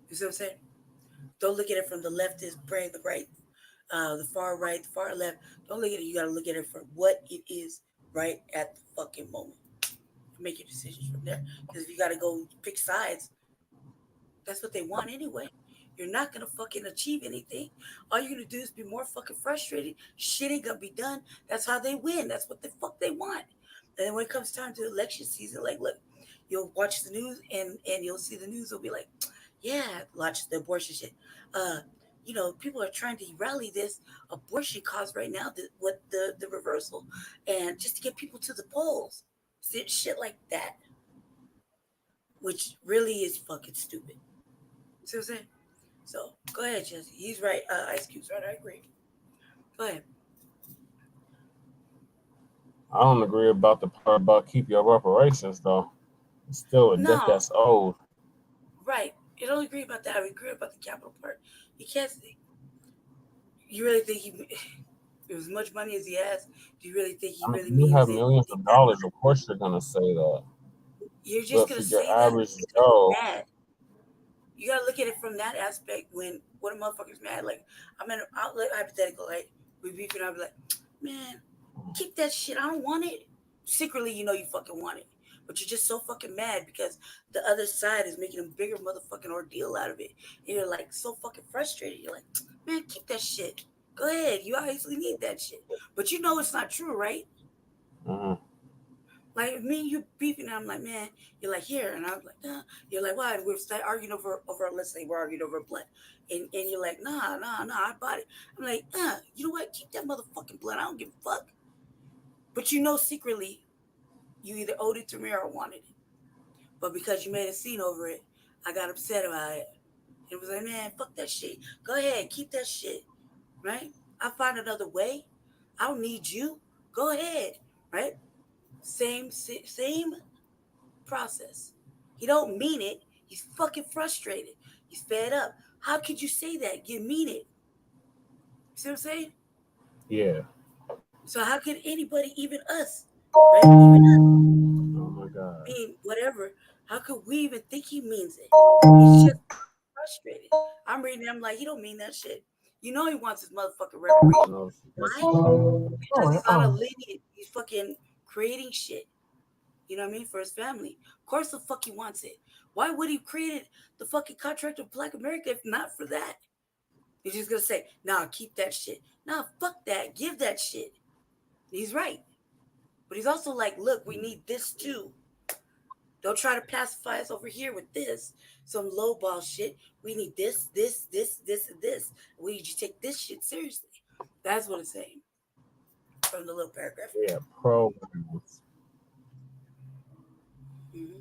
S5: You see what I'm saying? Don't look at it from the left is brain, the right, the far right, the far left. Don't look at it. You got to look at it for what it is right at the fucking moment. Make your decisions from there. Because if you got to go pick sides, that's what they want anyway. You're not going to fucking achieve anything. All you're going to do is be more fucking frustrated. Shit ain't going to be done. That's how they win. That's what the fuck they want. And then when it comes time to election season, like, look, you'll watch the news and you'll see the news will be like, yeah, watch the abortion shit. You know, people are trying to rally this abortion cause right now, the reversal, and just to get people to the polls. Shit like that. Which really is fucking stupid. See what I'm saying? So go ahead, Jesse. He's right. Ice Cube's right. I agree. Go ahead.
S1: I don't agree about the part about keep your reparations though. It's still a debt that's owed.
S5: Right. I don't agree about that. I agree about the capital part. You can't. You really think he, as much money as he has? Do you really think he really means it?
S1: You have millions of dollars. Of course, you're gonna say that.
S5: You're just gonna say that because you're mad. You gotta look at it from that aspect. When what a motherfucker's mad, like I'm in an outlet hypothetical, like we beefing, I'll be like, man, keep that shit. I don't want it. Secretly, you know you fucking want it, but you're just so fucking mad because the other side is making a bigger motherfucking ordeal out of it. And you're like so fucking frustrated. You're like, man, keep that shit. Go ahead. You obviously need that shit, but you know it's not true, right?
S1: Mm-hmm.
S5: Like me and you beefing, and I'm like, man, you're like here, and I'm like, you're like, why? We're arguing over. Let's say we're arguing over blood, and you're like, nah, I bought it. I'm like, you know what? Keep that motherfucking blood. I don't give a fuck. But you know, secretly, you either owed it to me or wanted it. But because you made a scene over it, I got upset about it. It was like, man, fuck that shit. Go ahead, keep that shit, right? I'll find another way. I don't need you. Go ahead, right? Same process. He don't mean it. He's fucking frustrated. He's fed up. How could you say that? You mean it. See what I'm saying?
S1: Yeah.
S5: So how could anybody, even us, right? Even us.
S1: Oh my God.
S5: I mean, whatever. How could we even think he means it? He's just frustrated. I'm reading. I'm like, he don't mean that shit. You know he wants his motherfucking reparations. Why? Because he's on a lineage. He's fucking creating shit. You know what I mean? For his family. Of course the fuck he wants it. Why would he create the fucking contract of Black America if not for that? He's just gonna say, nah, keep that shit. Nah, fuck that. Give that shit. He's right. But he's also like, look, we need this too. Don't try to pacify us over here with this. Some lowball shit. We need this, and this. We need you to take this shit seriously. That's what it's saying. From the little paragraph.
S1: Yeah, programs.
S5: Mm-hmm.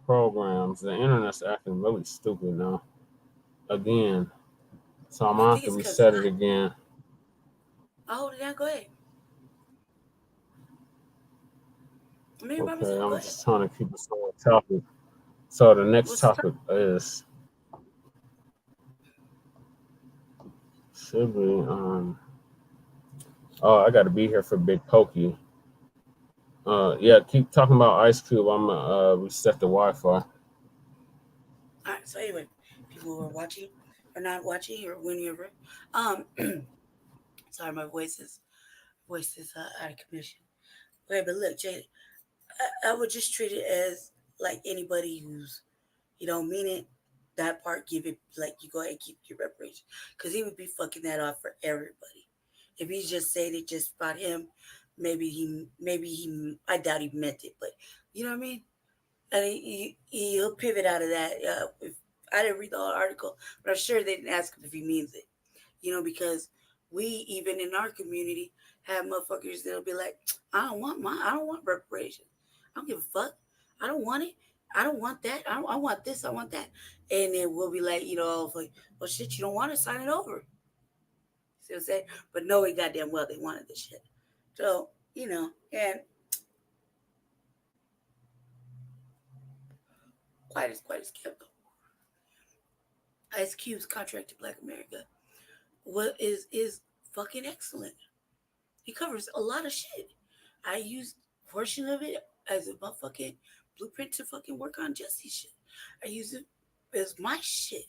S1: Programs. The internet's acting really stupid now. Again. So I'm gonna have to reset it again.
S5: I'll hold it down. Go ahead.
S1: Okay, I'm just trying to keep it on topic. So the next topic is should be oh, I gotta be here for Big Pokey. Yeah, keep talking about Ice Cube. I'm gonna reset the Wi-Fi.
S5: All right. So anyway, people who are watching or not watching or whenever, sorry, my voice is out of commission. Okay, but look, Jada, I would just treat it as like anybody who's you don't mean it. That part, give it like you go ahead and keep your reparations because he would be fucking that off for everybody. If he just said it just about him, maybe he I doubt he meant it, but you know what I mean. And he'll pivot out of that. If I didn't read the whole article, but I'm sure they didn't ask him if he means it. You know, because we even in our community have motherfuckers that'll be like, I don't want reparations. I don't give a fuck. I don't want it. I don't want that. I want this. I want that. And then we'll be like, like, well, shit, you don't want it, sign it over. See what I'm saying? But knowing goddamn well they wanted this shit. So, and quite as skeptical. Ice Cube's contract to Black America is fucking excellent. He covers a lot of shit. I used a portion of it as a motherfucking blueprint to fucking work on Jesse's shit. I used it as my shit,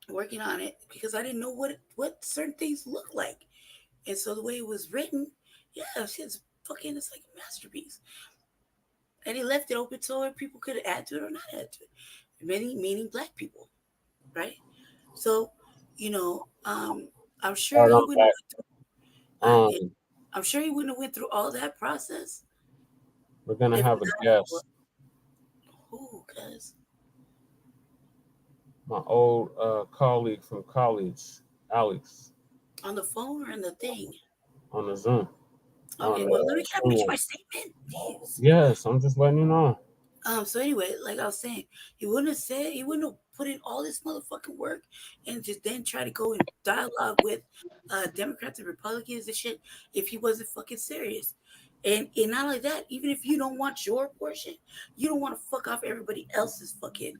S5: working on it because I didn't know what certain things look like, and so the way it was written, yeah, shit's fucking, it's like a masterpiece. And he left it open so people could add to it or not add to it. Many meaning black people, right? So, you know, I'm sure
S1: All right,
S5: he
S1: I'm
S5: wouldn't.
S1: back.
S5: I'm sure he wouldn't have went through all that process.
S1: We're gonna
S5: If
S1: have a
S5: not,
S1: guest.
S5: who? Cause
S1: My old colleague from college, Alex,
S5: on the phone or in the thing.
S1: on the Zoom.
S5: Okay,
S1: On
S5: well, let me can I finish
S1: Zoom.
S5: my statement, please.
S1: Yes, I'm just letting you know.
S5: So anyway, like I was saying, he wouldn't have put in all this motherfucking work and just then try to go in dialogue with Democrats and Republicans and shit if he wasn't fucking serious. And not only that, even if you don't want your portion, you don't want to fuck off everybody else's fucking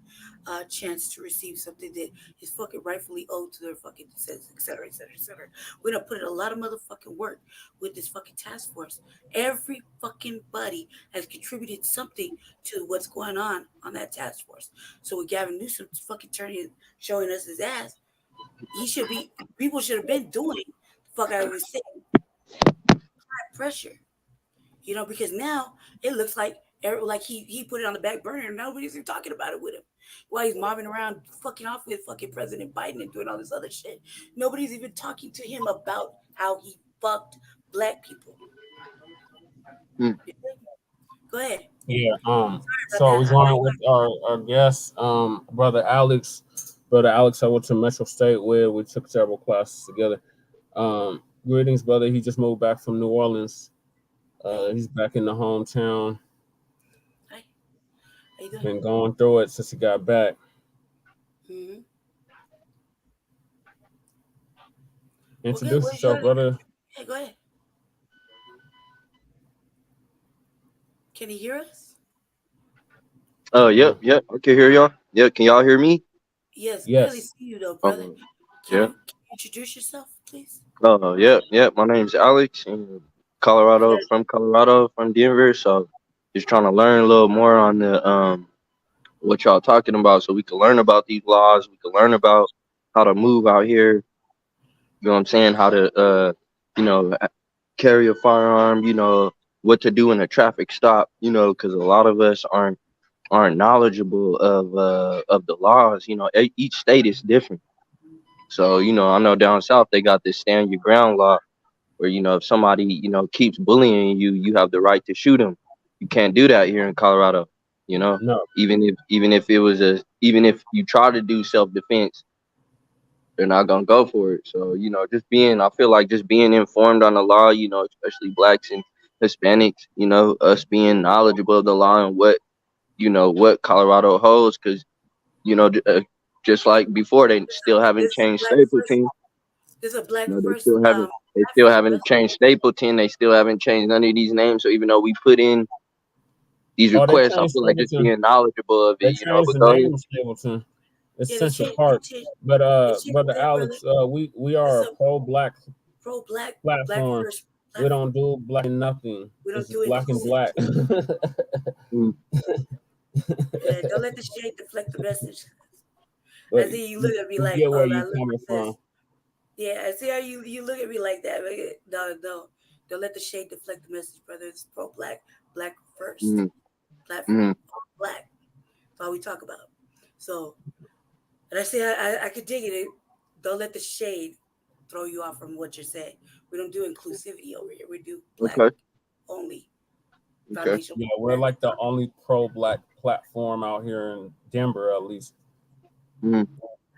S5: chance to receive something that is fucking rightfully owed to their fucking descendants, et cetera, et cetera, et cetera. We done put in a lot of motherfucking work with this fucking task force. Every fucking buddy has contributed something to what's going on that task force. So with Gavin Newsom fucking showing us his ass, people should have been doing the fuck I was saying, pressure. You know, because now it looks like he put it on the back burner and nobody's even talking about it with him. While he's mobbing around fucking off with fucking President Biden and doing all this other shit. Nobody's even talking to him about how he fucked black people. Go ahead.
S1: Yeah. So we're going with our guest, brother Alex. Brother Alex, I went to Metro State where we took several classes together. Greetings, brother. He just moved back from New Orleans. He's back in the hometown.
S5: Hi. How you doing?
S1: Been going through it since he got back.
S5: Mm-hmm.
S1: Introduce yourself, brother.
S5: Hey, go ahead. Can he hear us?
S8: Yep. I can hear y'all. Yeah, can y'all hear me?
S5: Yes.
S1: Yes.
S5: Barely see you though, brother. Can you introduce yourself, please?
S8: Yeah. My name's Alex in Colorado, from Denver. So just trying to learn a little more on the what y'all talking about, so we can learn about these laws. We can learn about how to move out here. You know what I'm saying? How to carry a firearm. You know what to do in a traffic stop. You know, because a lot of us aren't knowledgeable of the laws. You know, each state is different. So, you know, I know down south they got this stand your ground law where, you know, if somebody, you know, keeps bullying you, you have the right to shoot them. You can't do that here in Colorado, you know.
S1: No.
S8: Even if you try to do self-defense, they're not gonna go for it. So, you know, I feel like just being informed on the law, you know, especially blacks and Hispanics, you know, us being knowledgeable of the law and what Colorado holds, because you know, just like before, they still haven't changed Stapleton.
S5: There's a black
S8: You know,
S5: first.
S8: they still haven't changed Stapleton. They still haven't changed none of these names. So even though we put in these requests, I feel like just being knowledgeable of it, you know. But
S1: the name of Stapleton. It's Central Park. But brother Alex, we are a pro-black platform. We don't do black and nothing. It's black and black.
S5: Don't let the shade deflect the message. I see you look at me like,
S1: where you coming from.
S5: Yeah, I see how you look at me like that. No, don't let the shade deflect the message, brother. It's pro-black, black first, platform, black. That's all we talk about. So, and I say I could dig it. Don't let the shade throw you off from what you're saying. We don't do inclusivity over here. We do black only.
S1: Okay. Yeah, we're like the only pro-black platform out here in Denver, at least.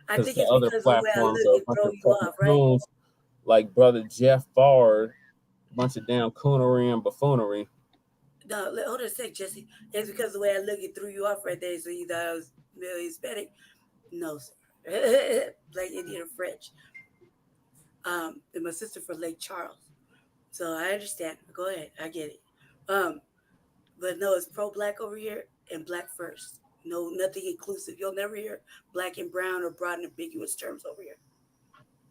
S5: I think it's because of the way I look and throw you off, right?
S1: Like brother Jeff Bard, a bunch of damn coonery and buffoonery.
S5: No, hold on a sec, Jesse. It's because of the way I look and threw you off right there. So you thought I was really Hispanic? No, sir. Black, Indian, or French. And my sister from Lake Charles. So I understand. Go ahead. I get it. But no, it's pro-black over here and black first. No, nothing inclusive. You'll never hear black and brown or broad and ambiguous terms over here.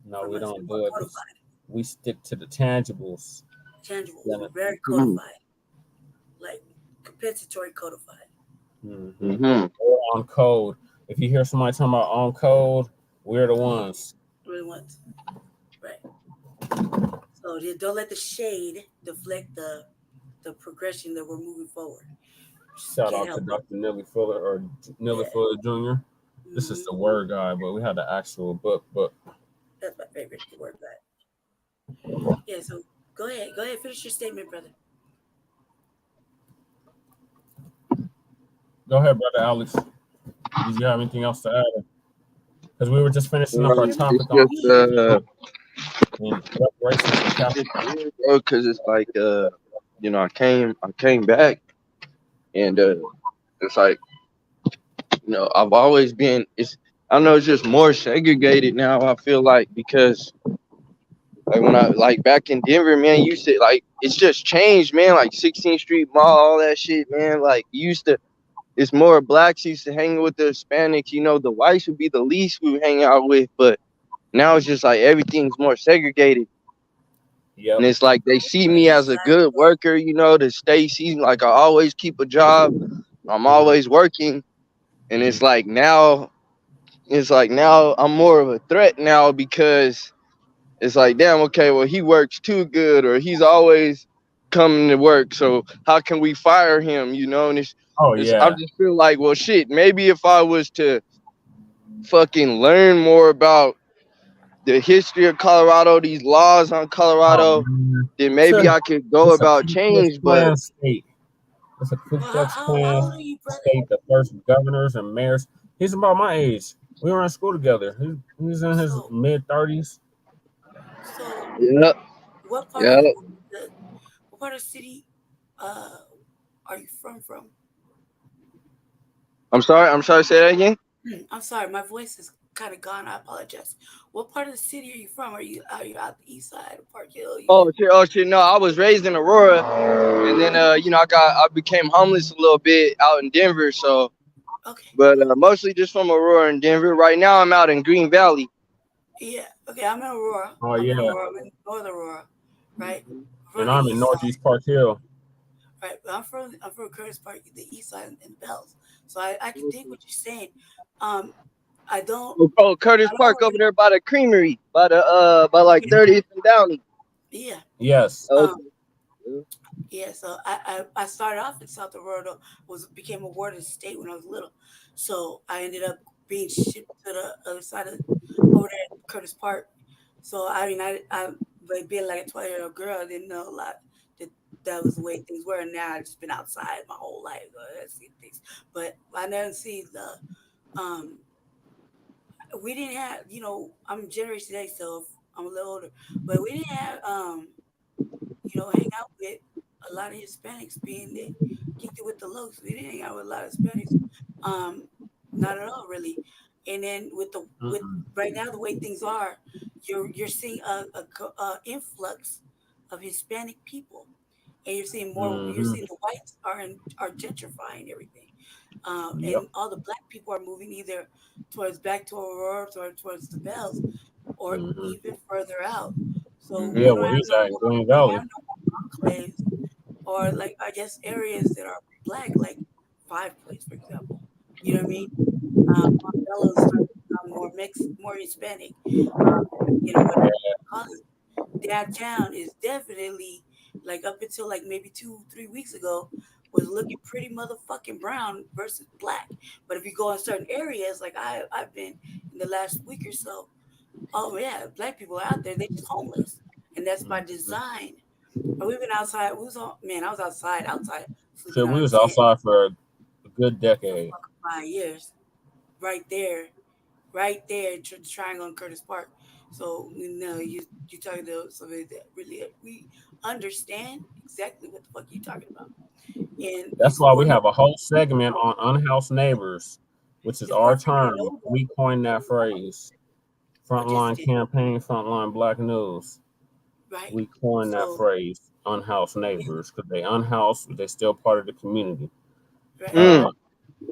S1: No, we don't do it. We stick to the tangibles.
S5: tangible,
S1: Yeah.
S5: very codified, like compensatory codified.
S1: We're on code. If you hear somebody talking about on code, we're the ones.
S5: Really once, right? So don't let the shade deflect the progression that we're moving forward.
S1: Shout
S5: Can't
S1: out to
S5: help it.
S1: Dr. Nelly Fuller or Nelly
S5: Yeah.
S1: Fuller Jr. This is the word guy, but we had the actual book.
S5: That's my favorite, the word guy. Yeah. So go ahead, finish your statement, brother.
S1: Go ahead, brother Alex. Did you have anything else to add? Because we were just finishing up our topic
S8: It's
S1: on
S8: just
S1: reparations for Catholic.
S8: bro, because it's like you know, I came back, and it's like, you know, I've always been. I know it's just more segregated now. I feel like, because like when I like back in Denver, man, you used to like, it's just changed, man. Like 16th Street Mall, all that shit, man. Like it's more blacks used to hang with the Hispanics. You know, the whites would be the least we would hang out with, but now it's just like everything's more segregated.
S1: Yep.
S8: And it's like they see me as a good worker, you know, to stay season. Like I always keep a job. I'm always working. And it's like now I'm more of a threat now, because it's like, damn, okay, well, he works too good, or he's always coming to work. So how can we fire him? You know, and I just feel like, well, shit, maybe if I was to fucking learn more about the history of Colorado, these laws on Colorado, then maybe I could go about change. But
S1: State. It's a Ku Klux
S5: How
S1: Klan
S5: old are you, brother?
S1: state. The first governors and mayors. He's about my age. We were in school together. He's in his mid-30s.
S5: So
S8: yeah,
S5: what part of the city are you from?
S8: I'm sorry. Say that again.
S5: I'm sorry, my voice is kind of gone. I apologize. What part of the city are you from? Are you out the east side of Park Hill?
S8: Oh shit! No, I was raised in Aurora, and then you know, I became homeless a little bit out in Denver. So,
S5: okay,
S8: but mostly just from Aurora and Denver. Right now, I'm out in Green Valley.
S5: Yeah. Okay, I'm in Aurora.
S1: Oh,
S5: I'm
S1: yeah.
S5: in Aurora. I'm in North Aurora, right?
S1: And I'm in Northeast Park Hill.
S5: Right, but I'm from Curtis Park, the east side, and Bells. So I can dig what you're saying. I don't.
S8: Oh, Curtis Park over there by the creamery, by like 30th and Downey.
S5: Yeah.
S1: Yes.
S5: Yeah. So I started off in South Aurora, became a ward of the state when I was little. So I ended up being shipped to the other side of over there at Curtis Park. So I mean, but being like a 12-year-old girl, I didn't know a lot. That was the way things were. And now I've just been outside my whole life. I see things, but I never see the. We didn't have, you know, I'm Generation today, so I'm a little older, but we didn't have, you know, hang out with a lot of Hispanics, being they kicked it with the looks. We didn't hang out with a lot of Hispanics, not at all, really. And then with right now the way things are, you're seeing a influx of Hispanic people. And you're seeing more. You're seeing the whites are gentrifying everything, and all the black people are moving either back to Aurora or towards the Bells, or even further out. So we don't have
S1: he's at Green Valley.
S5: enclaves, or like I guess areas that are black, like Five Place, for example. You know what I mean? Montebello's starting to become more mixed, more Hispanic. You know what I call it? Downtown is definitely, like, up until like maybe 2-3 weeks ago, was looking pretty motherfucking brown versus black. But if you go in certain areas, like I've been in the last week or so, oh yeah, black people are out there, they just homeless, and that's by design. But we've been outside. I was outside.
S1: So we was outside for a good decade.
S5: 5 years, right there, the triangle in Curtis Park. So you know, you talking to somebody that really we understand exactly what the fuck you talking about. And
S1: that's why we have a whole segment on unhoused neighbors, which is our term. We coined that phrase. Frontline campaign, Frontline Black News.
S5: Right.
S1: We coined that phrase, unhoused neighbors, because they unhoused, but they still part of the community.
S5: Right.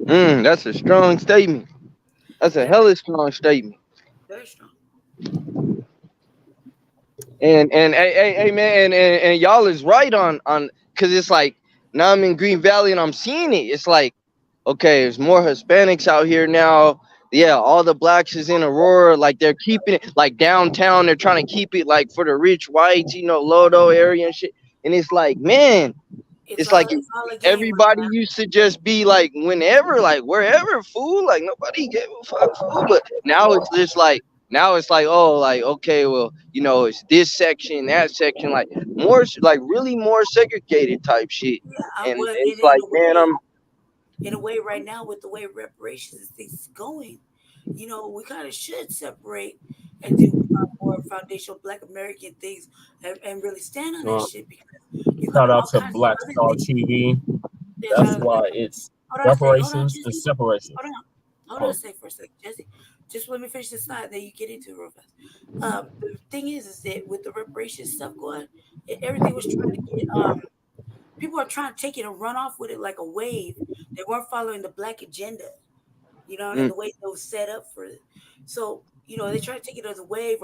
S8: That's a strong statement. That's a hella strong statement.
S5: Very strong.
S8: And hey man, and y'all is right on because it's like now I'm in Green Valley and I'm seeing it. It's like, okay, there's more Hispanics out here now. Yeah, all the blacks is in Aurora. Like they're keeping it like downtown. They're trying to keep it like for the rich whites, Lodo area and shit. And it's like, man, it's like
S5: it's all a game right
S8: everybody
S5: now.
S8: used to just be like whenever, like wherever, fool. Like nobody gave a fuck, fool. But now it's just like oh, like okay, well, it's this section, that section, like more, like really more segregated type shit.
S5: Yeah,
S8: And
S5: well,
S8: it's like, man, I'm
S5: in a way right now with the way reparations and things is going, we kind of should separate and do more foundational Black American things and really stand on that
S1: Uh,
S5: shit because you got
S1: Shout out
S5: all
S1: to
S5: kinds of
S1: Black
S5: other
S1: Star
S5: things.
S1: TV.
S5: There's
S1: That's
S5: other,
S1: why it's
S5: hold on,
S1: reparations and
S5: Jesse.
S1: separation.
S5: Hold on a second for a second, Jesse. Just let me finish this slide, then you get into it real fast. The thing is that with the reparations stuff going, everything was trying to get people are trying to take it and run off with it like a wave. They weren't following the Black agenda, and the way it was set up for it. So, they try to take it as a wave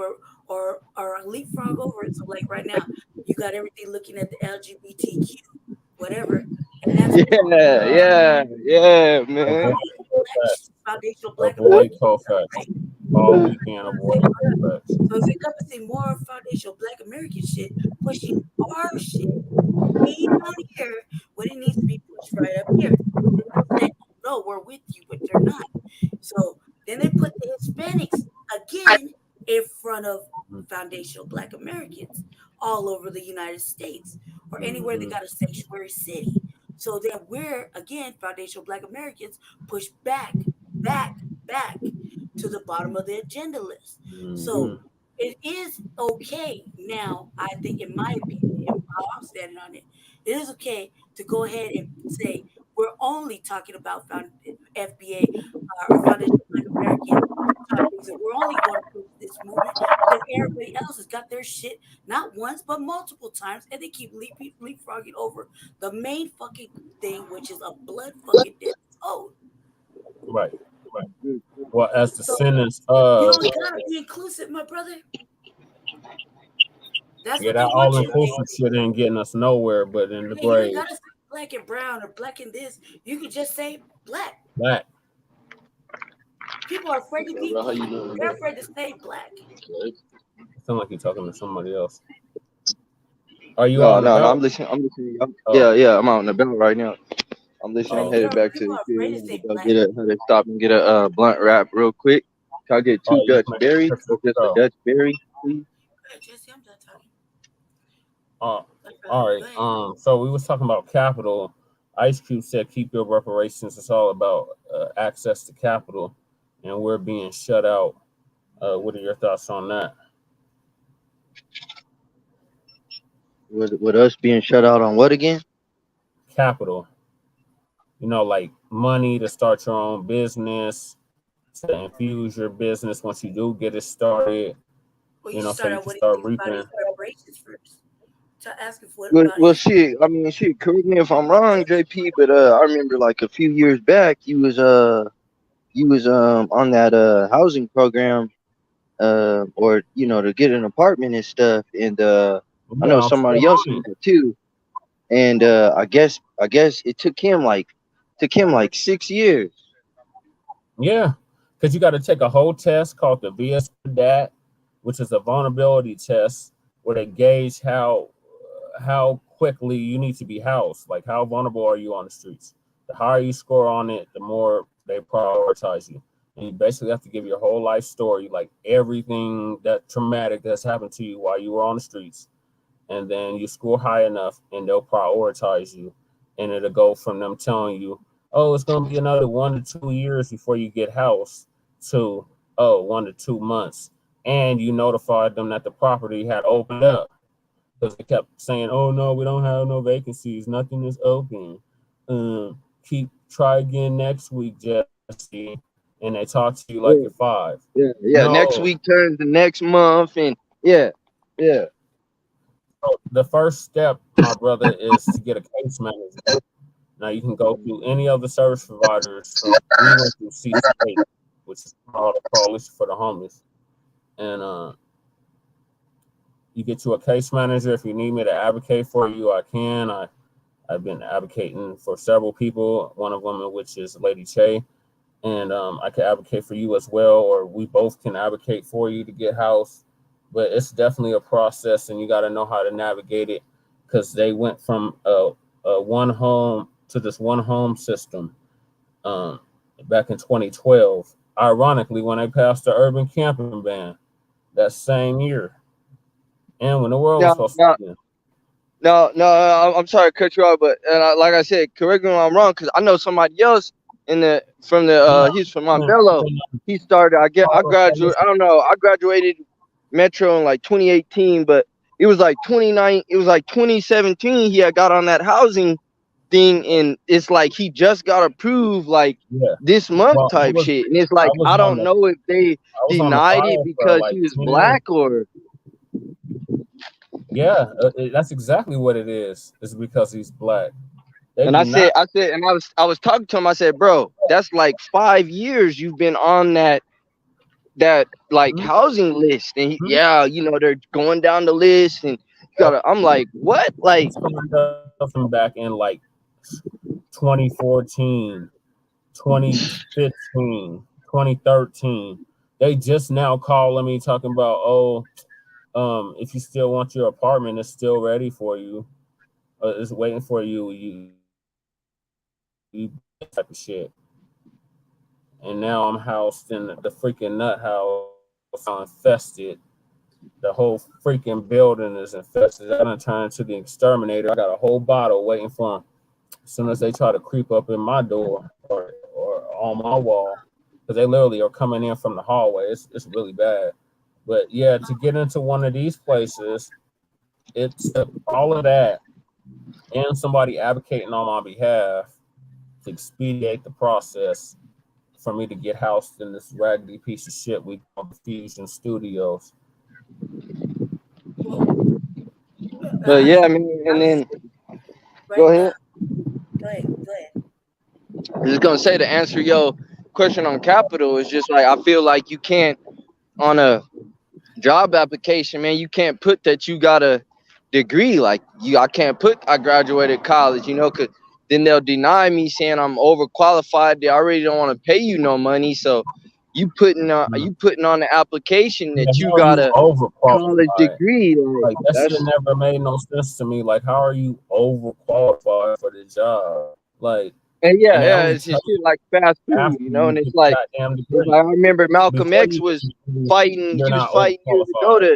S5: or leapfrog over it. So like right now, you got everything looking at the LGBTQ, whatever, and that's
S8: yeah, man.
S1: Avoid Colfax.
S5: foundational Black
S1: Avoid
S5: American stuff,
S1: Colfax.
S5: right?
S1: All weekend, avoid Colfax.
S5: So if you're encompassing more foundational Black American shit, pushing our shit way down here when it needs to be pushed right up here. And they'll say, no, we're with you, but they're not. So then they put the Hispanics again in front of foundational Black Americans all over the United States or anywhere they got a sanctuary city. So then we're again foundational Black Americans push back to the bottom of the agenda list. So it is okay now, I think, in my opinion, and how I'm standing on it, it is okay to go ahead and say we're only talking about FBA or Foundation Black American topics, and we're only going to push this movement because everybody else has got their shit not once but multiple times, and they keep leapfrogging over the main fucking thing, which is a blood fucking debt owed.
S1: Right. Well, as the
S5: So
S1: sentence
S5: you
S1: of
S5: don't gotta be inclusive, my brother. That's
S1: yeah,
S5: what they
S1: that
S5: want
S1: all
S5: you to be.
S1: inclusive shit ain't getting us nowhere, but in the
S5: Hey, you ain't
S1: grave.
S5: gotta say black and brown or black and this. You could just say black.
S1: Black.
S5: People are afraid to be
S8: Bro, how you
S5: black.
S8: doing,
S5: They're
S8: bro?
S5: afraid to say black.
S1: Sound like you're talking to somebody else. Are you
S8: No,
S1: on the
S8: no, I'm
S1: belt?
S8: listening.
S1: Oh,
S8: Yeah, I'm out in the belt right now. I'm listening. I'm
S1: oh,
S8: headed
S1: okay.
S8: back to
S5: People
S8: the
S5: are
S8: crib.
S5: afraid
S8: I'm
S5: to
S8: gonna
S5: say
S8: go
S5: black.
S8: stop and get a blunt wrap real quick. Can I get two
S1: Oh, you
S8: Dutch
S1: make
S8: berries? Or just a
S1: oh.
S8: Dutch berry, please?
S5: Go ahead, Jesse, I'm done talking.
S1: All
S5: Go
S1: right.
S5: ahead.
S1: So we was talking about capital. Ice Cube said, "Keep your reparations." It's all about access to capital, and we're being shut out. What are your thoughts on that?
S8: With us being shut out on what again?
S1: Capital. Like money to start your own business, to infuse your business once you do get it started.
S5: Well, you
S1: So
S5: start
S1: you
S5: out
S1: can
S5: what he
S1: start
S5: thinks about his
S1: reaping.
S5: reparations first. To ask him what
S8: Well,
S5: about
S8: well,
S5: his
S8: shit. I mean, shit. Correct me if I'm wrong, JP. But I remember like a few years back, you was on that housing program or to get an apartment and stuff. And I
S1: Yeah,
S8: know
S1: I'm still
S8: somebody else
S1: on
S8: did
S1: it.
S8: that too. And I guess it took him like 6 years.
S1: Yeah, because you got to take a whole test called the VS-DAT, which is a vulnerability test where they gauge how quickly you need to be housed. Like how vulnerable are you on the streets? The higher you score on it, the more they prioritize you. And you basically have to give your whole life story, like everything that traumatic that's happened to you while you were on the streets. And then you score high enough and they'll prioritize you. And it'll go from them telling you, oh, it's going to be another 1 to 2 years before you get housed to, oh, 1 to 2 months. And you notified them that the property had opened up because they kept saying, oh, no, we don't have no vacancies. Nothing is open. Try again next week, Jesse. And they talk to you like
S8: Yeah,
S1: you're 5.
S8: yeah. Next
S1: No.
S8: week turns the next month, and yeah.
S1: So the first step, my brother, is to get a case manager. Now you can go through any of the service providers. We went through CCA, which is called the Coalition for the Homeless, and you get you a case manager. If you need me to advocate for you, I can. I've been advocating for several people, one of them which is Lady Che, and I can advocate for you as well, or we both can advocate for you to get housed. But it's definitely a process, and you got to know how to navigate it, because they went from a one home to this one home system back in 2012. Ironically, when they passed the urban camping ban that same year, and when the world was
S8: No,
S1: supposed
S8: no,
S1: to begin.
S8: I'm sorry to cut you off, but like I said, correct me if I'm wrong, because I know somebody else he's from Montbello. He started. I graduated. I don't know. I graduated Metro in like 2018, but it was like 2017. He had got on that housing thing, and it's like he just got approved like
S1: Yeah.
S8: this month
S1: Well,
S8: type shit. And it's like I don't know if they
S1: on the
S8: denied it
S1: file for
S8: because
S1: like
S8: he was
S1: 10 years.
S8: black or.
S1: Yeah, that's exactly what it is. It's because he's black.
S8: And I said, and I was talking to him. I said, bro, that's like 5 years you've been on that like housing list. And yeah, they're going down the list, and you gotta. I'm like, what? Like,
S1: from back in like 2014, 2015, 2013. They just now calling me talking about, if you still want your apartment, it's still ready for you. It's waiting for you. You type of shit. And now I'm housed in the freaking nut house, infested. The whole freaking building is infested. I'm gonna turn into the exterminator. I got a whole bottle waiting for them. As soon as they try to creep up in my door or on my wall, because they literally are coming in from the hallway. It's really bad. But yeah, to get into one of these places, it's all of that and somebody advocating on my behalf to expedite the process for me to get housed in this raggedy piece of shit we call Fusion Studios.
S8: but yeah, I mean, and then go ahead.
S5: Go ahead.
S8: I was gonna say, to answer your question on capital is just like, I feel like you can't, on a job application, man, you can't put that you got a degree. Like I can't put I graduated college, because then they'll deny me saying I'm overqualified. They already don't want to pay you no money, so you putting on the application that you got a college degree.
S1: Like that shit never made no sense to me. Like, how are you overqualified for the job? Like,
S8: and it's just shit like fast food, and it's like I remember Malcolm X was fighting. He was fighting years ago to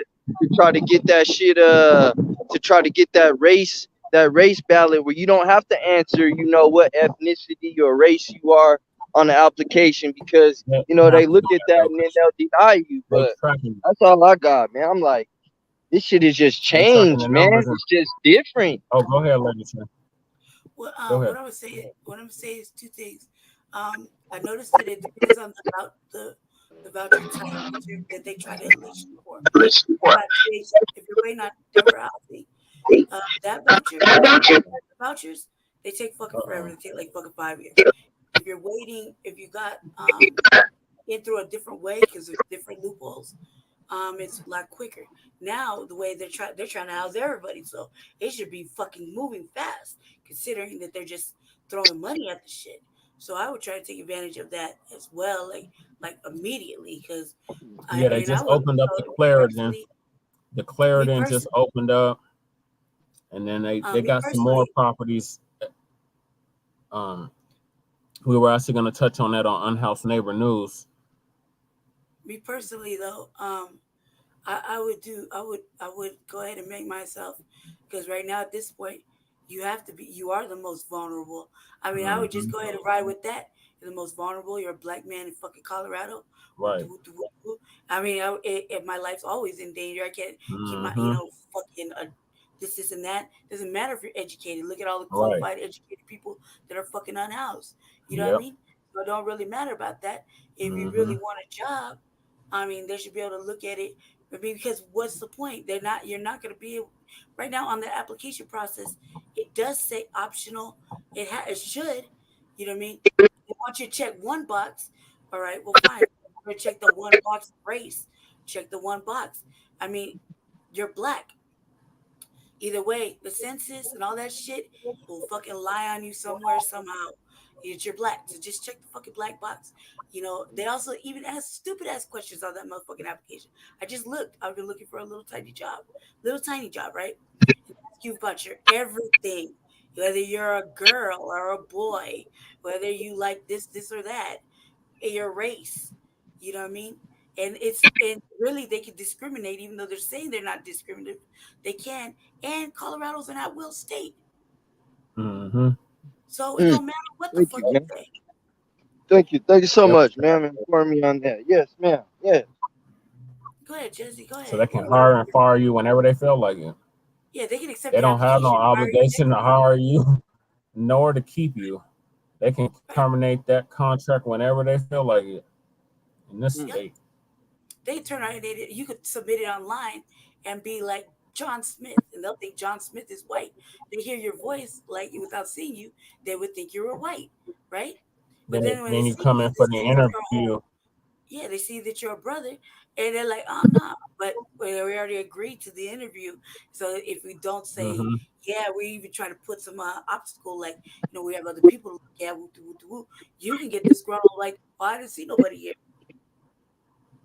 S8: try to get that shit. To try to get that race ballot where you don't have to answer, what ethnicity or race you are on the application, because they look at that and then they'll deny you. But that's all I got, man. I'm like, this shit is just changed, man. It's just different.
S1: Oh, go ahead, ladies.
S5: Well, what I'm saying is two things. I noticed that it depends on the voucher type that they try to enlist you for. If you're waiting on Denver housing, that vouchers, they take fucking forever. They take like fucking 5 years. If you're waiting, if you got in through a different way, because there's different loopholes, it's a lot quicker. Now the way they're trying to house everybody, so it should be fucking moving fast, considering that they're just throwing money at the shit. So I would try to take advantage of that as well, like immediately, because
S1: they just opened up the Clarendon. The Clarendon just opened up, and then they got some more properties. We were actually going to touch on that on Unhoused Neighbor News.
S5: Me personally, though, I would go ahead and make myself, because right now at this point, you are the most vulnerable. I mean, I would just go ahead and ride with that. You're the most vulnerable. You're a black man in fucking Colorado.
S1: Right.
S5: I mean, if my life's always in danger, I can't keep my, fucking this and that. Doesn't matter if you're educated. Look at all the qualified, educated people that are fucking unhoused. You know what I mean? So it don't really matter about that. If you really want a job, I mean, they should be able to look at it. Because what's the point? You're not going to be able, right now on the application process. It does say optional. It should. You know what I mean? They want you to check one box. All right. Well, fine. We're going to check the one box race. Check the one box. I mean, you're black. Either way, the census and all that shit will fucking lie on you somewhere somehow. You're black, so just check the fucking black box. They also even ask stupid ass questions on that motherfucking application. I just looked. I've been looking for a little tiny job, right? Ask you about your everything, whether you're a girl or a boy, whether you like this or that, your race. You know what I mean? And really they can discriminate, even though they're saying they're not discriminative. They can. And Colorado's an at will state.
S1: Mm-hmm.
S5: So it don't matter what the
S8: Thank
S5: fuck
S8: you,
S5: you
S8: man.
S5: say.
S8: Thank you so
S1: Yep.
S8: much, ma'am, inform me on that. Yes, ma'am. Yes.
S5: Go ahead, Jesse. Go
S1: So
S5: ahead.
S1: they can hire and fire you whenever they feel like it.
S5: Yeah, they can accept
S1: They
S5: the
S1: don't have no
S5: application, fire you
S1: obligation to
S5: next day.
S1: hire you, nor to keep you. They can
S5: Right.
S1: terminate that contract whenever they feel like it. In this
S5: Yep.
S1: state.
S5: They turn out you could submit it online and be like John Smith, and they'll think John Smith is white. They hear your voice like without seeing you, they would think you're a white, right? But then when they
S1: Then you
S5: see
S1: come
S5: you,
S1: in
S5: they
S1: for the
S5: see that you're a
S1: interview.
S5: yeah, they see that you're a brother, and they're like, oh no, but we already agreed to the interview. So if we don't say,
S1: Mm-hmm.
S5: yeah, we even try to put some obstacle, like we have other people to look at, woo, woo, woo, woo, you can get disgruntled, like, oh, I didn't see nobody here.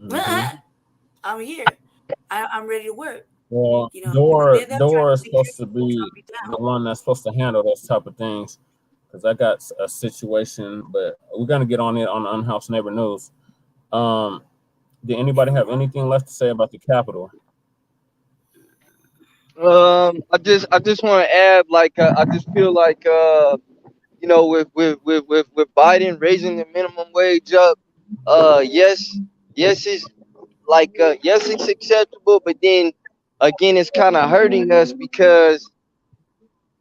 S1: Mm-hmm.
S5: I'm here. I'm ready to work.
S1: Well,
S5: Then
S1: Dora
S5: they'll try to
S1: is
S5: make sure
S1: supposed to
S5: you drop
S1: be
S5: me
S1: the
S5: down.
S1: one that's supposed to handle those type of things. Because I got a situation, but we're gonna get on it on the Unhoused Neighbor News. Did anybody have anything left to say about the Capitol?
S8: I just want to add, like, I just feel like, with Biden raising the minimum wage up, yes, it's like, yes, it's acceptable, but then again, it's kind of hurting us because,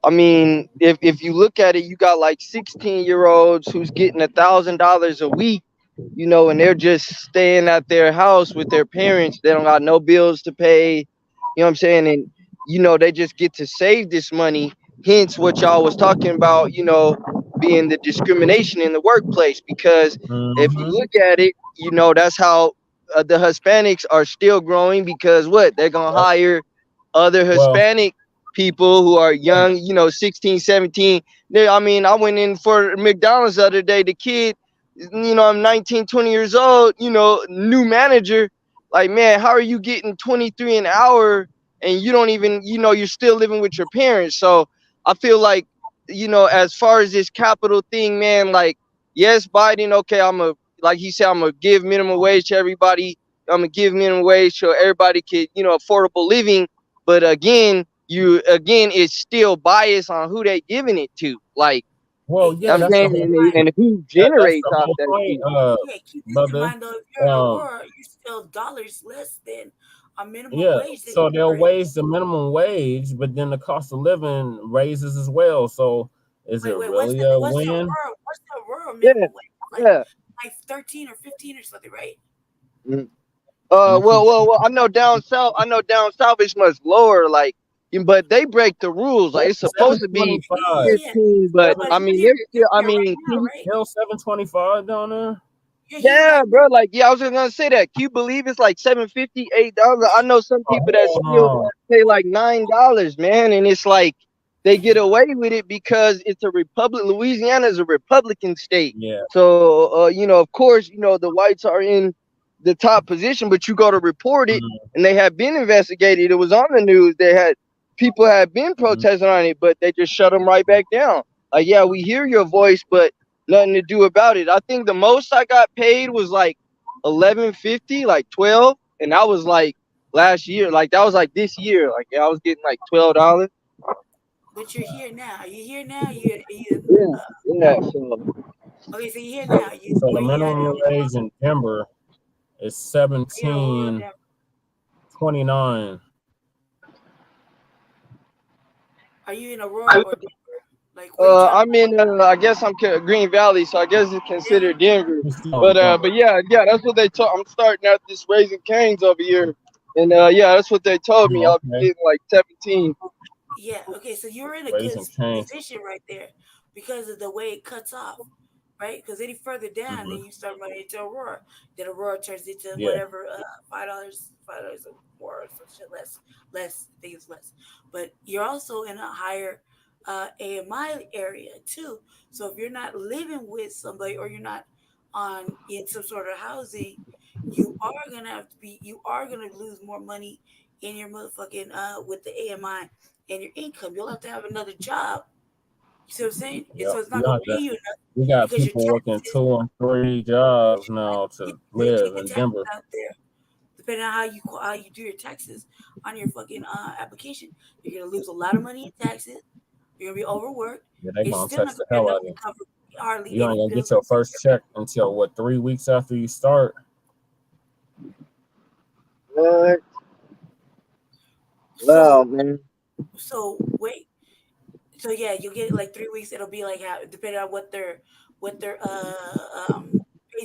S8: I mean, if you look at it, you got like 16-year-olds who's getting $1,000 a week, and they're just staying at their house with their parents. They don't got no bills to pay. You know what I'm saying? And they just get to save this money. Hence, what y'all was talking about, being the discrimination in the workplace. Because if you
S1: Mm-hmm.
S8: look at it, that's how the Hispanics are still growing, because what they're gonna
S1: Yep.
S8: hire other
S1: Well,
S8: Hispanic people who are young, 16, 17. I mean, I went in for McDonald's the other day. The kid, I'm 19, 20 years old, new manager. Like, man, how are you getting 23 an hour and you don't even, you're still living with your parents? So I feel like, as far as this capital thing, man, like, yes, Biden, okay, like he said, I'm going to give minimum wage to everybody. I'm going to give minimum wage so everybody could, affordable living. But again, it's still biased on who they giving it to. Like,
S1: yeah,
S8: I'm
S1: that's the
S8: saying,
S1: whole
S8: and who
S1: that's
S8: generates
S1: the
S8: off
S1: whole
S8: that
S1: point,
S8: shit.
S5: Yeah, keep this in
S1: brother.
S5: mind though. If you're in
S1: Um,
S5: Aurora, you're still dollars less than a minimum
S1: yeah,
S5: wage that
S1: so they'll
S5: you're in.
S1: raise the minimum wage, but then the cost of living raises as well. So is it
S5: Wait,
S1: really a
S5: what's the
S1: win?
S5: Aurora? What's the Aurora
S8: Yeah,
S5: minimum wage?
S8: yeah.
S5: Like 13 or 15 or something, right?
S8: Mm.
S1: Let me keep.
S8: Well, I know down south. It's much lower. Like, but they break the rules. Like, it's supposed to be
S1: 725.
S5: Yeah.
S8: 15, but
S5: But
S8: I
S5: you're
S8: mean,
S5: here,
S8: they're still. I
S5: right
S8: mean,
S5: now, right?
S1: Still 725 down there.
S5: You're here
S8: yeah,
S5: right
S8: bro. Like, yeah, I was just gonna say that. Can you believe it's like $7.50, $8? I know some
S1: Oh,
S8: people that
S1: hell
S8: still
S1: no.
S8: pay like $9, man, and it's like they get away with it because it's a republic. Louisiana is a Republican state,
S1: Yeah.
S8: so of course, the whites are in the top position, but you go to report it,
S1: Mm-hmm.
S8: and they have been investigated. It was on the news. People had been protesting on it, but they just shut them right back down. Like, yeah, we hear your voice, but nothing to do about it. I think the most I got paid was like 11.50, like 12, and that was like last year. Like, that was like this year. Like, I was getting like $12.
S5: But you're here now. Are you here now? You
S8: Yeah, yeah. So
S5: okay, so you're here now.
S1: So the
S5: Where you at in
S1: minimum
S5: Aurora?
S1: wage in Denver is
S5: Yeah, Aurora, Denver.
S1: 17.29.
S5: Are you in Aurora or Denver? Like, where you trying to
S8: I'm in. I guess I'm Green Valley, so I guess it's
S5: Denver?
S8: considered Denver.
S1: He's still in Denver.
S8: But yeah, that's what they told. I'm starting out this Raising Cane's over here, and yeah, that's what they told me. I'll be
S1: Okay.
S8: getting like 17.
S5: Yeah, okay, so you're in a good
S1: Raising Cane's.
S5: position right there because of the way it cuts off. right? Because any further down,
S1: Mm-hmm.
S5: then you start running into Aurora. Then Aurora turns into
S1: Yeah.
S5: whatever, $5 more or some shit less. I think it's less. But you're also in a higher AMI area too. So if you're not living with somebody or you're not on in some sort of housing, you are gonna lose more money in your motherfucking with the AMI and your income. You'll have to have another job. You see what I'm saying? And
S1: Yep.
S5: so it's not gonna pay you enough
S1: We got
S5: because your
S1: people working
S5: taxes,
S1: 2 and 3 jobs now to
S5: they
S1: live
S5: take the
S1: in
S5: taxes
S1: Denver.
S5: out there. Depending on how you do your taxes on your fucking application, you're gonna lose a lot of money in taxes. You're gonna be overworked.
S1: Yeah, they
S5: It's
S1: gonna
S5: still
S1: tax
S5: not
S1: the
S5: gonna be
S1: hell
S5: enough
S1: out of
S5: to
S1: you.
S5: cover hardly
S1: You ain't
S5: any
S1: gonna
S5: bills.
S1: get your first check until what, 3 weeks after you start?
S8: What?
S5: So
S8: Wow, man.
S5: wait. So yeah, you'll get it like 3 weeks. It'll be like depending on what their pay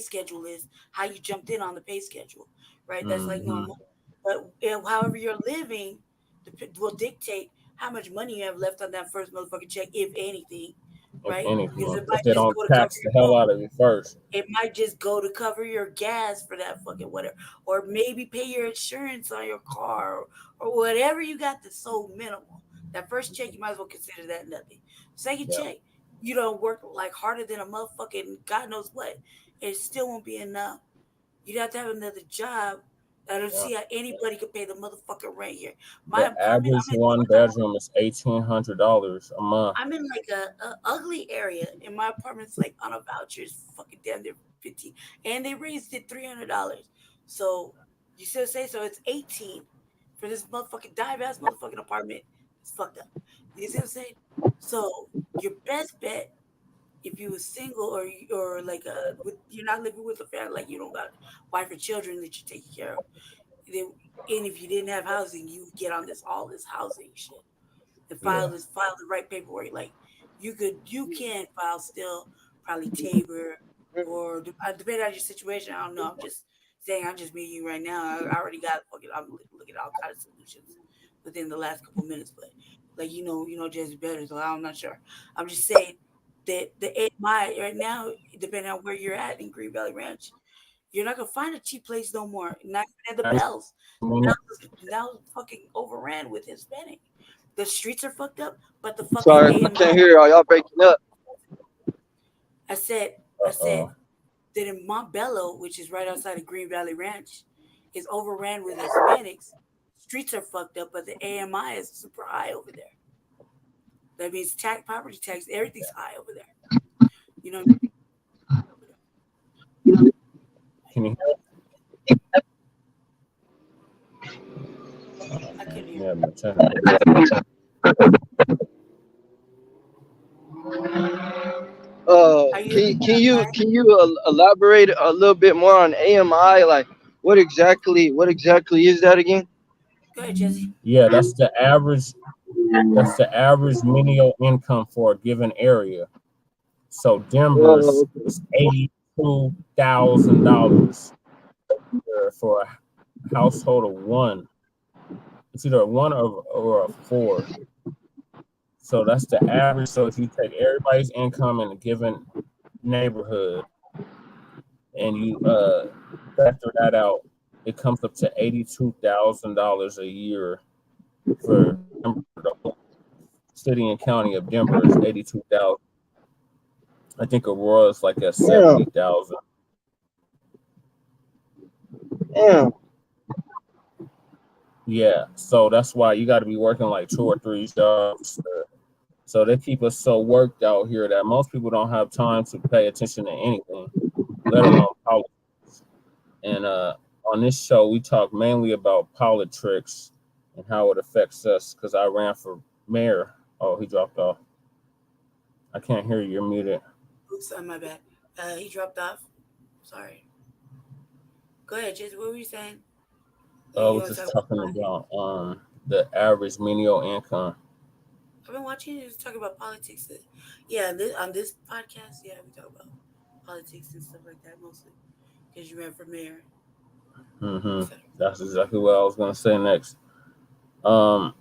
S5: schedule is, how you jumped in on the pay schedule, right? That's like
S1: Mm-hmm.
S5: normal. But however you're living will dictate how much money you have left on that first motherfucking check, if anything,
S1: If
S5: right? Because
S1: anything,
S5: it
S1: if
S5: might
S1: they
S5: just
S1: don't
S5: go to cover
S1: tax the
S5: your
S1: hell
S5: phone.
S1: out of you first.
S5: It might just go to cover your gas for that fucking whatever, or maybe pay your insurance on your car, or whatever you got that's so minimal. That first check, you might as well consider that nothing. Second
S1: Yeah.
S5: check, you don't work like harder than a motherfucking God knows what. It still won't be enough. You'd have to have another job. I don't
S1: Yeah.
S5: see how anybody could pay the motherfucking rent here. My
S1: The
S5: apartment,
S1: average one bedroom is $1,800 a month.
S5: I'm in like a ugly area, and my apartment's like on a voucher. It's fucking damn near 15, and they raised it $300. So you still say so? It's 18 for this motherfucking dive ass motherfucking apartment. It's fucked up. You see what I'm saying? So your best bet, if you was single or like you're not living with a family, like you don't got wife or children that you're taking care of, then and if you didn't have housing, you get on all this housing shit and
S1: Yeah.
S5: file the right paperwork. Like you can file still probably Tabor or depending on your situation. I don't know. I'm just saying. I'm just meeting you right now. I already got fucking. I'm looking at all kinds of solutions within the last couple minutes, but like just better. So I'm not sure. I'm just saying that my right now, depending on where you're at in Green Valley Ranch, you're not gonna find a cheap place no more. Not even at the Bells. Now fucking overran with Hispanic. The streets are fucked up, but the fucking
S8: Sorry, I
S5: AMI.
S8: can't hear y'all. Y'all breaking up.
S5: I said
S1: Uh-oh.
S5: that in Montbello, which is right outside of Green Valley Ranch, is overran with Hispanics. Streets are fucked up, but the AMI is super high over there. That means property tax, everything's high over there. You know.
S1: Can you
S5: I couldn't hear.
S1: hear me?
S8: Can you elaborate a little bit more on AMI? Like, what exactly is that again?
S5: Go ahead, Jesse.
S1: Yeah, that's the average. That's the average menial income for a given area. So Denver's is $82,000 for a household of one. It's either a one or a four. So that's the average. So if you take everybody's income in a given neighborhood and you factor that out, it comes up to $82,000 a year for the whole city and county of Denver is 82,000. I think Aurora is like at 70,000.
S8: Yeah.
S1: Yeah, so that's why you got to be working like 2 or 3 jobs. So they keep us so worked out here that most people don't have time to pay attention to anything, let alone politics. And on this show, we talk mainly about politics and how it affects us. Because I ran for mayor. Oh, he dropped off. I can't hear you. You're muted.
S5: Oops, my bad. He dropped off. Sorry. Go ahead, Jesse. What were you saying?
S1: I was just talking about the average menial income.
S5: I've been watching you talk about politics. Yeah, on this podcast, yeah, we talk about politics and stuff like that mostly because you ran for mayor.
S1: Mm-hmm. That's exactly what I was gonna say next. Damn,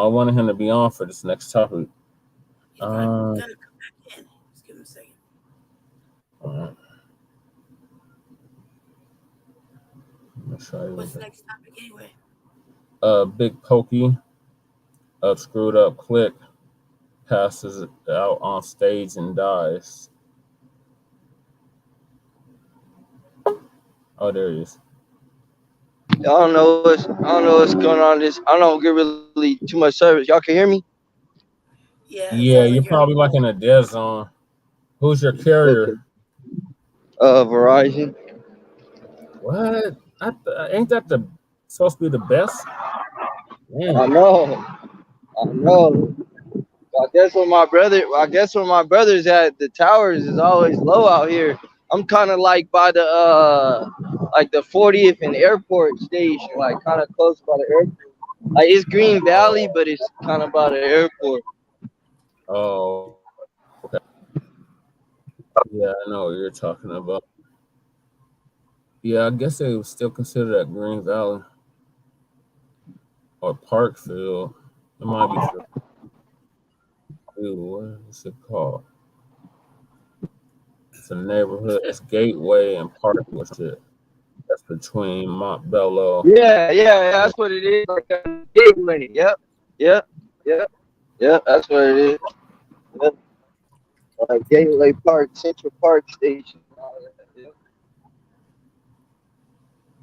S1: I wanted him to be on for this next topic.
S5: He's probably gonna come back in. Just give him a second.
S1: Alright.
S5: What's the next topic anyway?
S1: Big Pokey of Screwed Up Clicc passes out on stage and dies. Oh, there he is.
S8: I don't know what's going on. I don't get really too much service. Y'all can hear me?
S5: Yeah,
S1: Yeah, you're probably like in a dead zone. Who's your carrier?
S8: Okay. Verizon.
S1: What? Ain't that supposed to be the best? Man.
S8: I know. I guess when my brother's at, the towers is always low out here. I'm kind of like by the 40th and airport station, like kind of close by the airport. Like it's Green Valley, but it's kind of by the airport.
S1: Oh, okay. Yeah, I know what you're talking about. Yeah, I guess they would still consider that Green Valley or Parkfield. It might be true. Dude, what is it called? It's a neighborhood. It's Gateway and Parkwood shit. That's between Montbello.
S8: Yeah, that's what it is. Like a Gateway. Yep. That's what it is. Yep. Like Gateway Park, Central Park Station. Yep.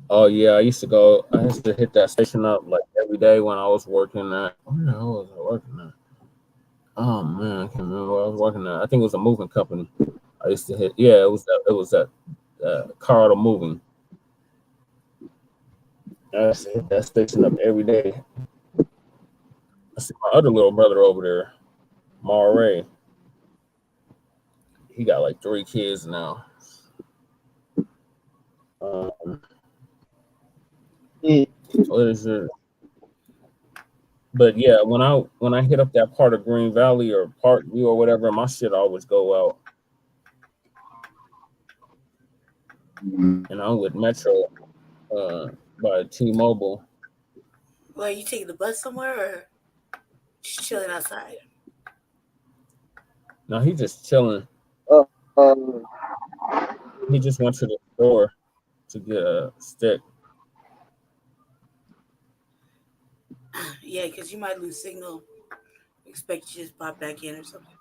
S1: Oh yeah, I used to hit that station up like every day when I was working at. Where the hell was I working at? Oh man, I can't remember where I was working at. I think it was a moving company. I used to hit. Yeah, it was that Carter Moving. I used to hit that station up every day. I see my other little brother over there, Maray. He got like 3 kids now. What is it? But yeah, when I hit up that part of Green Valley or Parkview or whatever, my shit always go out. And I'm with Metro by T-Mobile.
S5: Well, are you taking the bus somewhere or just chilling outside?
S1: No, he just chilling. He just went to the store to get a stick.
S5: Yeah, because you might lose signal. Expect you to just pop back in or something.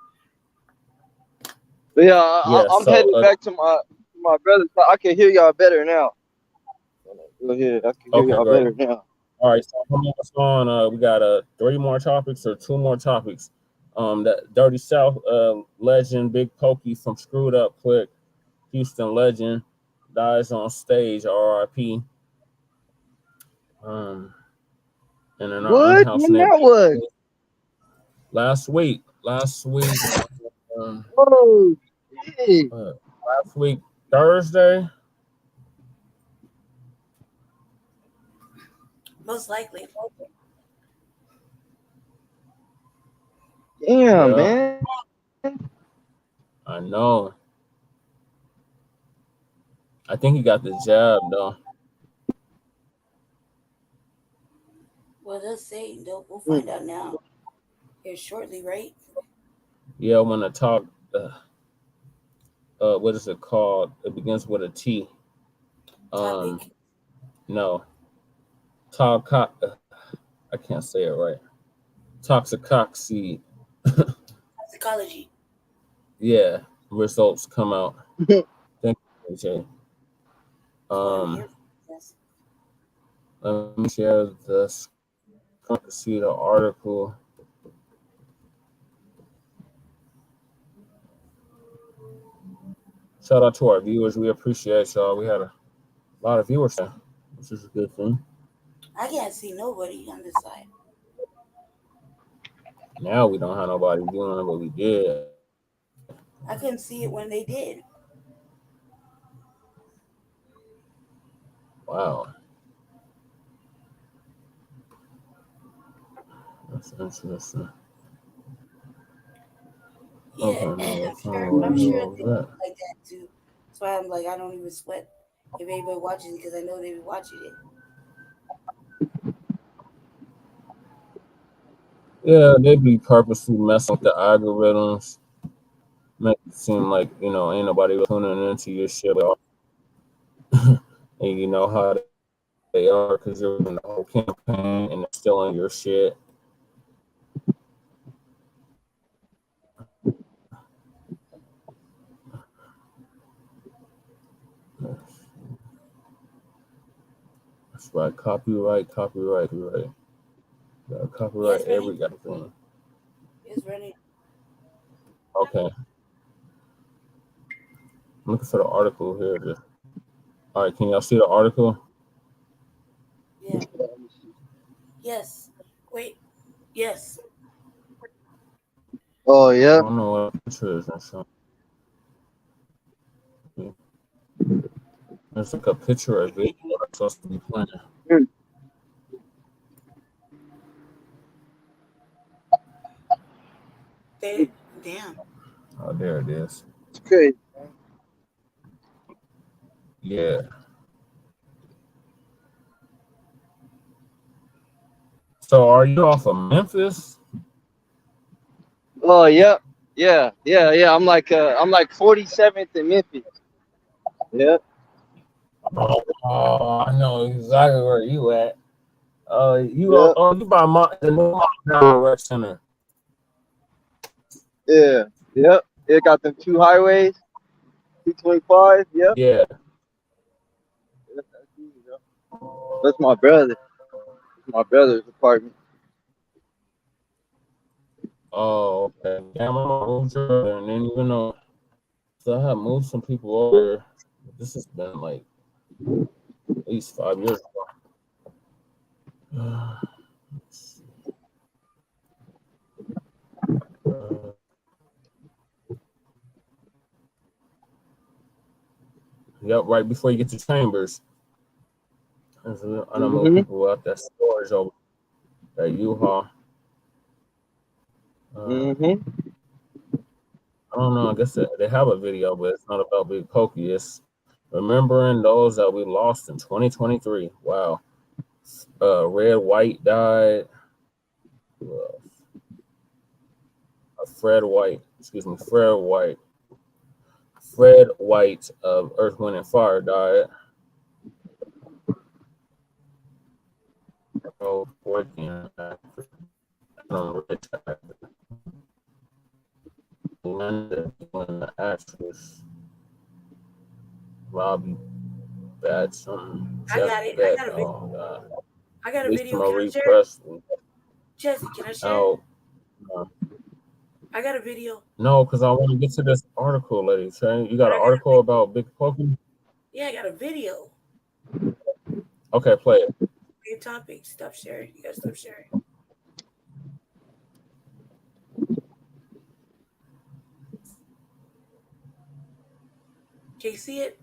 S8: But yeah, I'm heading back to my brother's. I can hear y'all better now. Go ahead. I can hear y'all better now.
S1: All right, so what's on? We got 3 more topics or 2 more topics. That Dirty South legend Big Pokey from Screwed Up Clicc, Houston legend, dies on stage, RIP. And in our Unhoused neighborhood. Last week. Last week, Thursday.
S5: Most likely.
S8: Damn, man.
S1: I know. I think he got the jab though.
S5: Well, they'll say we'll find out now. Here shortly, right?
S1: Yeah, when I talk, what is it called? It begins with a T. No. Talk. I can't say it right. Toxicoxy.
S5: Toxicology.
S1: Yeah, results come out. Thank you, AJ. Let me share this. See the article. Shout out to our viewers. We appreciate y'all. We had a lot of viewers there, which is a good thing.
S5: I can't see nobody on this side.
S1: Now we don't have nobody doing what we did.
S5: I couldn't see it when they did.
S1: Wow. That's interesting.
S5: Yeah, okay, I'm sure they look like that too. That's why I'm like, I don't even sweat if anybody watches it because I know they be watching it.
S1: Yeah, they be purposely messing with the algorithms. make it seem like, you know, ain't nobody tuning into your shit. And you know how they are because you're in the whole campaign and they're stealing your shit. That's right. Copyright. Copyright
S5: Yes,
S1: every
S5: ready?
S1: goddamn thing.
S5: It's ready.
S1: Okay. I'm looking for the article here. All right, can y'all see the article?
S5: Yeah. Yes. Wait. Yes.
S8: Oh
S1: I
S8: yeah.
S1: don't know what the picture is. There's like a picture of video that's supposed to be playing.
S5: Damn.
S1: Oh, there it is.
S8: It's crazy.
S1: Yeah. So are you off of Memphis?
S8: Oh yeah. I'm like 47th in Memphis. Yeah.
S1: Oh, I know exactly where you at. You by the new Montgomery Rec Center.
S8: Yeah. Yep. It got them 2 highways. 225. Yep.
S1: Yeah.
S8: That's my brother. That's my brother's apartment.
S1: Oh, okay. Damn, I'm moved there and didn't even know. So I have moved some people over there. This has been like at least 5 years ago. Yep, right before you get to Chambers. I don't know people out that storage over that U-Haul. I don't know. I guess they have a video, but it's not about Big Pokey. It's remembering those that we lost in 2023. Wow. Red White died. Who else? Fred White of Earth, Wind, and Fire died. Oh, working Linda, the actress, Robbie Batson,
S5: I got a video.
S1: Marie Presley.
S5: Jesse, can I share?
S1: Oh,
S5: I got a video.
S1: No, because I want to get to this article, lady. You got an article about Big Pokey?
S5: Yeah, I got a video.
S1: Okay, play it.
S5: Same topic. Stop sharing. You gotta stop sharing. Can you see it?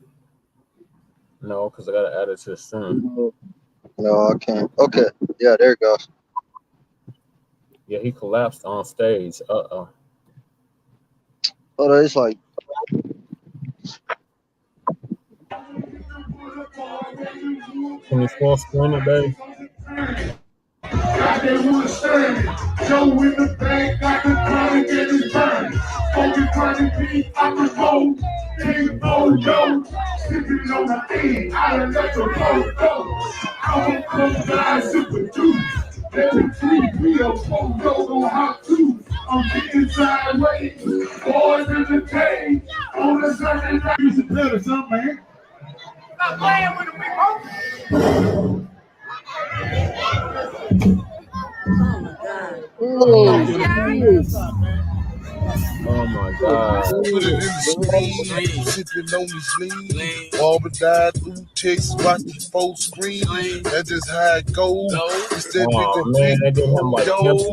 S1: No, because I got to add it to the stream.
S8: No, I can't. Okay. Yeah, there it goes.
S1: Yeah, he collapsed on stage.
S8: Oh, that's like.
S1: Can you full screen it, babe?
S3: Got that wood sturdy. Joe in the bank, got the chronic and it's burning. Focus chronic beat, I can roll. King Mojo, sipping on the thing. I done let the road go. I want those guys super juice. Every 3, 4, go hot too. I'm getting sideways. Boys in the cage. On the Sunday night. You should tell us something, man. Stop playing with the big hope.
S1: Oh my God.
S9: Put it in the stream, sipping on this lean. Barber died through text, watch the full screen. That's just how it goes. It's that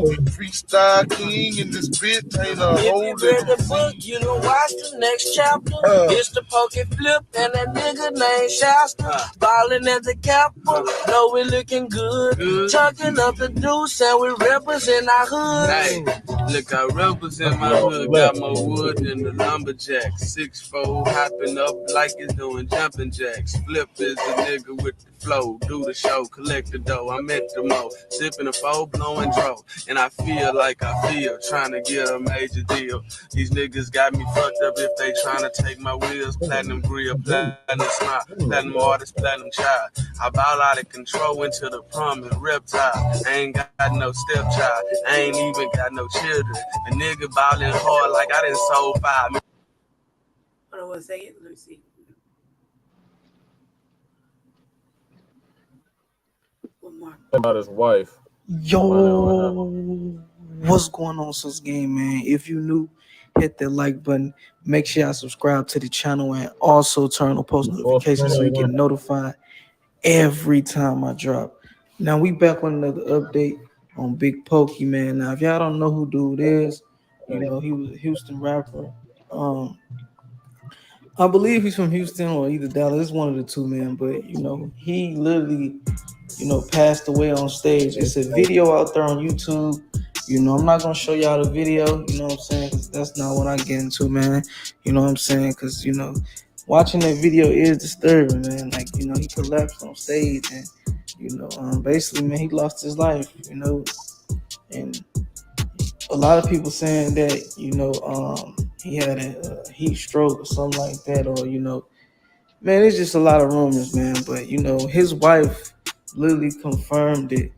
S9: big freestyle king in this bit. Ain't a hole.
S10: If you read the book, you don't watch the next chapter. It's the Pokey Flip and that nigga named Shasta. Ballin' at the Capitol, know we looking good. Chucking up the deuce and we represent our hood.
S11: Hey, look, I represent my hood. Got more wood than the lumberjack. 6'4", hopping up like it's doing jumping jacks. Flip is the nigga with the flow, do the show, collect the dough. I'm at the mo, sipping a foe, blowing dro, and I feel like I feel trying to get a major deal. These niggas got me fucked up if they trying to take my wheels. Platinum grill, platinum smile, platinum artist, platinum child. I ball out of control into the prom and reptile. I ain't got no stepchild, I ain't even got no children. A nigga ballin' hard like I done sold 5.
S5: Hold on 1 second. Let me see. One more.
S1: About his wife.
S10: Yo, what's going on, Sus Game, man? If you new, hit that like button. Make sure y'all subscribe to the channel and also turn on post notifications so you get notified every time I drop. Now we back on another update on Big Pokey, man. Now if y'all don't know who dude is, you know he was a Houston rapper. I believe he's from Houston or either Dallas. It's one of the two, man. But you know he literally, passed away on stage. It's a video out there on YouTube. I'm not gonna show y'all the video. You know what I'm saying? 'Cause that's not what I get into, man. You know what I'm saying? Because watching that video is disturbing, man. Like he collapsed on stage, and basically, man, he lost his life. And a lot of people saying that he had a heat stroke or something like that, or man, it's just a lot of rumors, man. But his wife literally confirmed it.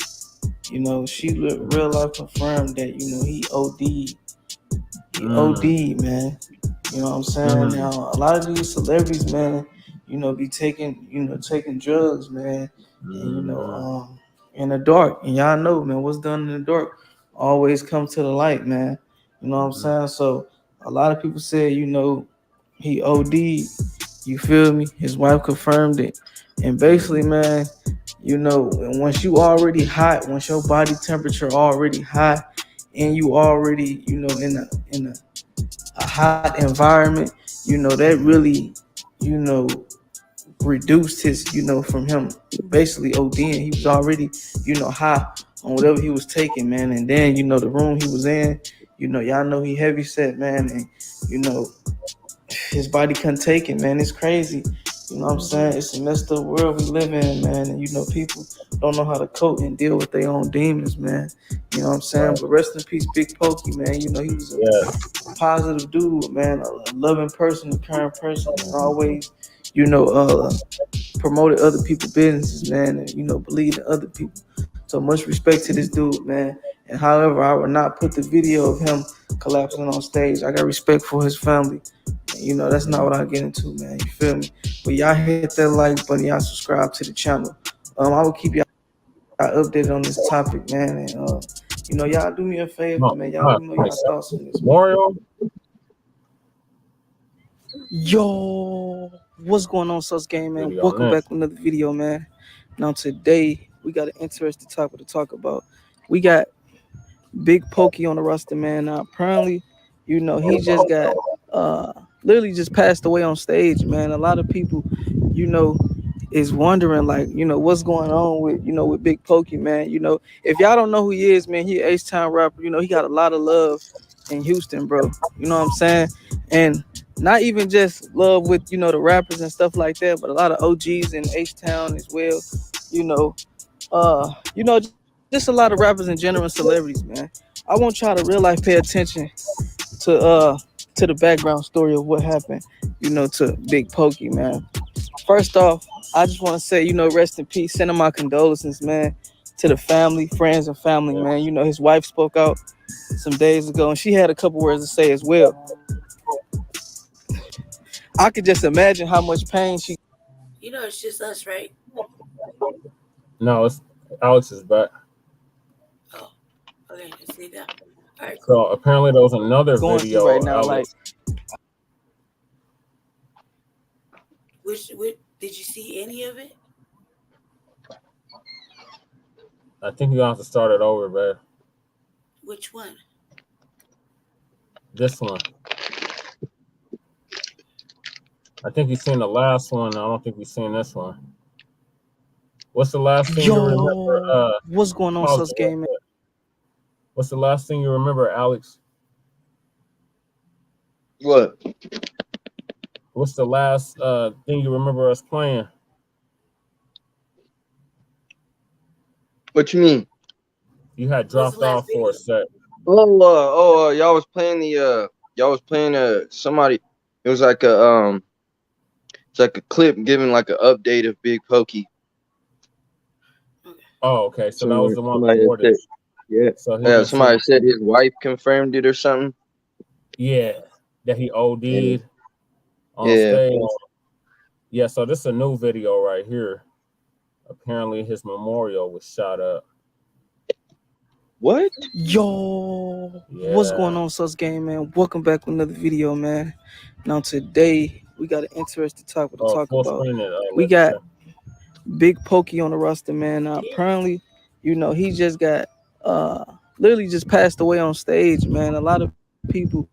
S10: She real life confirmed that he OD'd. He OD'd, man. You know what I'm saying? Now a lot of these celebrities, man, be taking drugs, man, and in the dark. And y'all know, man, what's done in the dark always comes to the light, man. You know what I'm saying? So a lot of people say, he OD'd. You feel me? His wife confirmed it. And basically, man, once you already hot, once your body temperature already high, and you already, in a hot environment, that really, reduced his, from him basically ODing. He was already, high on whatever he was taking, man. And then, the room he was in, y'all know he heavy set, man. And, his body couldn't take it, man. It's crazy. You know what I'm saying? It's a messed up world we live in, man. And people don't know how to cope and deal with their own demons, man. You know what I'm saying? But rest in peace, Big Pokey, man. He was a positive dude, man. A loving person, a caring person, and always, promoted other people's businesses, man. And believed in other people. So much respect to this dude, man. And however, I would not put the video of him collapsing on stage. I got respect for his family. That's not what I get into, man. You feel me? But y'all hit that like button, y'all subscribe to the channel. I will keep y'all updated on this topic, man. And y'all do me a favor, man. Y'all let me know y'all thoughts on this.
S1: Mario.
S10: Yo, what's going on, Sus Game, man? Welcome back to another video, man. Now today we got an interesting topic to talk about. We got Big Pokey on the roster, man. Now apparently, he just got literally just passed away on stage, man. A lot of people, is wondering like, what's going on with Big Pokey, man. If y'all don't know who he is, man, he an H-Town rapper. He got a lot of love in Houston, bro. You know what I'm saying? And not even just love with, the rappers and stuff like that, but a lot of OGs in H-Town as well. Just a lot of rappers in general and celebrities, man. I want y'all to real life pay attention to the background story of what happened, to Big Pokey, man. First off, I just want to say, rest in peace, sending my condolences, man, to the family, friends and family, man. His wife spoke out some days ago and she had a couple words to say as well. I could just imagine how much pain she.
S5: It's just us, right?
S1: No, it's Alex is back.
S5: Oh, okay. Let's see that. All right.
S1: So apparently there was another video
S10: right now, like.
S5: Which did you see any of it?
S1: I think you have to start it over, man.
S5: Which one?
S1: This one. I think you've seen the last one. I don't think we've seen this one. What's the last thing you remember?
S10: What's going on, Sus Game, man?
S1: What's the last thing you remember, Alex?
S8: What?
S1: What's the last thing you remember us playing?
S8: What you mean?
S1: You had dropped off for a sec.
S8: Y'all was playing somebody. It was like a it's like a clip giving like an update of Big Pokey.
S1: Oh, okay. So that was the one before
S8: said,
S1: this.
S8: Yeah.
S1: So
S8: somebody said his wife confirmed it or something.
S1: Yeah, that he OD'd on
S8: Yeah.
S1: stage. Yeah, so this is a new video right here. Apparently his memorial was shot up.
S8: What?
S12: Yo,
S1: Yeah.
S12: what's going on, Sus Game, man? Welcome back with another video, man. Now today we got an interesting topic to talk about. We got Big Pokey on the roster, man. Now apparently, he just got literally just passed away on stage, man. A lot of people,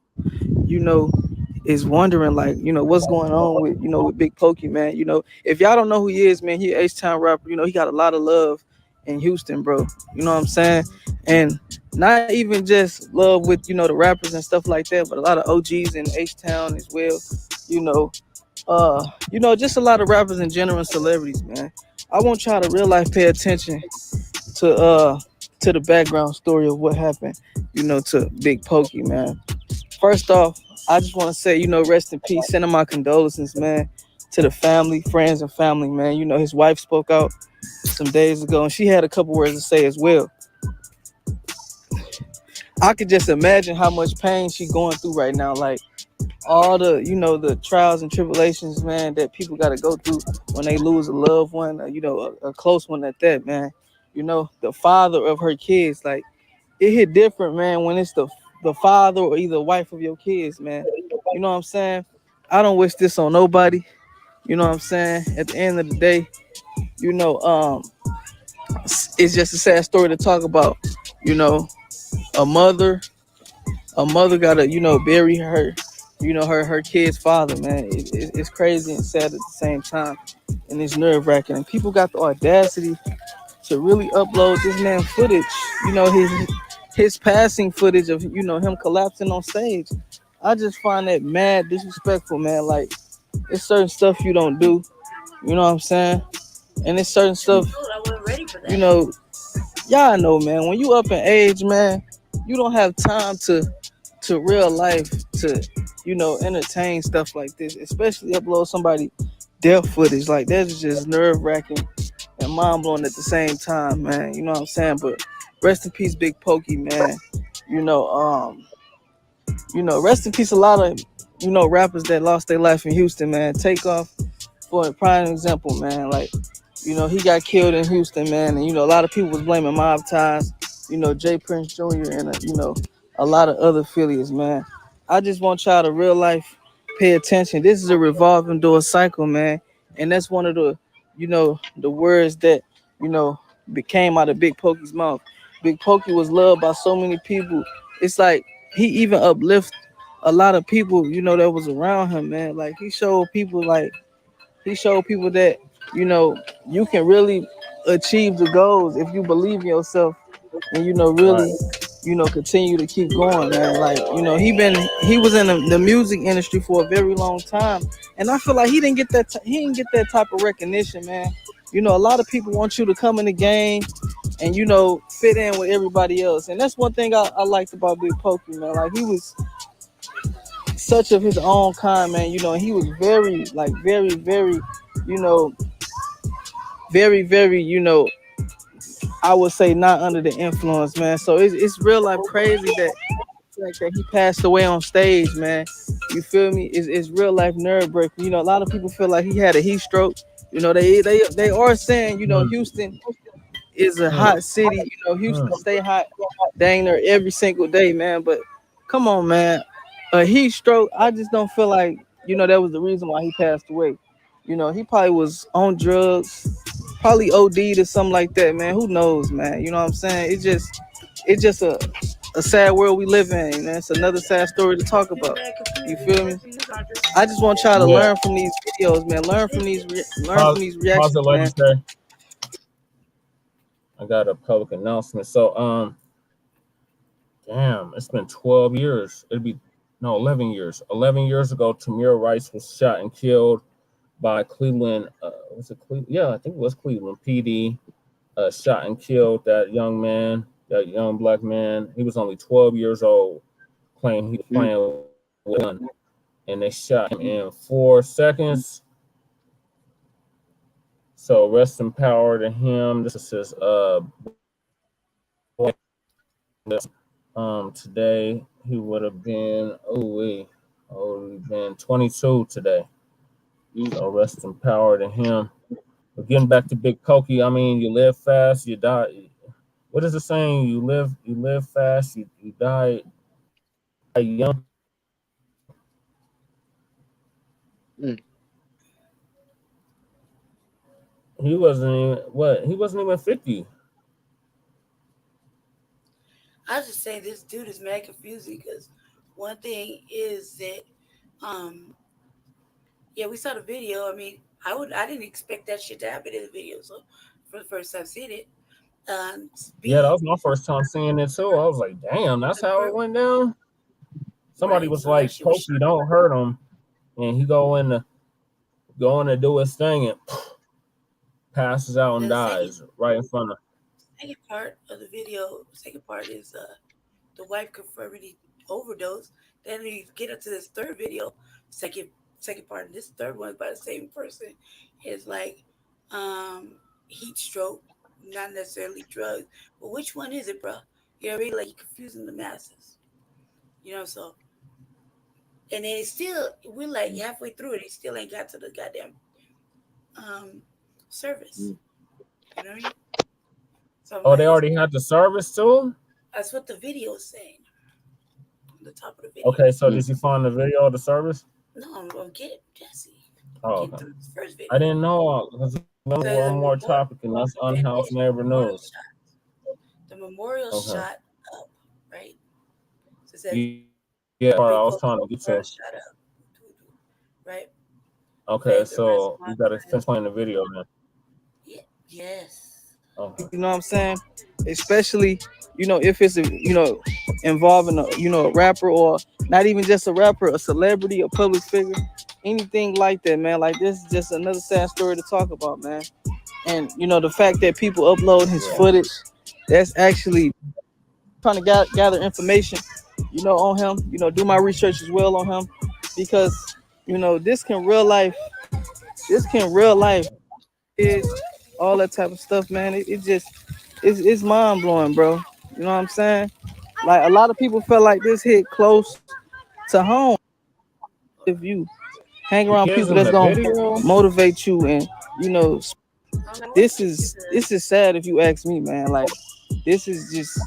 S12: is wondering like, what's going on with, with Big Pokey, man. If y'all don't know who he is, man, he an H-Town rapper. He got a lot of love in Houston, bro. You know what I'm saying? And not even just love with, the rappers and stuff like that, but a lot of OGs in H-Town as well. Just a lot of rappers in general and celebrities, man. I want y'all to real life pay attention to the background story of what happened, to Big Pokey, man. First off, I just want to say, rest in peace. Sending my condolences, man, to the family, friends, and family, man. His wife spoke out some days ago, and she had a couple words to say as well. I could just imagine how much pain she's going through right now. Like, all the, the trials and tribulations, man, that people got to go through when they lose a loved one, a close one at that, man. The father of her kids, like, it hit different, man, when it's the father or either wife of your kids, man. You know what I'm saying? I don't wish this on nobody. You know what I'm saying? At the end of the day, it's just a sad story to talk about. A mother gotta, bury her, her kid's father, man. It's crazy and sad at the same time, and it's nerve-wracking. And people got the audacity to really upload this man footage, his passing footage of, him collapsing on stage. I just find that mad disrespectful, man. Like, it's certain stuff you don't do, you know what I'm saying? And it's certain stuff, y'all know, man, when you up in age, man, you don't have time to real life to, entertain stuff like this, especially upload somebody death footage. Like, that's just nerve-wracking and mind-blowing at the same time, man. You know what I'm saying? But rest in peace, Big Pokey, man. Rest in peace a lot of, rappers that lost their life in Houston, man. Takeoff for a prime example, man. Like, he got killed in Houston, man. And, a lot of people was blaming Mob Ties, Jay Prince Jr. and, a lot of other affiliates, man. I just want y'all to real life pay attention. This is a revolving door cycle, man. And that's one of the, the words that, came out of Big Pokey's mouth. Big Pokey was loved by so many people. It's like he even uplifted a lot of people, that was around him, man. Like, he showed people that, you can really achieve the goals if you believe in yourself and, really, continue to keep going, man. Like, he was in the music industry for a very long time. And I feel like he didn't get that type of recognition, man. A lot of people want you to come in the game and, fit in with everybody else. And that's one thing I liked about Big Pokey, man. Like, he was such of his own kind, man. He was very, like, very, very, very, very, I would say not under the influence, man. So it's real life crazy that he passed away on stage, man. You feel me? It's real life nerve breaking. A lot of people feel like he had a heat stroke. They are saying, Houston is a hot city. Houston stay hot dang near every single day, man. But come on, man. A heat stroke, I just don't feel like, that was the reason why he passed away. He probably was on drugs, probably OD'd or something like that, man. Who knows, man? You know what I'm saying? It's just a sad world we live in, man. It's another sad story to talk about. You feel me? I just want y'all to learn from these videos, man. Learn from these reactions, man.
S1: I got a public announcement. So, damn, it's been 12 years. 11 years. 11 years ago, Tamir Rice was shot and killed by Cleveland. Was it Cleveland? Yeah, I think it was Cleveland PD. shot and killed that young man, that young black man. He was only 12 years old, claiming he was playing with a gun, and they shot him in 4 seconds. So rest in power to him. This is his today he would have been 22 today. So rest in power to him. But getting back to Big Pokey, I mean, you live fast, you die. What is the saying? You live fast, you die young. He wasn't even 50.
S5: I was just saying this dude is mad confusing because one thing is that yeah, we saw the video. I mean, I didn't expect that shit to happen in the video. So for the first time seeing it,
S1: Yeah, that was my first time seeing it too. I was like, damn, that's how it went down. Somebody was like, Pokey, don't hurt him. And he go in to do his thing and passes out and dies right in front of him.
S5: Second part of the video, second part is the wife confirming he overdosed. Then we get up to this third video, second part, and this third one by the same person is like heat stroke, not necessarily drugs. But which one is it, bro? You know what I mean? Like you're confusing the masses. You know, so and then it's still we're like halfway through it, he still ain't got to the goddamn service. You know what I mean? So
S1: they already had the service too?
S5: That's what the video is saying. On the top of the video.
S1: Okay, so did you find the video of the service?
S5: No, I'm gonna get it, Jesse.
S1: Oh, okay.
S5: First video.
S1: I didn't know. One more topic, and that's Unhoused neighbor news.
S5: The memorial shot up, right? So it says,
S1: yeah, I was trying to get to.
S5: Shot up, right?
S1: Okay, so you gotta finish playing the video, man.
S5: Yeah. Yes.
S12: You know what I'm saying? Especially, if it's involving a rapper, or not even just a rapper, a celebrity, a public figure, anything like that, man. Like this is just another sad story to talk about, man. And the fact that people upload his footage, that's actually trying to gather information, on him. Do my research as well on him, because this can real life is all that type of stuff, man. It's mind blowing, bro. You know what I'm saying? Like a lot of people felt like this hit close to home. If you hang around people that's gonna motivate you, and this is sad if you ask me, man. Like this is just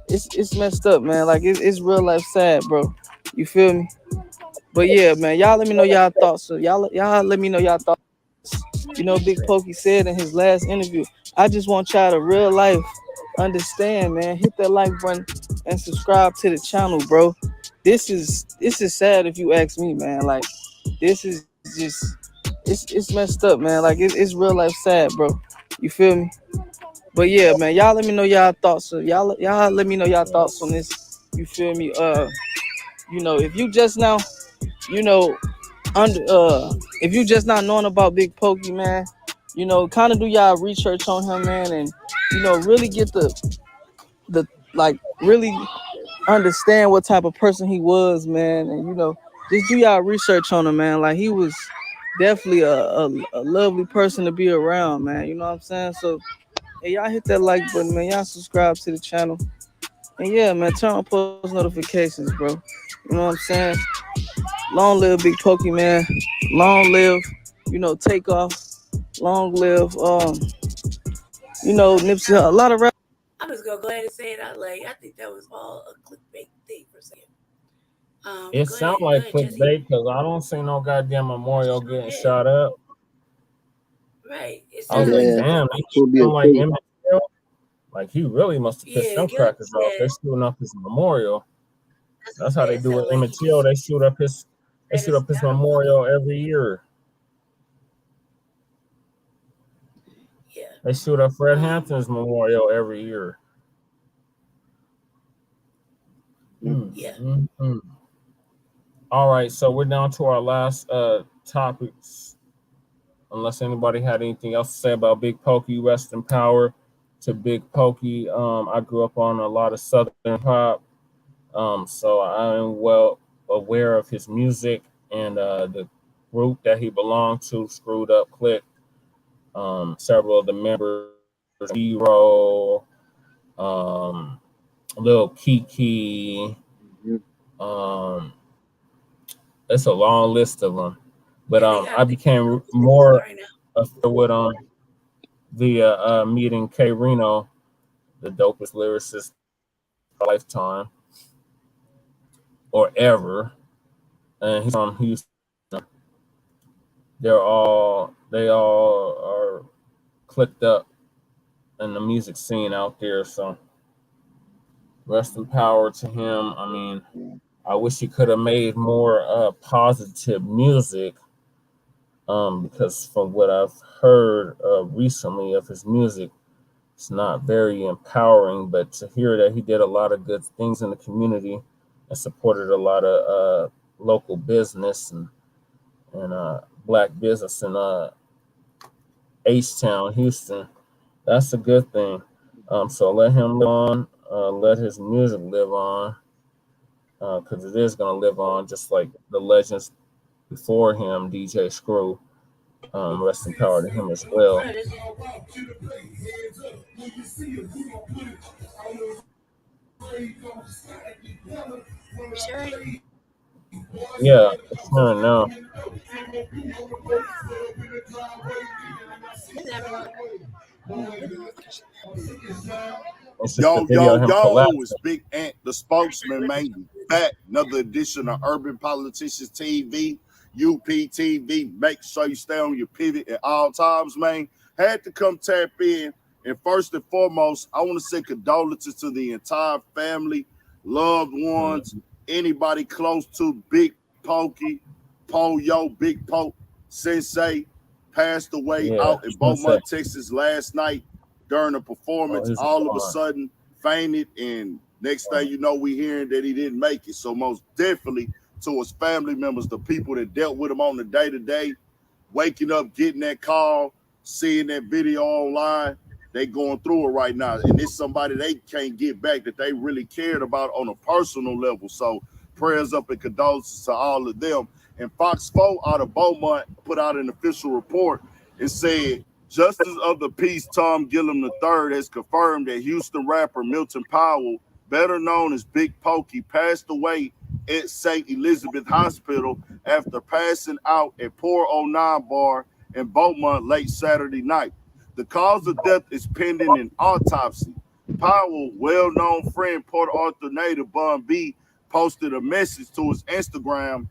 S12: it's messed up, man. Like it's real life sad, bro. You feel me? But yeah, man, y'all let me know y'all thoughts. So y'all let me know y'all thoughts. Big Pokey said in his last interview, I just want y'all to real life understand, man. Hit that like button and subscribe to the channel, bro. This is sad if you ask me, man. Like this is just it's messed up, man. Like it's real life sad, bro. You feel me? But yeah, man, y'all let me know y'all thoughts. So y'all let me know y'all thoughts on this. You feel me? If you just now, if you just not knowing about Big Pokey, man, kind of do y'all research on him, man, and really get the like really understand what type of person he was, man, and just do y'all research on him, man. Like he was definitely a lovely person to be around, man. You know what I'm saying? So hey, y'all hit that like button, man. Y'all subscribe to the channel, and yeah, man, turn on post notifications, bro. You know what I'm saying? Long live Big Pokey, man. Long live, Take Off. Long live, Nipsey. A lot of rap.
S5: I'm just gonna go ahead and say it out. Like I think that was all a clickbait thing for a second.
S1: It sounds like clickbait because I don't see no goddamn memorial getting shot up.
S5: Right.
S1: I was like, damn, they shooting like Emmett Till. Like he really must have pissed them crackers off. They shooting up his memorial. That's how they do it. Emmett Till, they shoot up his memorial every year.
S5: Yeah.
S1: They shoot up Fred Hampton's memorial every year.
S5: Yeah.
S1: Mm-hmm. All right, so we're down to our last topics. Unless anybody had anything else to say about Big Pokey, rest in power. to Big Pokey. I grew up on a lot of Southern pop, so I'm well aware of his music and the group that he belonged to, Screwed Up Clicc. Several of the members, Hero, Lil Kiki. Um, it's a long list of them, but I became more with via meeting K Reno, the dopest lyricist of lifetime or ever, and he's from Houston. They all are clicked up in the music scene out there. So rest in power to him. I mean, I wish he could have made more positive music. Because from what I've heard recently of his music, it's not very empowering. But to hear that he did a lot of good things in the community and supported a lot of local business and black business in H-Town, Houston, that's a good thing. So let him live on, let his music live on, because it is going to live on just like the legends before him, DJ Screw. Rest in power to him as well. Yeah, it's turning now.
S13: Yo, it's Big Ant, the spokesman, man. Back, another edition of Urban Politicians TV, UPTV. Make sure you stay on your pivot at all times, man. Had to come tap in. And first and foremost, I want to say condolences to the entire family, loved ones, anybody close to Big Pokey, Poyo, Big Poke, Sensei, passed away out in Beaumont, Texas last night during a performance. All of a sudden fainted, and next thing you know, we hearing that he didn't make it. So most definitely to his family members, the people that dealt with him on the day-to-day, waking up, getting that call, seeing that video online, they going through it right now. And it's somebody they can't get back that they really cared about on a personal level. So prayers up and condolences to all of them. And Fox 4 out of Beaumont put out an official report and said, Justice of the Peace Tom Gillum III has confirmed that Houston rapper Milton Powell, better known as Big Pokey, passed away at St. Elizabeth Hospital after passing out at Pour 09 Bar in Beaumont late Saturday night. The cause of death is pending an autopsy. Powell, well-known friend Port Arthur native Bun B, posted a message to his Instagram,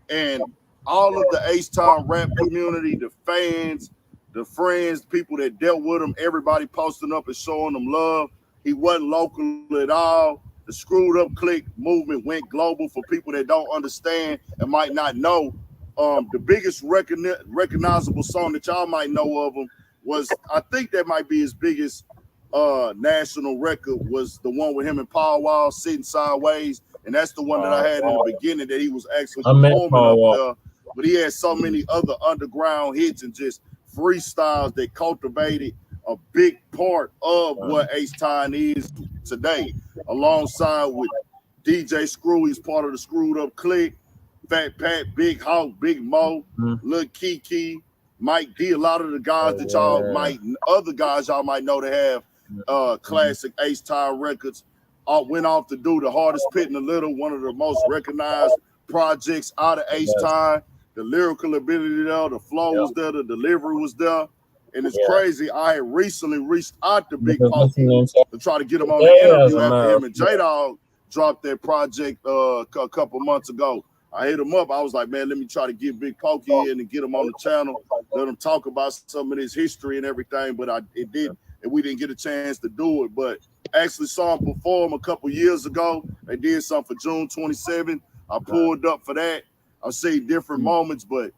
S13: and all of the H-Town rap community, the fans, the friends, people that dealt with him, everybody posting up and showing him love. He wasn't local at all. The Screwed Up Clicc movement went global. For people that don't understand and might not know, the biggest recognizable song that y'all might know of him was, I think that might be his biggest national record, was the one with him and Paul Wall, Sitting Sideways. And that's the one that I had in the beginning that he was actually performing up there. But he had so many other underground hits and just freestyles that cultivated a big part of what H-Town is today, alongside with DJ Screw. He's part of the Screwed Up Clicc, Fat Pat, Big Hawk, Big Mo, Lil Kiki, Mike D, a lot of the guys that y'all might, other guys y'all might know to have classic H-Town records, went off to do The Hardest Pit in the Little, one of the most recognized projects out of H-Town. The lyrical ability there, the flow was there, the delivery was there. And it's crazy. I had recently reached out to Big Pokey to try to get him on the interview after him and J-Dog dropped that project a couple months ago. I hit him up. I was like, man, let me try to get Big Pokey in and get him on the channel, let him talk about some of his history and everything. But we didn't get a chance to do it. But actually saw him perform a couple years ago. They did something for June 27th. I pulled up for that. I've seen different moments, but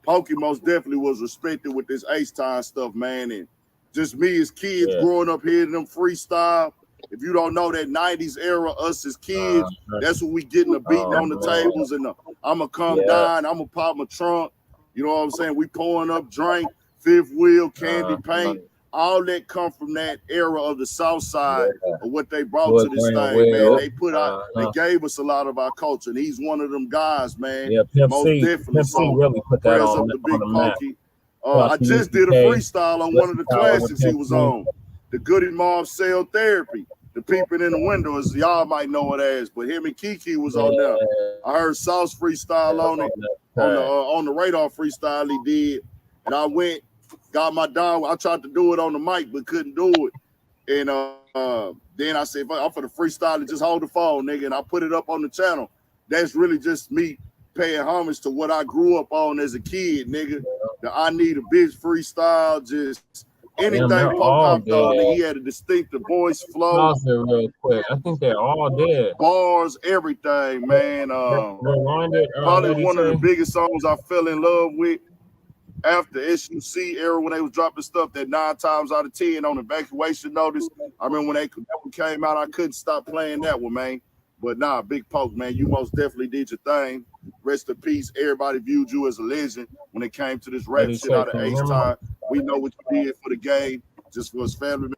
S13: Pokey most definitely was respected with this H-Town stuff, man. And just me as kids growing up hearing them freestyle. If you don't know that 90s era, us as kids, that's what we getting the beating on the tables and I'ma come down, I'ma pop my trunk. You know what I'm saying? We pouring up drink, fifth wheel, candy paint, all that come from that era of the South Side of what they brought
S1: Wood
S13: to this
S1: grain
S13: thing, man.
S1: wheel.
S13: They put out, they gave us a lot of our culture, and he's one of them guys, man.
S1: Yeah, Pimp
S13: Most
S1: C.
S13: definitely.
S1: Pimp C
S13: So
S1: really put that
S13: prayers
S1: on
S13: up
S1: the
S13: to Big
S1: map.
S13: Pokey. I just did a freestyle on one of the classics he was on. The Goody Mob Cell Therapy. The Peeping in the Window, as y'all might know it as, but him and Kiki was on there. I heard Sauce freestyle on it, on the Radar freestyle he did, and I went, got my dog. I tried to do it on the mic, but couldn't do it. And then I said, I'm for the freestyle, just hold the phone, nigga, and I put it up on the channel. That's really just me paying homage to what I grew up on as a kid, nigga. The I Need a Bitch freestyle, just anything Poke hopped on. He had a distinctive voice, flow.
S1: Pause it real quick. I think they're all dead.
S13: Bars, everything, man. Probably one of the biggest songs I fell in love with after SUC era when they was dropping stuff that 9 times out of 10 on Evacuation Notice. I remember when that one came out, I couldn't stop playing that one, man. But nah, Big Poke, man, you most definitely did your thing. Rest in peace. Everybody viewed you as a legend when it came to this rap shit out of H-Time. We know what you did for the game, just for his family.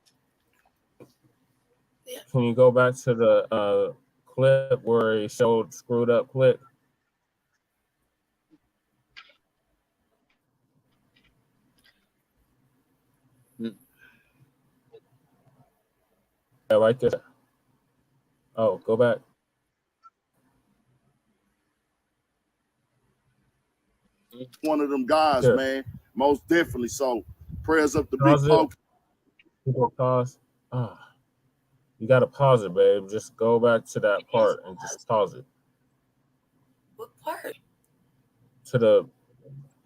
S1: Can you go back to the clip where he showed Screwed Up Clicc? Yeah, right there. Oh, go back.
S13: One of them guys, man. Most definitely. So prayers up to Big Poke.
S1: Pause. You gotta pause it, babe. Just go back to that part and just pause it.
S5: What part?
S1: To the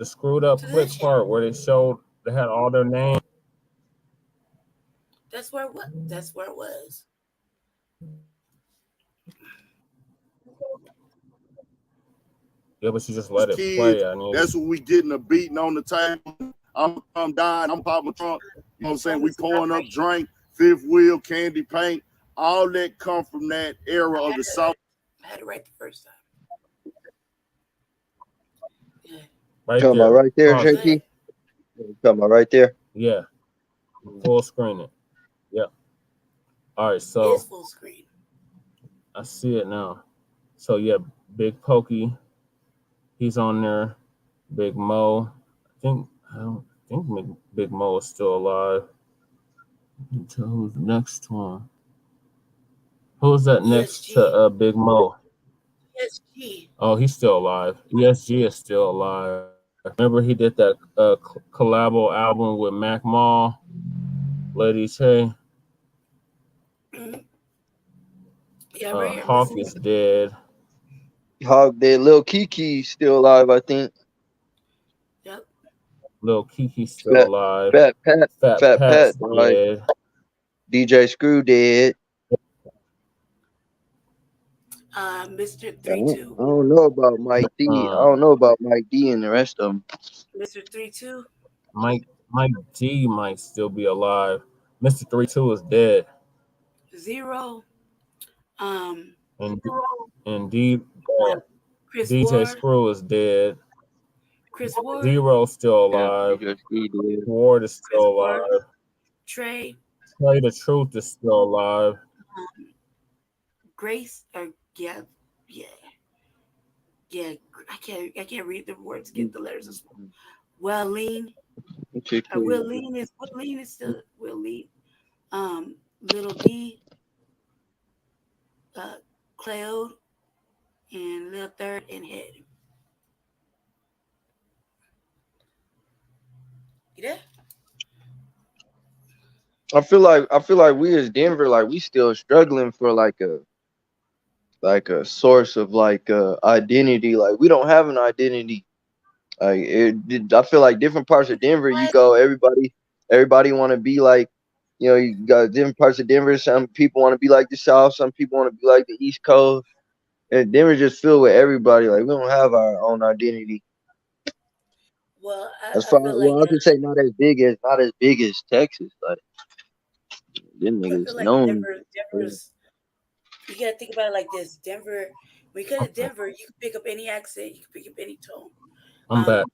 S1: Screwed Up Clicc part where they had all their names.
S5: That's where what? That's where it was.
S1: Yeah, but you just let it play.
S13: That's what we getting a beating on the table. I'm dying. I'm popping trunk. You know what I'm saying? We pouring up drink, fifth wheel, candy paint. All that come from that era of the South.
S5: I had it right the first time.
S8: Yeah. Talking about right there, JP? Talking about right there?
S1: Yeah. Full screen it. Yeah. All right, so
S5: it is full screen.
S1: I see it now. So yeah, Big Pokey, he's on there. Big Mo. I don't think Big Mo is still alive. Until who's next to him? Who's that next to Big Mo?
S5: ESG.
S1: Oh, he's still alive. ESG is still alive. Remember he did that collabo album with Mac Mall, Lady Che.
S5: Yeah,
S1: Hawk is dead.
S8: Hawk dead. Lil Kiki's still alive, I think.
S5: Yep.
S1: Lil Kiki's still alive.
S8: Fat Pat's
S1: dead.
S8: DJ Screw dead.
S5: Mr. 32.
S8: I don't know about Mike D. I don't know about Mike D and the rest of them.
S5: Mr. 32.
S1: Mike D might still be alive. Mr. 32 is dead.
S5: Zero.
S1: And D, DJ
S5: Ward.
S1: Screw is dead.
S5: Chris Ward.
S1: Zero still alive. Ward is still alive.
S5: Trey
S1: the Truth is still alive.
S5: Grace, yeah. I can't read the words. Get the letters as well. Willeen is still Willeen. Little D, Cleode, and Lil Third and Head. You there?
S8: I feel like we as Denver, like we still struggling for like a source of like identity. Like we don't have an identity. Like I feel like different parts of Denver, you go, everybody want to be like, you know, you got different parts of Denver. Some people want to be like the South. Some people want to be like the East Coast. And Denver just filled with everybody. Like we don't have our own identity.
S5: Well,
S8: I could say not as big as Texas. Like them niggas known.
S5: Denver's. You gotta think about it like this. Denver. When you come to Denver, you can pick up any accent. You can pick up any tone.
S1: I'm back.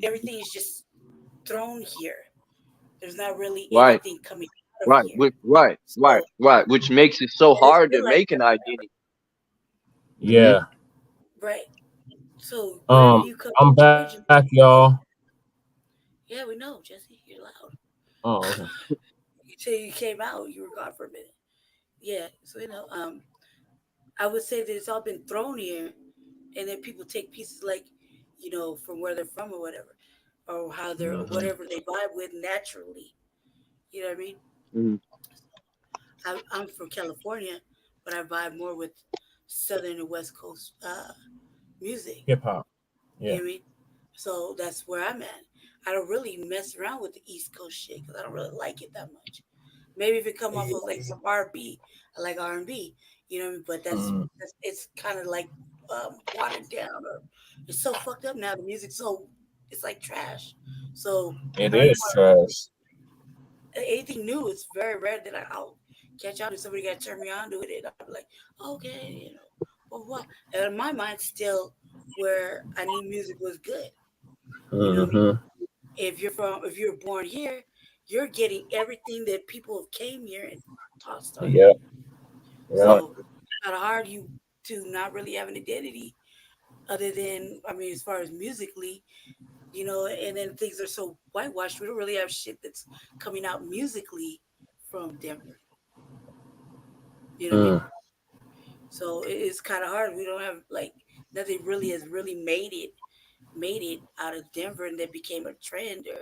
S5: Everything is just thrown here. There's not really
S8: Right,
S5: anything coming out of here.
S8: right. Which makes it so
S5: And it's
S8: hard to
S5: been like
S8: make an
S5: that
S8: identity.
S1: Yeah.
S5: right. So where do you come
S1: I'm back,
S5: originally?
S1: y'all.
S5: Yeah, we know, Jesse. You're loud.
S1: Oh, okay.
S5: You say you came out, you were gone for a minute. Yeah. So I would say that it's all been thrown here, and then people take pieces like, from where they're from or whatever, or how they're whatever they vibe with naturally. You know what I mean?
S8: Mhm.
S5: I'm from California, but I vibe more with Southern and West Coast music.
S1: Hip hop.
S5: You know
S1: Yeah.
S5: what I mean? So that's where I'm at. I don't really mess around with the East Coast shit because I don't really like it that much. Maybe if it come off of like some R&B, I like R&B. You know what I mean? But
S1: Mm,
S5: that's it's kind of like watered down, or it's so fucked up now. The music's so it's like trash. So
S1: it
S5: I don't even
S1: is
S5: want
S1: trash.
S5: anything new. It's very rare that I'll catch on to somebody got to turn me on to it, and I'll be like, okay, well, what? And in my mind, still where I knew music was good. You know what I mean?
S1: Mm-hmm.
S5: If you're born here, you're getting everything that people have came here and taught you.
S1: Yep. Yep.
S5: So it's kind of hard you to not really have an identity other than as far as musically, and then things are so whitewashed. We don't really have shit that's coming out musically from Denver. You know what I mean?
S1: Mm.
S5: So it's kind of hard. We don't have like nothing really has really made it out of Denver and that became a trend. Or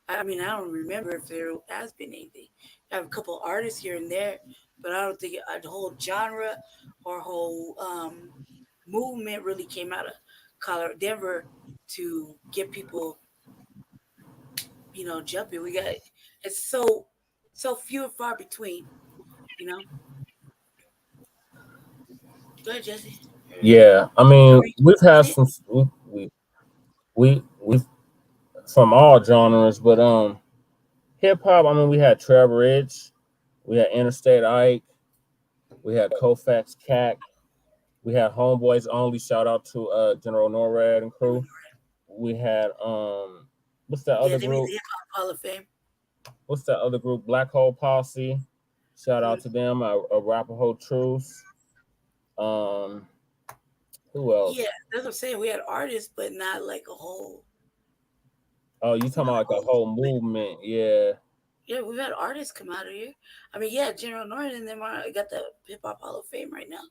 S5: I don't remember if there has been anything. I have a couple artists here and there, but I don't think the whole genre or whole movement really came out of Colorado, Denver to get people, jumping. We got it's so few and far between, you know. Go ahead, Jesse.
S1: Yeah. I
S5: Are
S1: mean,
S5: we
S1: we've had
S5: closing it?
S1: some. We from all genres, but hip hop. I mean, we had Trevor Ridge, we had Interstate Ike, we had Kofax Cack, we had Homeboys Only. Shout out to General Norad and crew. We had what's that
S5: Yeah,
S1: other
S5: they made
S1: group?
S5: the Hip Hop Hall of Fame.
S1: What's that other group? Black Hole Posse. Shout out
S5: Mhm.
S1: to them. A Rapper Truth. Um, who
S5: Yeah,
S1: else?
S5: that's what I'm saying. We had artists, but not like a whole,
S1: Oh, you talking
S5: not
S1: about
S5: a
S1: like a
S5: whole
S1: whole
S5: movement.
S1: movement? Yeah,
S5: Yeah, we've had artists come out of here. Yeah, General Norton and them got the Hip Hop Hall of Fame right now.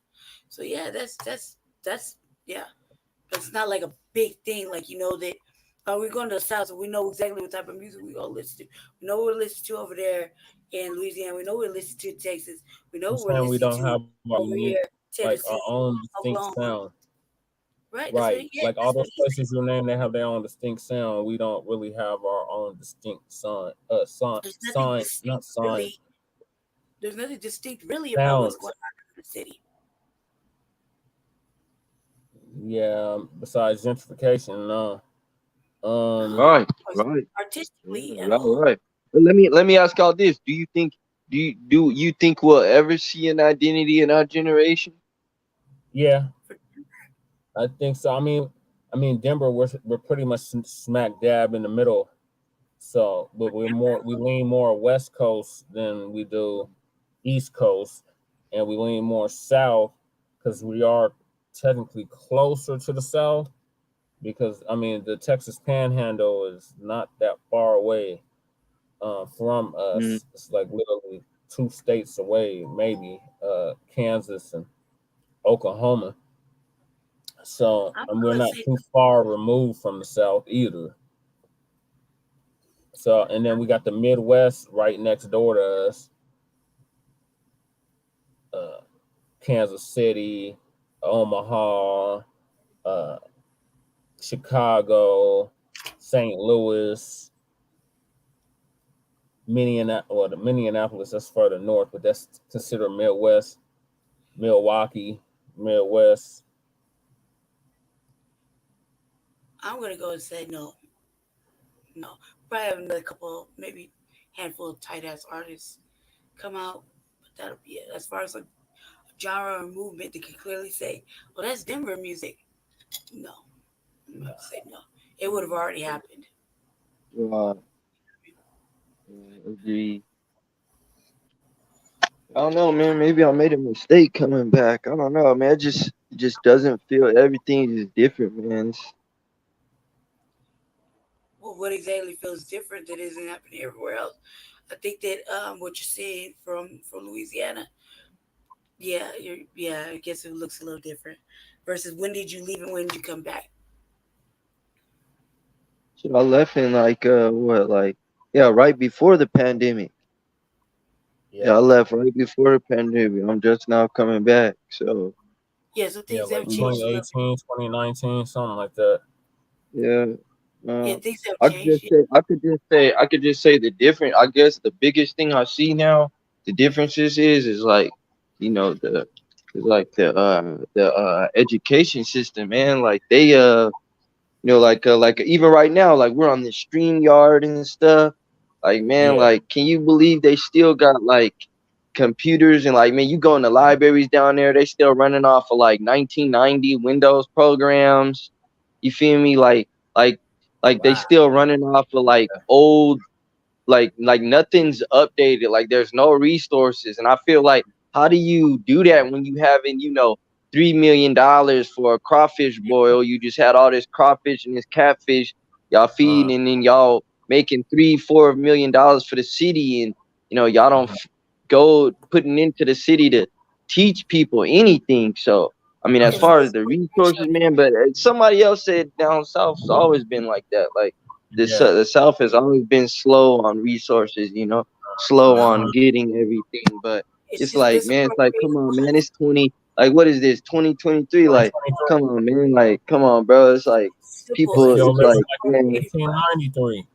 S5: So yeah, that's yeah. But it's not like a big thing, like that. We're going to the South, so we know exactly what type of music we gonna listen to. We know what we're listening to over there in Louisiana. We know what we're listening to in Texas. We know
S1: I'm
S5: what we're
S1: saying we
S5: listening
S1: don't
S5: to
S1: have our
S5: over
S1: unique,
S5: here,
S1: like our
S5: Tennessee,
S1: own distinct
S5: Oklahoma.
S1: sound.
S5: Right?
S1: Right, like all
S5: That's what
S1: those
S5: he said.
S1: places you name, they have their own distinct sound. We don't really have our own distinct sound.
S5: There's nothing
S1: Sign, not
S5: distinct
S1: sign,
S5: really. There's nothing distinct really about what's
S1: sounds.
S5: going on in the city.
S1: Yeah, besides gentrification, no.
S5: No,
S8: Right,
S5: as
S8: right,
S5: artistically
S8: yeah,
S5: at
S8: right,
S5: all.
S8: right. But let me ask y'all this: do you think we'll ever see an identity in our generation?
S1: Yeah, I think so. I mean, Denver, we're pretty much smack dab in the middle. So, but we lean more West Coast than we do East Coast, and we lean more South because we are technically closer to the South. Because I mean, the Texas Panhandle is not that far away from
S8: Mm,
S1: us. It's like literally 2 states away, maybe Kansas and Oklahoma. So
S5: I'm
S1: and we're
S5: gonna
S1: not
S5: say
S1: too far removed from the South either. So and then we got the Midwest right next door to us, uh, Kansas City, Omaha, uh, Chicago, St. Louis, Minneapolis. Well, the Minneapolis that's further north, but that's considered Midwest. Milwaukee, Midwest.
S5: I'm gonna go and say no, no. Probably have another couple, maybe handful of tight ass artists come out, but that'll be it. As far as like genre or movement, they can clearly say, "Well, that's Denver music." No, I'm gonna say no. It would have already happened.
S8: right. Agree. I don't know, man. Maybe I made a mistake coming back. I don't know, man. It just doesn't feel. Everything is different, man.
S5: Well, what exactly feels different that isn't happening everywhere else? I think that what you're saying from Louisiana, yeah, I guess it looks a little different. Versus when did you leave and when did you come back?
S8: So I left in like what, like, yeah, right before the pandemic. Yeah, I
S1: Yeah.
S8: left right before the pandemic. I'm just now coming back. So
S5: Yeah, so
S1: Yeah,
S5: things
S1: like
S5: have changed a little.
S1: 2018, 2019, something like that.
S8: yeah.
S5: Yeah,
S8: Uh,
S5: things have
S8: I could
S5: changed.
S8: just
S5: Yeah.
S8: say, the different. I guess the biggest thing I see now, the differences is like, the, is like the education system, man. Like they like even right now, like we're on the stream yard and stuff. Like, man,
S1: Yeah.
S8: like, can you believe they still got like computers, and like, man, you go in the libraries down there, they still running off of like 1990 Windows programs. You feel me? Like like they
S1: Wow.
S8: still running off of like old, like nothing's updated, like there's no resources. And I feel like, how do you do that when you having, $3 million for a crawfish boil? You just had all this crawfish and this catfish y'all feeding, and then y'all making $3-4 million for the city, and y'all don't go putting into the city to teach people anything. So I mean, as
S5: It's
S8: far as the
S5: misappropriation
S8: resources,
S5: of it.
S8: man, but somebody else said down south's always been like that. Like
S1: Yeah.
S8: the South has always been slow on resources, slow
S5: No,
S8: on getting everything. But
S5: it's
S8: it's
S5: just
S8: like, man, it's like, come
S5: misappropriating
S8: on, man,
S5: funds.
S8: it's 20, like, what is this, 2023? Like,
S1: 2023.
S8: come on, man, like, come on, bro. It's like
S5: Simple.
S1: We
S8: people,
S5: It's
S1: still
S8: it's
S1: living
S8: like,
S1: like
S8: man,
S5: misappropriating funds.
S1: 1893.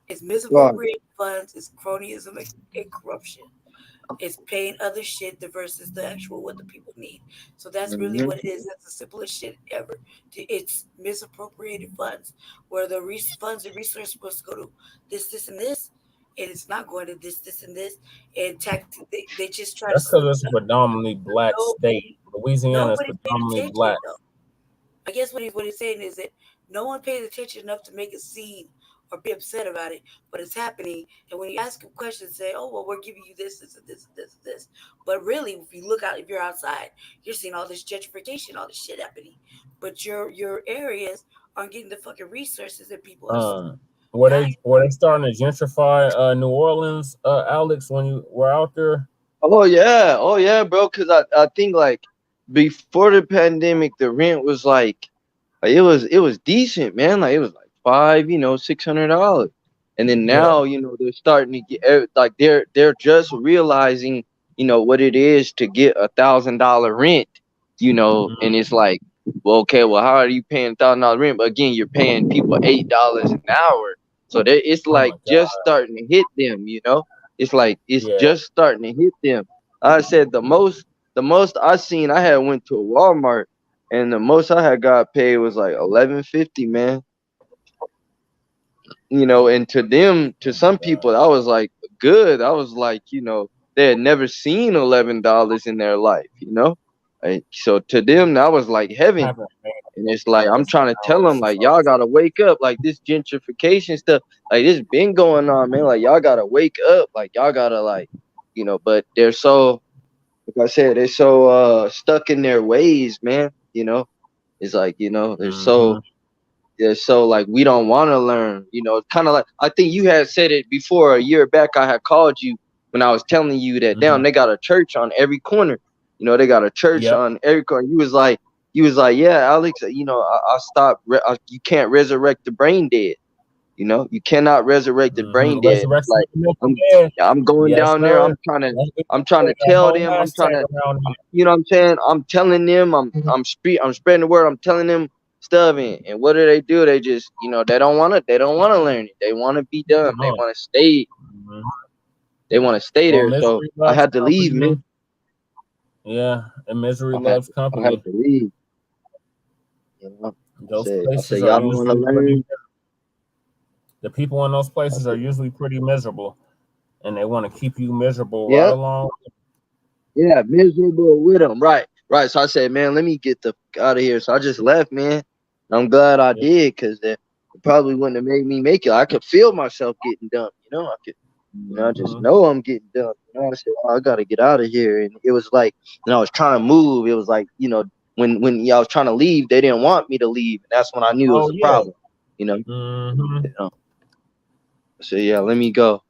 S5: It's
S8: God,
S5: misappropriating funds. It's cronyism and corruption. It's paying other shit versus the actual what the people need. So that's really
S8: hmm
S5: what it is. That's the simplest shit ever. It's misappropriated funds where the funds and resources supposed to go to this, and this, and it's not going to this, and this. And they just try to
S1: That's
S5: slip
S1: because
S5: it
S1: it's a
S5: up.
S1: predominantly black
S5: No,
S1: state. Louisiana is
S5: nobody paid
S1: predominantly
S5: attention
S1: black.
S5: though. I guess what he's saying is that no one pays attention enough to make a scene or be upset about it, but it's happening. And when you ask them questions, say, "Oh, well, we're giving you this, and this, and this, and this," but really, if you look out, if you're outside, you're seeing all this gentrification, all this shit happening. But your areas aren't getting the fucking resources that people are
S1: Um,
S5: dying
S1: were they starting to gentrify New Orleans, Alex, when you were out there?
S8: oh yeah, bro. Cause I think like before the pandemic, the rent was like, it was decent, man. Like it was like $600. And then
S1: Yeah.
S8: now, they're starting to get like they're just realizing, what it is to get $1,000 rent, and
S1: Mhm.
S8: it's like, well, okay, well, how are you paying $1,000 rent? But again, you're paying people $8 an hour. So it's
S1: Oh
S8: like
S1: my
S8: just
S1: God.
S8: starting to hit them. It's like it's
S1: Yeah.
S8: just starting to hit them. I said the most I seen, I had went to a Walmart, and the most I had got paid was like 11.50, man. And to them, to
S1: Oh my
S8: some
S1: God.
S8: people, I was like good. I was like, they had never seen $11 in their life. So to them, that was like heaven.
S1: Haven't made
S8: And it's like, I'm trying to tell them,
S1: hours.
S8: like, y'all gotta wake up. Like this gentrification stuff, like this been going on, man. Like y'all gotta wake up. Like y'all gotta but they're so, like I said, they're so stuck in their ways, man. It's like, they're
S1: Mm-hmm.
S8: so, like, we don't want to learn. Kind of like, I think you had said it before a year back. I had called you when I was telling you that,
S1: Mm-hmm.
S8: damn, they got a church on every corner. They got a church
S1: Yep.
S8: on every corner. You was like, yeah, Alex, I stopped. You can't resurrect the brain dead. You cannot resurrect the brain
S1: Mm-hmm.
S8: dead. And it's
S1: Resurrection
S8: like,
S1: of the mental
S8: I'm
S1: dead.
S8: I'm going
S1: Yes,
S8: down there.
S1: sir.
S8: I'm trying to
S1: There's a
S8: tell
S1: whole
S8: them.
S1: hashtag around
S8: You know what I'm saying? I'm telling them. I'm spreading the word. I'm telling them stuff. And what do? They just, they don't want to. They don't want to learn it. They want to be
S1: it.
S8: dumb. They
S1: No.
S8: want to stay.
S1: Mhm.
S8: They want to stay
S1: Well,
S8: there. So
S1: misery
S8: I
S1: loves
S8: had to leave,
S1: company.
S8: man.
S1: Yeah, and misery
S8: I had
S1: loves
S8: I had
S1: company.
S8: to leave. I
S1: Those
S8: say
S1: places are
S8: y'all don't want to
S1: usually pretty.
S8: learn.
S1: The people in those
S8: I
S1: places are
S8: said,
S1: usually pretty miserable, and they want to keep you miserable right
S8: yep.
S1: along.
S8: Yeah, miserable with them. Right, right. So I said, man, let me get the fuck out of here. So I just left, man. I'm glad I
S1: Yeah.
S8: did, because it probably wouldn't have made me make it. I could feel myself getting done. I could. You know, I just know I'm getting done. You know, I said, oh, I gotta get out of here. And it was like, I was trying to move. It was like, when y'all was trying to leave, they didn't want me to leave. And that's when I knew it was a problem. You know? You know? I said, yeah, let me go.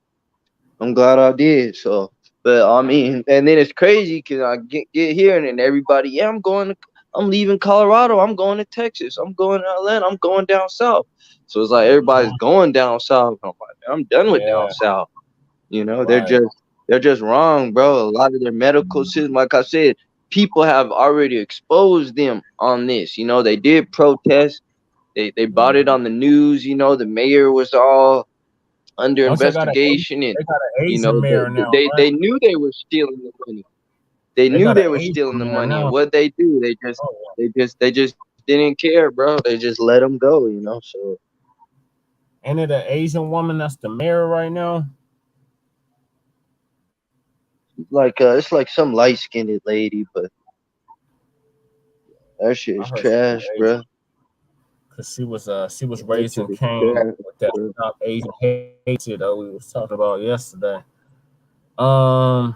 S8: I'm glad I did. So, but I mean, and then it's crazy because I get here and then everybody, yeah, I'm leaving Colorado. I'm going to Texas. I'm going to Atlanta. I'm going down south. So it's like everybody's going down south. I'm like, man, I'm done with down south. You know, they're just wrong, bro. A lot of their medical system, like I said, people have already exposed them on this. You know, they did protest. They bought it on the news. You know, the mayor was all under investigation, and they knew they were stealing the money. They knew they were stealing the money, and what they do, they just didn't care, bro. They just let them go, you know. So,
S1: ain't it an Asian woman that's the mayor right now?
S8: Like it's like some light skinned lady, but that shit is trash, bro.
S1: Cause she was raising Cain with that Stop Asian hatred that we was talking about yesterday. Let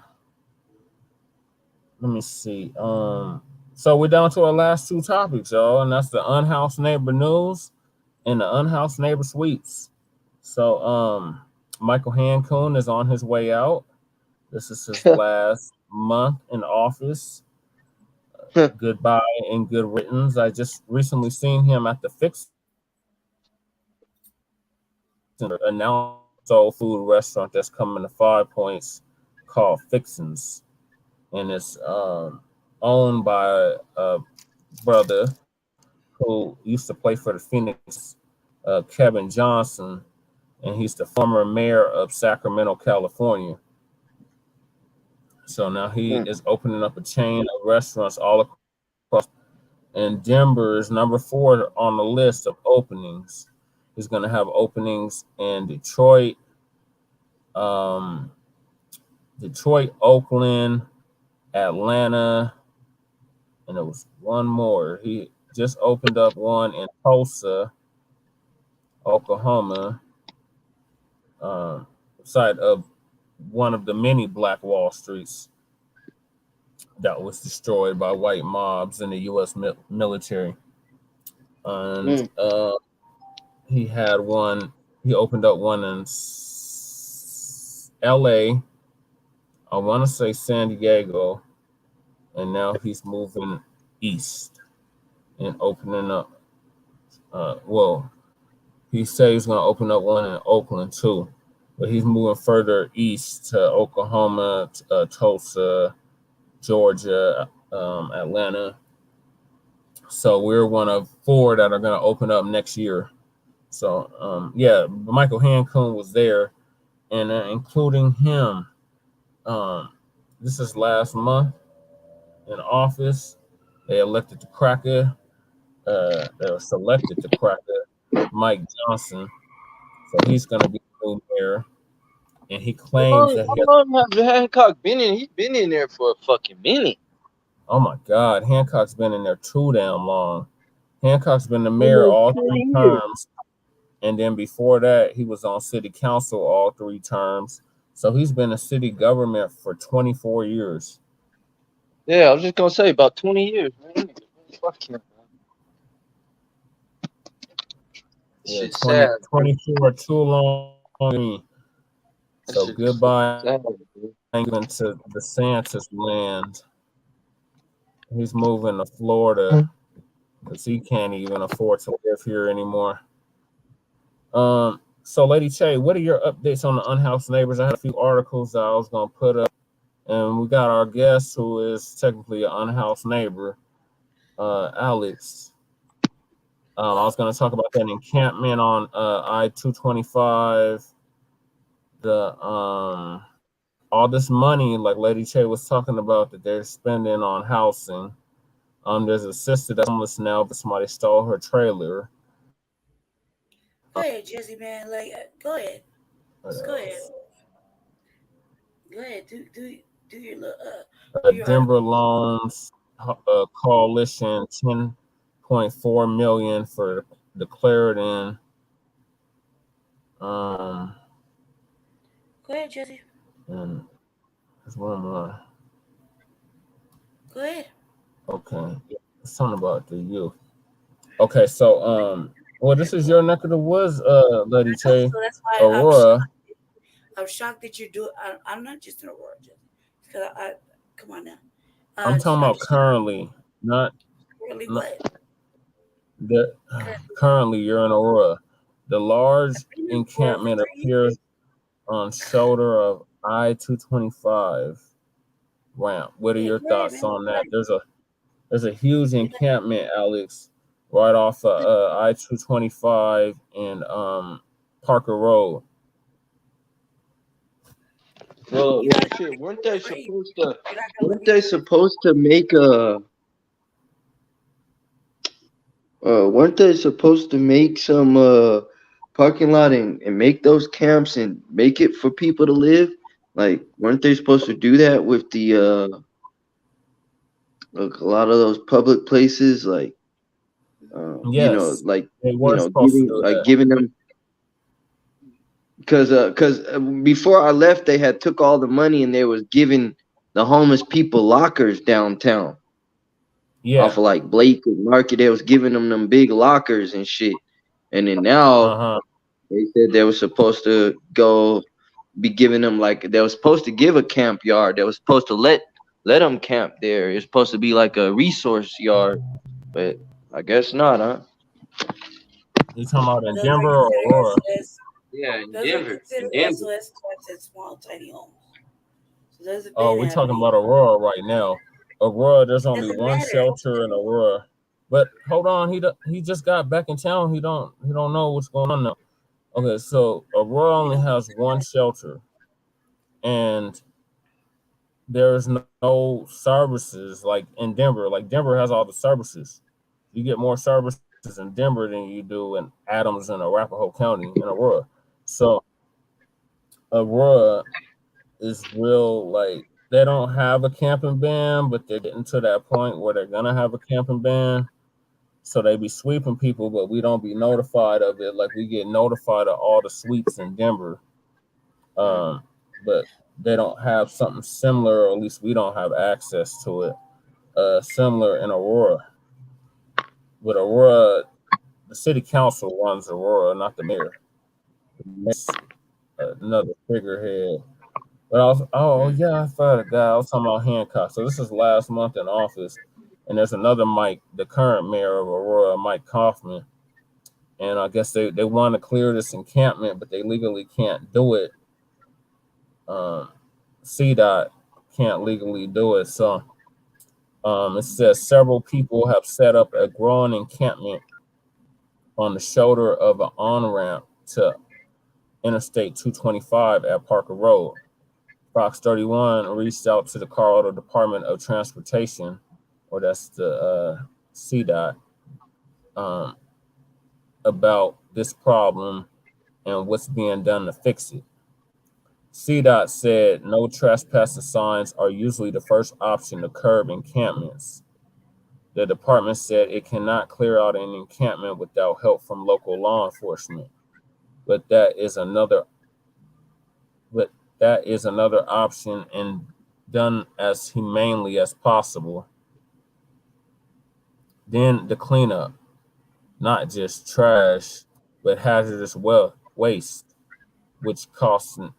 S1: me see. So we're down to our last two topics, y'all, and that's the unhoused neighbor news and the unhoused neighbor sweeps. So Michael Hancoon is on his way out. This is his last month in office. Goodbye and good riddance. I just recently seen him at the Fix announced soul food restaurant that's coming to 5 Points called Fixins, and it's owned by a brother who used to play for the Phoenix, Kevin Johnson, and he's the former mayor of Sacramento, California. So now he is opening up a chain of restaurants all across, and Denver is number 4 on the list of openings. He's going to have openings in Detroit, Oakland, Atlanta, and there was one more. He just opened up one in Tulsa, Oklahoma, side of one of the many Black Wall Streets that was destroyed by white mobs in the U.S. military. And he had one. He opened up one in L.A. I want to say San Diego, and now he's moving east and opening up. He said he's going to open up one in Oakland too, but he's moving further east to Oklahoma, Tulsa, Georgia, Atlanta. So we're one of 4 that are going to open up next year. So Michael Hancoon was there, and including him. This is last month in office. They elected the cracker. They selected the cracker, Mike Johnson. So he's going to be the new mayor. And he claims that
S8: how long has Hancock been in? He's been in there for a fucking minute.
S1: Oh my God, Hancock's been in there too damn long. Hancock's been the mayor all 3 terms. And then before that, he was on city council all 3 terms. So he's been in city government for 24 years.
S8: Yeah, I was just going to say about 20 years, man. Fuck him,
S1: man. Yeah, 24 too long. So goodbye to the Santa's land. He's moving to Florida because he can't even afford to live here anymore. So Lady Che, what are your updates on the unhoused neighbors? I had a few articles that I was going to put up, and we got our guest who is technically an unhoused neighbor, Alex. I was going to talk about that encampment on I-225. All this money, like Lady Che was talking about, that they're spending on housing. There's a sister that's homeless now, but somebody stole her trailer.
S5: Go ahead, Jesse, man. Go ahead. Go ahead. Go ahead. Do your little.
S1: Denver Loans Coalition, $10.4 million for the Clarendon.
S5: Go Go ahead, Jesse.
S1: And there's one more.
S5: Go ahead.
S1: Okay. Something about the youth. Okay, so well, this is your neck of the woods, Lady Che.
S5: So that's why
S1: Aurora.
S5: I'm shocked that you're doing. I'm not just an Aurora, Jesse. Because come on now.
S1: I'm talking about currently, not
S5: Really what?
S1: the currently you're in Aurora. The large encampment appears on shoulder of I-225 ramp. What are your thoughts on that? There's a huge encampment, Alex, right off of I-225 and Parker Road.
S8: Well, shit, weren't they supposed to make a weren't they supposed to make some parking lot and make those camps and make it for people to live? Like, weren't they supposed to do that with the like a lot of those public places, like
S1: Yes,
S8: like
S1: they were supposed to do that.
S8: giving them, because before I left, they had took all the money and they was giving the homeless people lockers downtown.
S1: Yeah,
S8: off of like Blake and Market, they was giving them big lockers and shit. And then now they said they were supposed to be giving them, like, they were supposed to give a camp yard. They was supposed to let them camp there. It's supposed to be like a resource yard, but I guess not, huh?
S1: You talking about in Denver or Aurora?
S8: Yeah, in
S5: Those
S8: Denver.
S5: are considered
S8: In Denver.
S5: SOS camps and small, tiny homes. So those have
S1: Oh,
S5: been
S1: we're talking
S5: happening.
S1: about Aurora right now. Aurora, there's only
S5: Doesn't
S1: one
S5: matter.
S1: shelter in Aurora. But hold on, he just got back in town. He don't know what's going on now. Okay, so Aurora only has one shelter, and there's no services like in Denver. Like Denver has all the services. You get more services in Denver than you do in Adams and Arapahoe County in Aurora. So Aurora is real, like, they don't have a camping ban, but they're getting to that point where they're gonna have a camping ban. So they be sweeping people, but we don't be notified of it. Like, we get notified of all the sweeps in Denver. But they don't have something similar, or at least we don't have access to it. Similar in Aurora. But Aurora, the city council runs Aurora, not the mayor. Another figurehead. But I thought a guy. I was talking about Hancock. So this is last month in office, and there's another Mike, the current mayor of Aurora, Mike Kaufman, and I guess they want to clear this encampment, but they legally can't do it. CDOT can't legally do it. So it says several people have set up a growing encampment on the shoulder of an on-ramp to Interstate 225 at Parker Road. Fox 31 reached out to the Colorado Department of Transportation, or that's the CDOT, about this problem and what's being done to fix it. CDOT said no trespassing signs are usually the first option to curb encampments. The department said it cannot clear out an encampment without help from local law enforcement, but that is another option and done as humanely as possible. Then the cleanup, not just trash, but hazardous waste, which costs an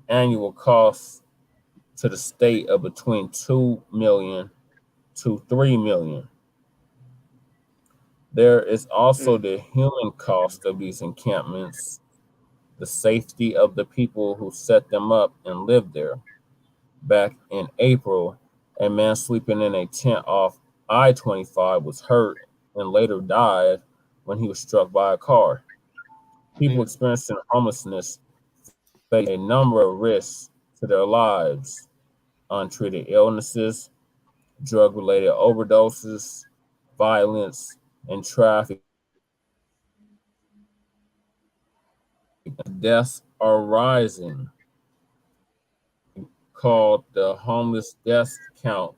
S1: annual cost to the state of between $2 million to $3 million. There is also the human cost of these encampments, the safety of the people who set them up and live there. Back in April, a man sleeping in a tent off I-25 was hurt and later died when he was struck by a car. People experiencing homelessness face a number of risks to their lives: untreated illnesses, drug-related overdoses, violence, and traffic. Deaths are rising. Called the homeless death count,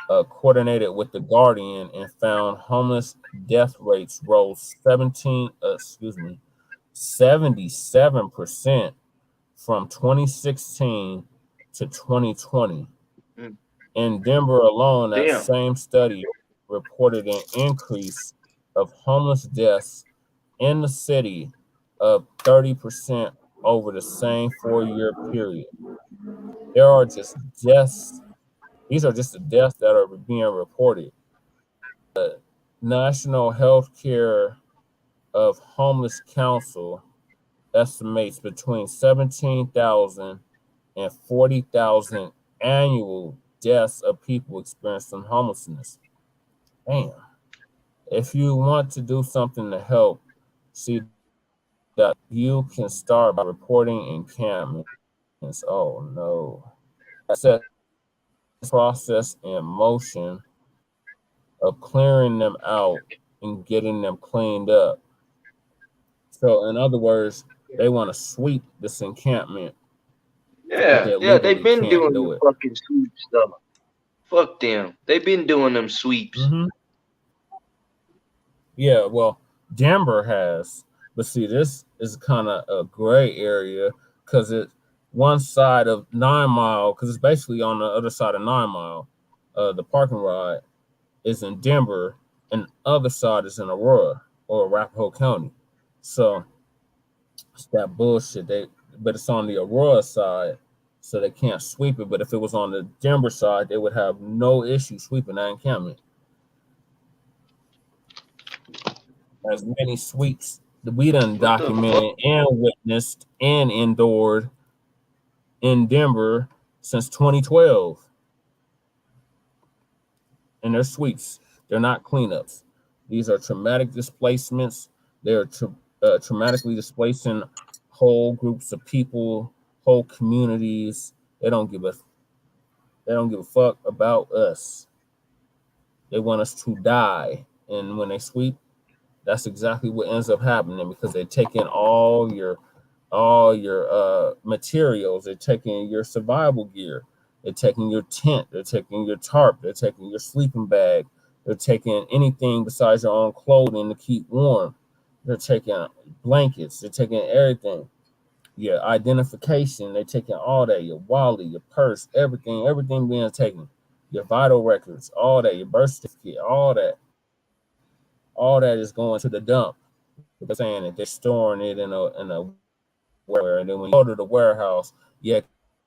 S1: coordinated with the Guardian, and found homeless death rates rose 77% from 2016 to 2020.
S8: Mm.
S1: In Denver alone, that
S8: Damn.
S1: same study reported an increase of homeless deaths in the city of 30% over the same 4-year period. There are just deaths. These are just the deaths that are being reported. The National Healthcare of Homeless Council estimates between 17,000 and 40,000 annual deaths of people experiencing homelessness. Damn. If you want to do something to help, see that you can start by reporting encampments. Oh no. Set process in motion of clearing them out and getting them cleaned up. So in other words, they want to sweep this encampment, but they
S8: Yeah, they've
S1: legally
S8: been
S1: can't
S8: doing the
S1: do it.
S8: fucking sweep stuff. Fuck them. They've been doing them sweeps.
S1: Mm-hmm. Yeah, well, Denver has, but see, this is kind of a gray area because it's one side of 9 Mile, because it's basically on the other side of 9 Mile. The parking lot is in Denver, and the other side is in Aurora or Arapahoe County. So it's that bullshit. But it's on the Aurora side, so they can't sweep it. But if it was on the Denver side, they would have no issue sweeping that encampment. As many sweeps that we done
S8: What the
S1: documented and witnessed and endured in Denver since 2012. And they're sweeps. They're not cleanups. These are traumatic displacements. They're traumatically displacing whole groups of people, whole communities. They don't give a fuck about us. They want us to die. And when they sweep, that's exactly what ends up happening because they take in all your materials. They're taking your survival gear. They're taking your tent. They're taking your tarp. They're taking your sleeping bag. They're taking anything besides your own clothing to keep warm. They're taking blankets. They're taking everything. Your identification. They're taking all that. Your wallet, your purse, everything being taken. Your vital records, all that. Your birth certificate, all that. All that is going to the dump. They're saying that they're storing it in a warehouse, and then when you go to the warehouse, you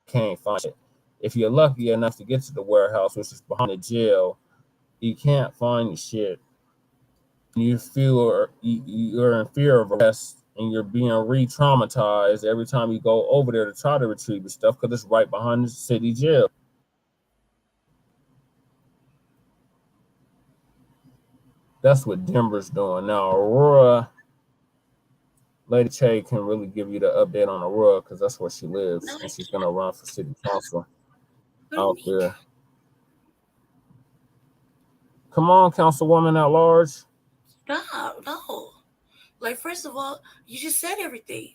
S1: can't find it. If you're lucky enough to get to the warehouse, which is behind the jail, you can't find your shit. You feel you're in fear of arrest, and you're being re-traumatized every time you go over there to try to retrieve your stuff because it's right behind the city jail. That's what Denver's doing now. Aurora. Lady Che can really give you the update on Aurora because that's where she lives, and she's gonna run for city council out there. Come on, councilwoman at large.
S5: Stop, no. Like, first of all, you just said everything.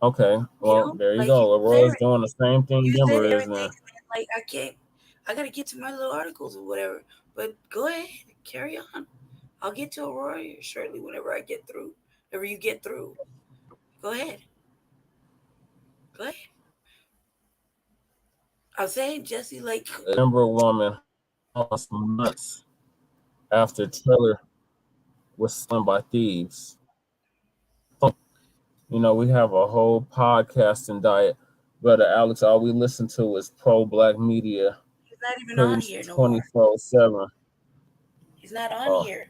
S1: Okay, well, there you go. Aurora's doing the same thing Denver is now.
S5: Like, I gotta get to my little articles or whatever. But go ahead, carry on. I'll get to Aurora shortly whenever I get through. Whenever you get through. Go ahead. Go ahead. I was saying, Jesse, like,
S1: a Denver woman lost months after trailer was stolen by thieves. You know, we have a whole podcasting diet. Brother Alex, all we listen to is pro-black media.
S5: He's not even on here no
S1: 24/7.
S5: He's not on here.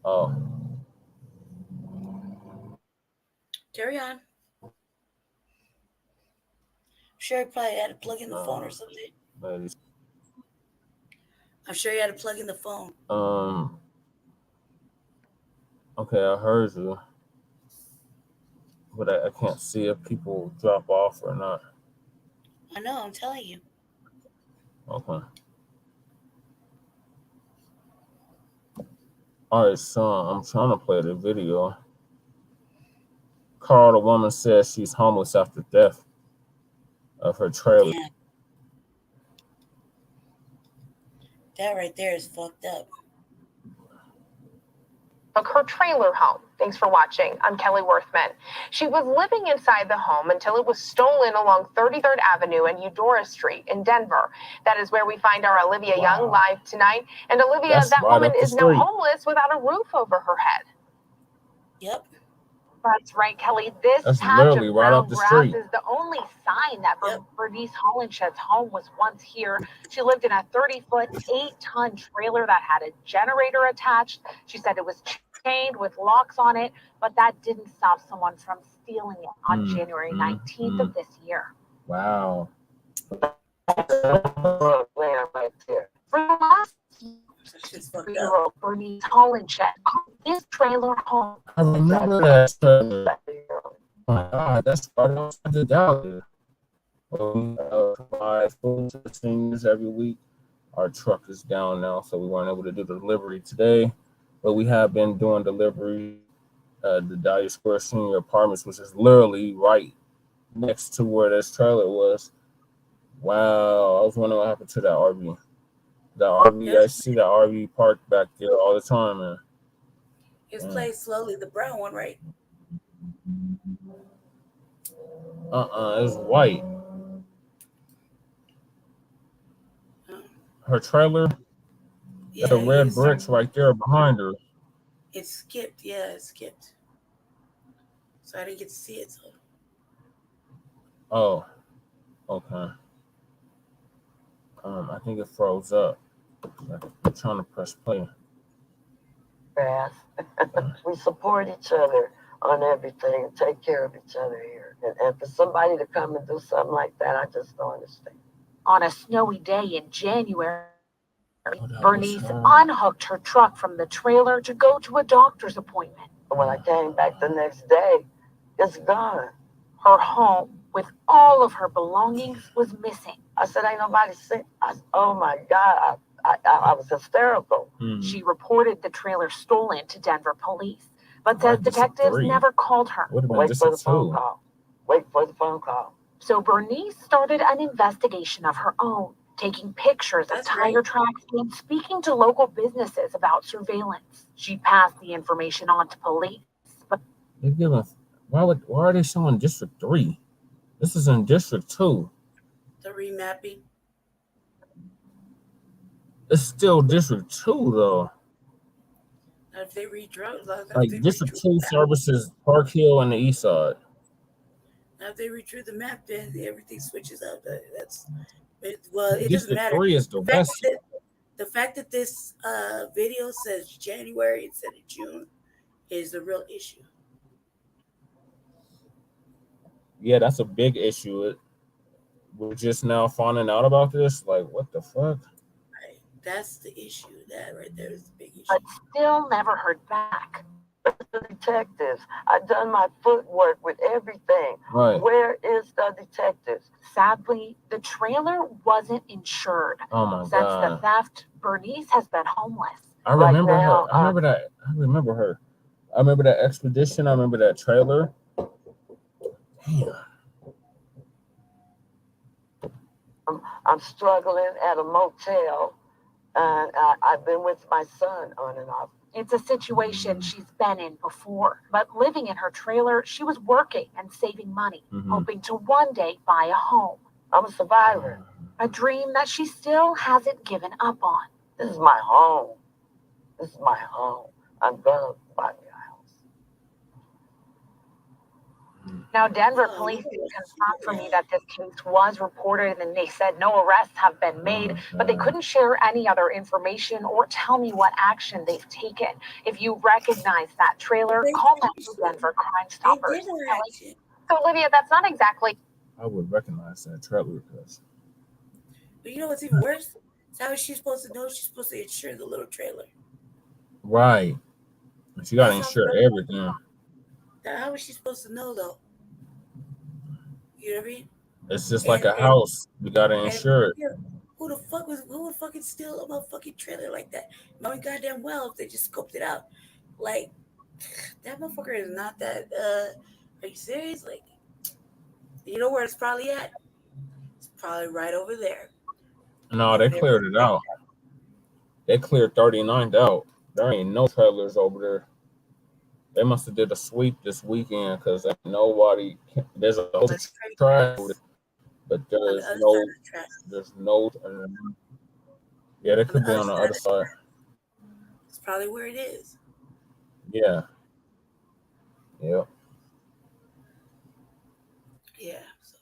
S1: Oh.
S5: Carry on. I'm sure he probably had to plug in the phone or something. I'm sure he had to plug in the phone.
S1: Okay, I heard you. But I can't see if people drop off or not.
S5: I know, I'm telling you.
S1: Okay. All right, so I'm trying to play the video. Carl, the woman says she's homeless after theft of her trailer.
S5: Yeah. That right there is fucked up.
S14: Her trailer home. Thanks for watching. I'm Kelly Worthman. She was living inside the home until it was stolen along 33rd Avenue and Eudora Street in Denver. That is where we find our Olivia Young live tonight. And Olivia, that woman is now homeless without a roof over her head.
S5: Yep.
S14: That's right, Kelly. This
S1: That's
S14: patch
S1: literally
S14: of
S1: right
S14: brown
S1: up the
S14: grass
S1: street.
S14: is the only sign that Bernice Hollinshed's home was once here. She lived in a 30-foot, 8-ton trailer that had a generator attached. She said it was chained with locks on it, but that didn't stop someone from stealing it on January 19th of this year.
S1: Wow.
S14: For the last year, Bernice Hollinshed called this trailer home.
S1: I remember that trailer. Oh my God, that's right outside the Dallas. We provide food to the seniors every week. Our truck is down now, so we weren't able to do the delivery today. But we have been doing delivery at the Dahlia Square Senior Apartments, which is literally right next to where this trailer was. Wow, I was wondering what happened to that RV. The RV, I see that RV parked back there all the time, man.
S5: It's playing slowly, the brown one, right?
S1: It's white. Her trailer, the red bricks right there behind her.
S5: It skipped, it skipped. So I didn't get to see it. So.
S1: Oh, okay. I think it froze up. I'm trying to press play.
S15: Yes. We support each other on everything and take care of each other here. And for somebody to come and do something like that, I just don't understand.
S14: On a snowy day in January, Bernice unhooked her truck from the trailer to go to a doctor's appointment.
S15: When I came back the next day, it's gone.
S14: Her home, with all of her belongings, was missing.
S15: I said, ain't nobody seen. Oh my God, I was hysterical.
S14: She reported the trailer stolen to Denver police, but says detectives never called her.
S15: Wait for the phone call. Wait for the phone call.
S14: So Bernice started an investigation of her own, taking pictures of tire tracks and speaking to local businesses about surveillance. She passed the information on to police, but
S1: why are they showing District 3? This is in District 2.
S5: The remapping.
S1: It's still District 2 though.
S5: Now if they redrew,
S1: like District 2 services Park Hill and the East Side.
S5: Now if they redrew the map, then everything switches up. It doesn't
S1: District
S5: matter.
S1: 3 is the west.
S5: The fact that this video says January instead of June is the real issue.
S1: Yeah, that's a big issue. We're just now finding out about this. Like, what the fuck?
S5: Right. That's the issue. That right there is the big issue.
S14: But still never heard back.
S15: The detectives. I've done my footwork with everything.
S1: Right.
S15: Where is the detectives?
S14: Sadly, the trailer wasn't insured.
S1: Oh my
S14: Since
S1: God.
S14: the theft, Bernice has been homeless.
S1: I remember her. I remember that. I remember her. I remember that expedition. I remember that trailer. Damn.
S15: I'm struggling at a motel, and I've been with my son on and off.
S14: It's a situation she's been in before, but living in her trailer, she was working and saving money, hoping to one day buy a home.
S15: I'm a survivor.
S14: A dream that she still hasn't given up on.
S15: This is my home. This is my home. I'm gonna buy me a house.
S14: Now, Denver police confirmed for me that this case was reported, and they said no arrests have been made, but they couldn't share any other information or tell me what action they've taken. If you recognize that trailer, call Metro Denver Crime Stoppers. So, Olivia, that's not exactly.
S1: I would recognize that trailer because.
S5: But you know what's even worse? How is she supposed to know? She's supposed to insure the little trailer.
S1: Right. She got to insure everything.
S5: How is she supposed to know, though? You know what I mean?
S1: It's just like a house. You got to insure it.
S5: Who would fucking steal a motherfucking trailer like that? Knowing goddamn well if they just scoped it out. Like, that motherfucker is not that, are you serious? Like, you know where it's probably at? It's probably right over there.
S1: No, they cleared it out. They cleared 39th out. There ain't no trailers over there. They must have did a sweep this weekend because nobody. There's a whole
S5: That's crazy.
S1: trash, but
S5: On the other side of the track.
S1: there's no. Yeah, they could be on the other side.
S5: It's probably where it is.
S1: Yeah. Yep.
S5: Yeah. So.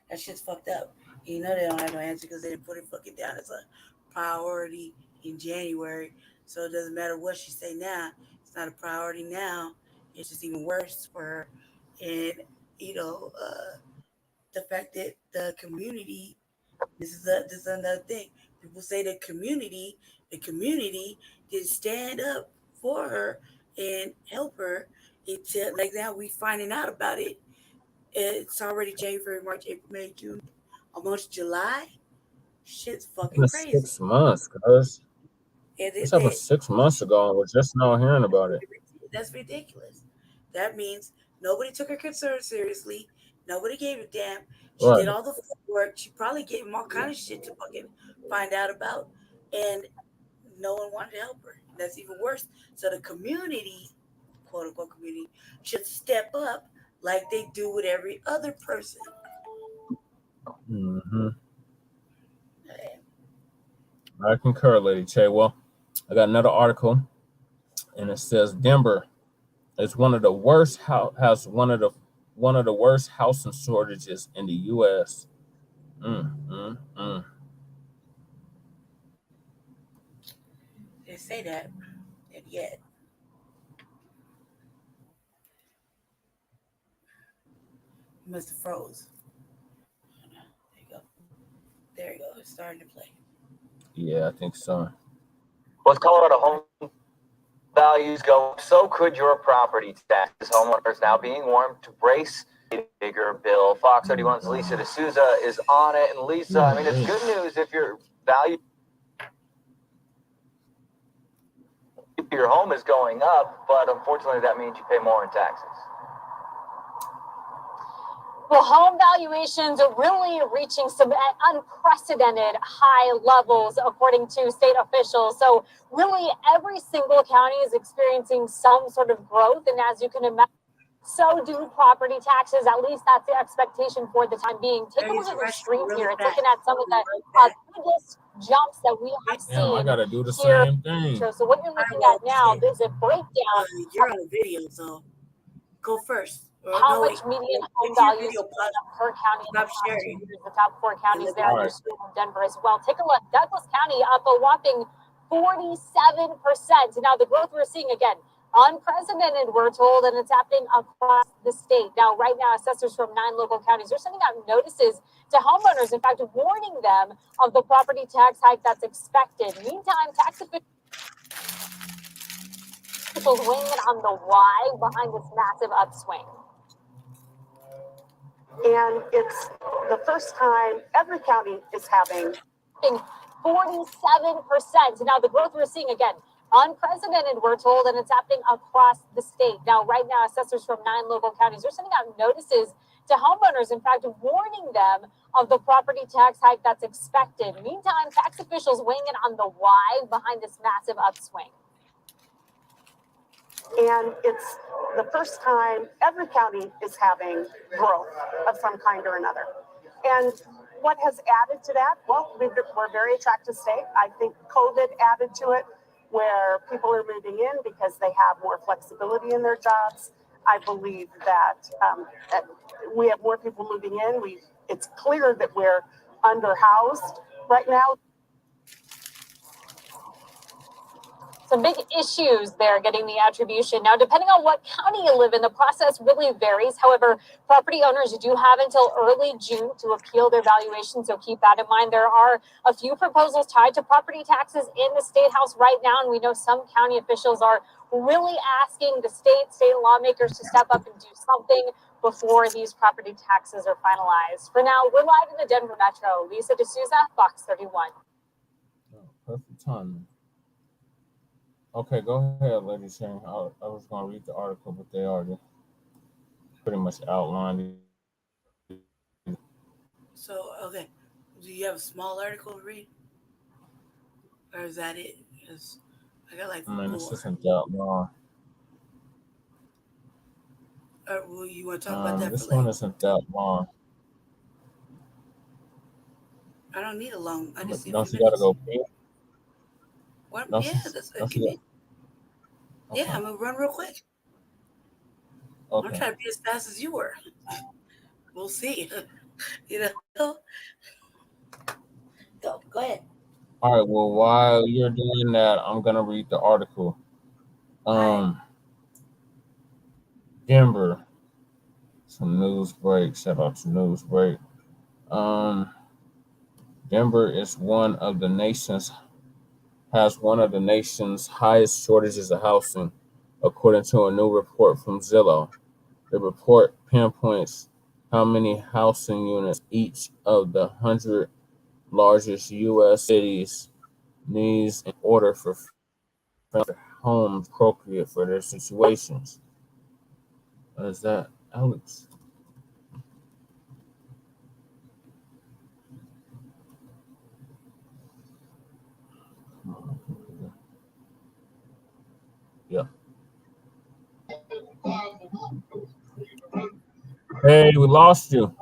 S5: That shit's fucked up. You know they don't have no answer because they didn't put it fucking down as a priority in January. So it doesn't matter what she say now. It's not a priority now. It's just even worse for her. And the fact that the community. This is another thing. People say the community did stand up for her and help her. Until like now we finding out about it. It's already January, March, April, May, June, almost July. Shit's fucking
S1: It's
S5: crazy.
S1: 6 months, cuz.
S5: And
S1: This happened 6 months ago, and we're just now hearing about it.
S5: that's ridiculous. That means nobody took her concern seriously. Nobody gave a damn. She
S1: Right.
S5: did all the work. She probably gave him all kind of shit to fucking find out about, and no one wanted to help her. That's even worse. So the community, quote unquote community, should step up like they do with every other person.
S1: Mm-hmm. I concur, Lady Che. Well, I got another article, and it says Denver is one of the worst has one of the worst housing shortages in the U.S.
S5: They say that, and yet you must have froze. There you go. There you go. It's starting to play.
S1: Yeah, I think so.
S16: Well, Colorado home values go up, so could your property taxes. Homeowners now being warned to brace a bigger bill. Fox 31's Lisa D'Souza is on it. And Lisa, I mean, it's good news if your value your home is going up, but unfortunately that means you pay more in taxes.
S14: Well, home valuations are really reaching some unprecedented high levels, according to state officials. So really every single county is experiencing some sort of growth. And as you can imagine, so do property taxes. At least that's the expectation for the time being. Take a look at the streets here. It's looking at some of the biggest jumps that we have seen.
S1: Damn, I gotta do the
S14: here.
S1: same thing.
S14: So what you're looking at now is a breakdown.
S5: You're on a video, so go first.
S14: How much median home values per county in the past 2 years, the top 4 counties there, and there's Denver as well. Take a look. Douglas County up a whopping 47%. Now, the growth we're seeing, again, unprecedented, we're told, and it's happening across the state. Now, right now, assessors from 9 local counties are sending out notices to homeowners, in fact, warning them of the property tax hike that's expected. Meantime, tax officials weighing on the why behind this massive upswing.
S17: And it's the first time every county is having
S14: 47%. Now, the growth we're seeing, again, unprecedented, we're told, and it's happening across the state. Now, right now, assessors from 9 local counties are sending out notices to homeowners, in fact, warning them of the property tax hike that's expected. Meantime, tax officials weighing in on the why behind this massive upswing.
S17: And it's the first time every county is having growth of some kind or another. And what has added to that? Well, we're a very attractive state. I think COVID added to it, where people are moving in because they have more flexibility in their jobs. I believe that we have more people moving in. It's clear that we're underhoused right now.
S14: Some big issues there getting the attribution. Now, depending on what county you live in, the process really varies. However, property owners do have until early June to appeal their valuation, so keep that in mind. There are a few proposals tied to property taxes in the State House right now, and we know some county officials are really asking the state lawmakers to step up and do something before these property taxes are finalized. For now, we're live in the Denver Metro. Lisa D'Souza, Fox 31.
S1: Perfect timing. Okay, go ahead, Lady Shane. I was going to read the article, but they already pretty much outlined it.
S5: So, okay. Do you have a small article to read? Or is that it? Because I got like
S1: Man, this
S5: 4.
S1: isn't that long.
S5: Well, you want to talk about that
S1: This
S5: for
S1: one
S5: like?
S1: isn't that long.
S5: I don't need a long. I
S1: But
S5: just need a
S1: don't
S5: few
S1: you gotta
S5: minutes.
S1: go pee?
S5: What?
S1: Don't
S5: Yeah,
S1: you,
S5: that's
S1: don't
S5: give
S1: you
S5: me. Yeah,
S1: okay.
S5: I'm gonna run real quick. I'm
S1: Okay.
S5: trying to be as fast as you were. We'll see. You know. Go ahead.
S1: All right, well, while you're doing that, I'm gonna read the article. Denver. Some news break. Shout out to news break. Denver is one of the nation's highest shortages of housing, according to a new report from Zillow. The report pinpoints how many housing units each of the 100 largest U.S. cities needs in order for homes appropriate for their situations. What is that, Alex? Yeah. Hey, we lost you.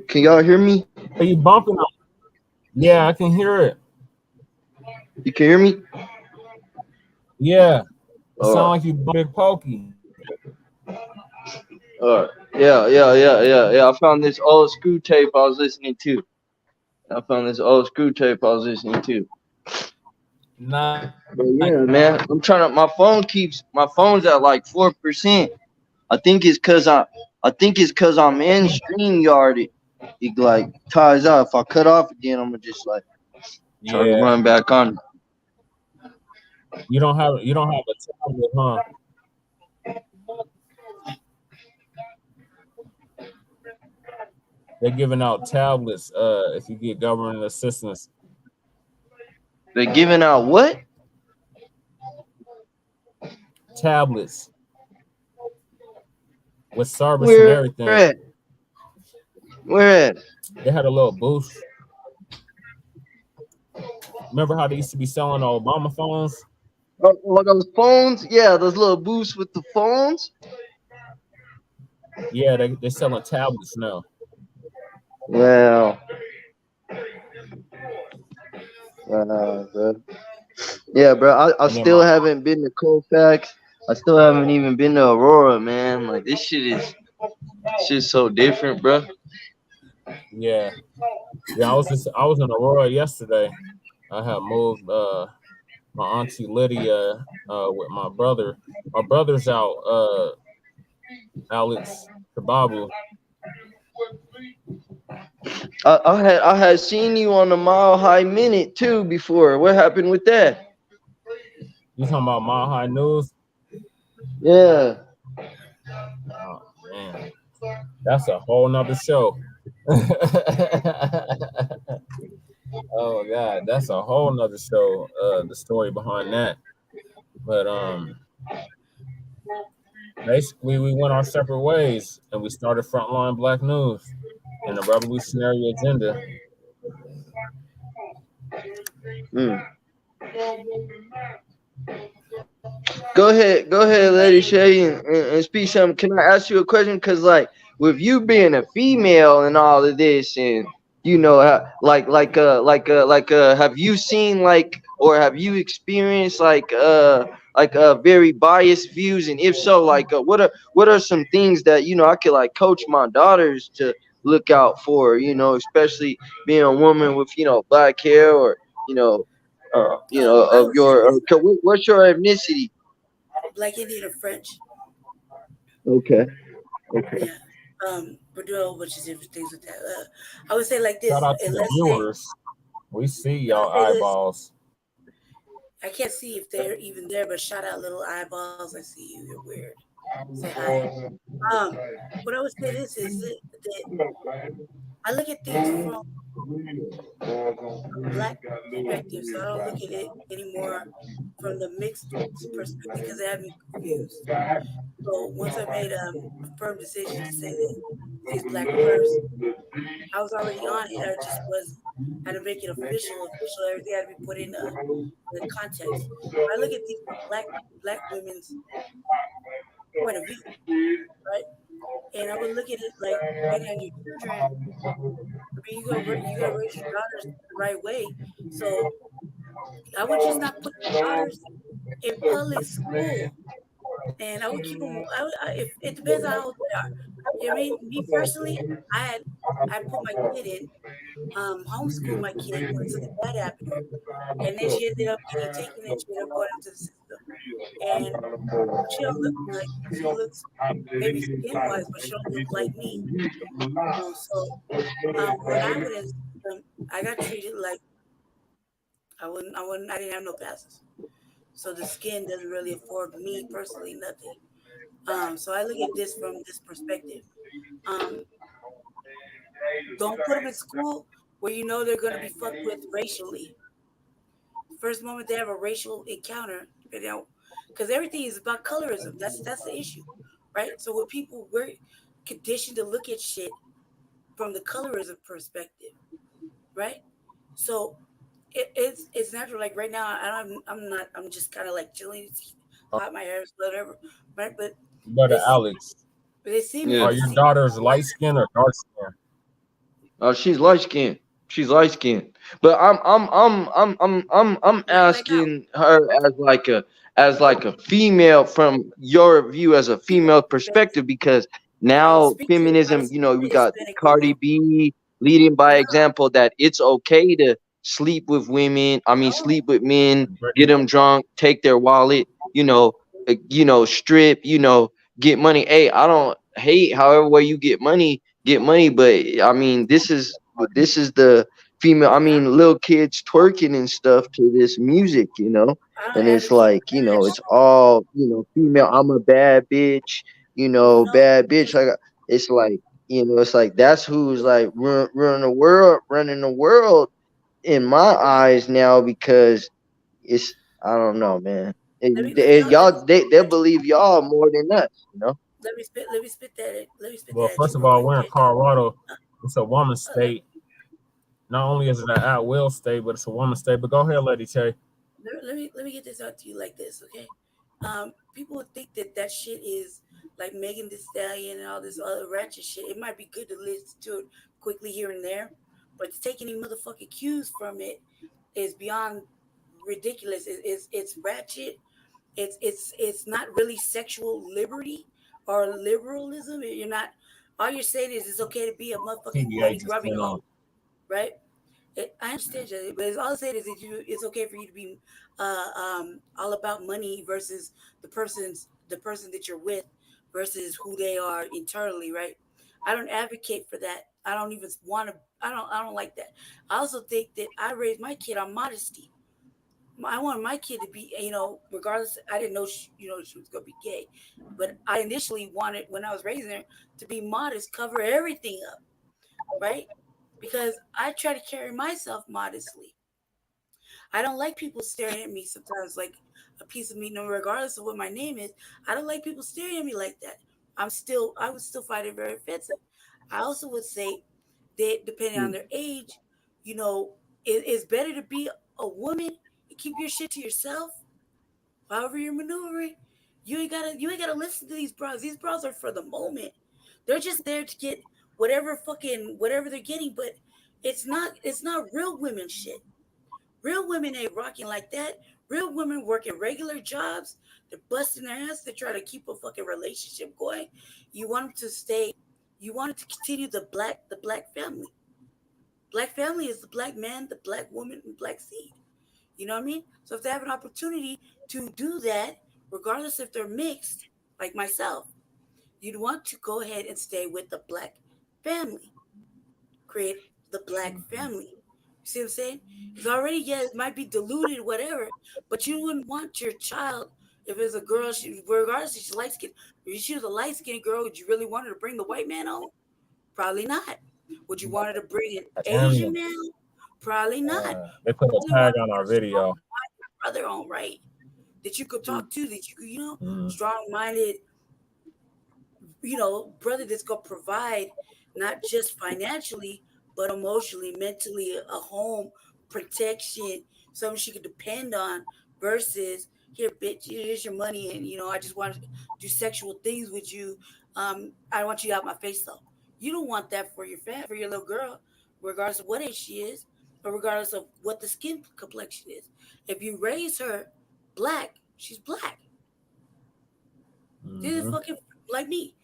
S8: Can y'all hear me?
S1: Are you bumping up? Yeah, I can hear it.
S8: You can hear me?
S1: Yeah. It
S8: All
S1: sounds
S8: right.
S1: like you Big Pokey.
S8: All right. Yeah. I found this old screw tape I was listening to.
S1: Nah.
S8: But yeah, man, I'm trying to. My phone's at like 4%. I think it's cause I'm in StreamYard. It like ties out. If I cut off again, I'm gonna just like try to run back on.
S1: You don't have a tablet, huh? They're giving out tablets if you get government assistance.
S8: They're giving out what?
S1: Tablets with service and
S8: Where
S1: everything.
S8: at? Where at?
S1: They had a little boost. Remember how they used to be selling the Obama phones?
S8: Oh, those phones? Yeah, those little boosts with the phones.
S1: Yeah, they're selling tablets now.
S8: Well, bro. Yeah, bro. I still haven't been to Colfax. I still haven't even been to Aurora, man. Like this shit is so different, bro.
S1: Yeah. I was in Aurora yesterday. I had moved my auntie Lydia with my brother. My brother's out, Alex Kababu.
S8: I had seen you on the Mile High Minute too before. What happened with that?
S1: You talking about Mile High News?
S8: Yeah.
S1: Oh man, that's a whole nother show. Oh God, that's a whole nother show. The story behind that, but basically we went our separate ways and we started Front Line Blacc News and the revolutionary agenda.
S8: Go ahead, Lady Shay, and speak something. Can I ask you a question? Cause like with you being a female and all of this, and you know, have you seen or have you experienced very biased views? And if so, what are some things that I could like coach my daughters to look out for? Especially being a woman with black hair or of what's your ethnicity?
S5: Black Indian or French.
S8: Okay.
S5: Yeah. We're doing a whole bunch of different things with that. I would say like this.
S1: Shout out to the viewers. We see y'all eyeballs.
S5: I can't see if they're even there, but shout out little eyeballs. I see you. You're weird. Say hi. What I would say this is that I look at things from black perspective, so I don't look at it anymore from the mixed perspective because it had me confused. So once I made a firm decision to say that she's black first, I was already on it. I just was had to make it official. Everything had to be put in the context. I look at these from black women's point of view, right? And I would look at it like waiting on your children. I mean, you gotta raise your daughters the right way. So I would just not put your daughters in public school, and I would keep them. If it depends on how old they are. You know what I mean? Me personally, I put my kid in homeschool my kid when something bad happened to her, and then she ended up getting taken and she ended up going into the system. And she don't look like she looks maybe skin wise, but she don't look like me. So when I went in the system, I got treated like I didn't have no passes. So the skin doesn't really afford me personally nothing. So I look at this from this perspective. Um, don't put them in school where you know they're going to be fucked with racially. First moment they have a racial encounter, because everything is about colorism. That's the issue, right? So when people we're conditioned to look at shit from the colorism perspective, right? So it's natural. Like right now, I'm just kind of like chilling, hot my hair, whatever, right?
S1: Brother Alex,
S5: they see me.
S1: are your daughters light skin or dark skin?
S8: She's light skinned. She's light skinned. But I'm asking her as like a female from your view as a female perspective, because now feminism, you know, we got Cardi B leading by example that it's okay to sleep with women. I mean, sleep with men, get them drunk, take their wallet, strip, get money. Hey, I don't hate however way you get money, but I mean, this is the female. I mean, little kids twerking and stuff to this music, and it's like, it's all, female. I'm a bad bitch, bad bitch. Like it's like, it's like that's who's like running the world in my eyes now, because it's, I don't know, man. Y'all, they believe y'all more than us.
S5: Let me spit. Let me spit that. Let me spit
S1: Well,
S5: that.
S1: first of all, we're in Colorado. It's a woman's state. Not only is it an at-will state, but it's a woman's state. But go ahead, Lady Tay.
S5: Let me get this out to you like this, okay? People would think that shit is like Megan Thee Stallion and all this other ratchet shit. It might be good to listen to it quickly here and there, but to take any motherfucking cues from it is beyond ridiculous. It's ratchet. It's not really sexual liberty or liberalism. You're not. All you're saying is it's okay to be a motherfucking money grubbing hoe, right? I understand, Jay, but all I'm saying is that it's okay for you to be all about money versus the person that you're with versus who they are internally, right? I don't advocate for that. I don't even want to. I don't like that. I also think that I raised my kid on modesty. I wanted my kid to be, regardless. I didn't know she was gonna be gay, but I initially wanted, when I was raising her, to be modest, cover everything up, right? Because I try to carry myself modestly. I don't like people staring at me sometimes like a piece of meat, no, regardless of what my name is. I don't like people staring at me like that. I would still find it very offensive. I also would say that depending on their age, it's better to be a woman and keep your shit to yourself. However you're maneuvering, you ain't gotta listen to these bras. These bras are for the moment. They're just there to get whatever they're getting, but it's not real women shit. Real women ain't rocking like that. Real women working regular jobs. They're busting their ass to try to keep a fucking relationship going. You want them to stay. You want it to continue the black family. Black family is the black man, the black woman, and black seed. You know what I mean? So if they have an opportunity to do that, regardless if they're mixed, like myself, you'd want to go ahead and stay with the black family. Create the black family. You see what I'm saying? It's already, yeah, it might be diluted, whatever, but you wouldn't want your child, if it's a girl, regardless if she's light skinned, if she was a light skinned girl, would you really want her to bring the white man home? Probably not. Would you want her to bring an
S1: Damn
S5: Asian
S1: you.
S5: man? Probably not.
S1: They put a
S5: Probably
S1: tag
S5: want
S1: on our
S5: a strong
S1: video.
S5: brother on, right? That you could talk to, that you could,
S1: Mm.
S5: strong-minded, brother that's gonna provide not just financially, but emotionally, mentally, a home, protection, something she could depend on, versus here, bitch, here's your money, and I just want to do sexual things with you. I want you out my face though. You don't want that for your for your little girl, regardless of what age she is, or regardless of what the skin complexion is. If you raise her black, she's black. This is fucking like me,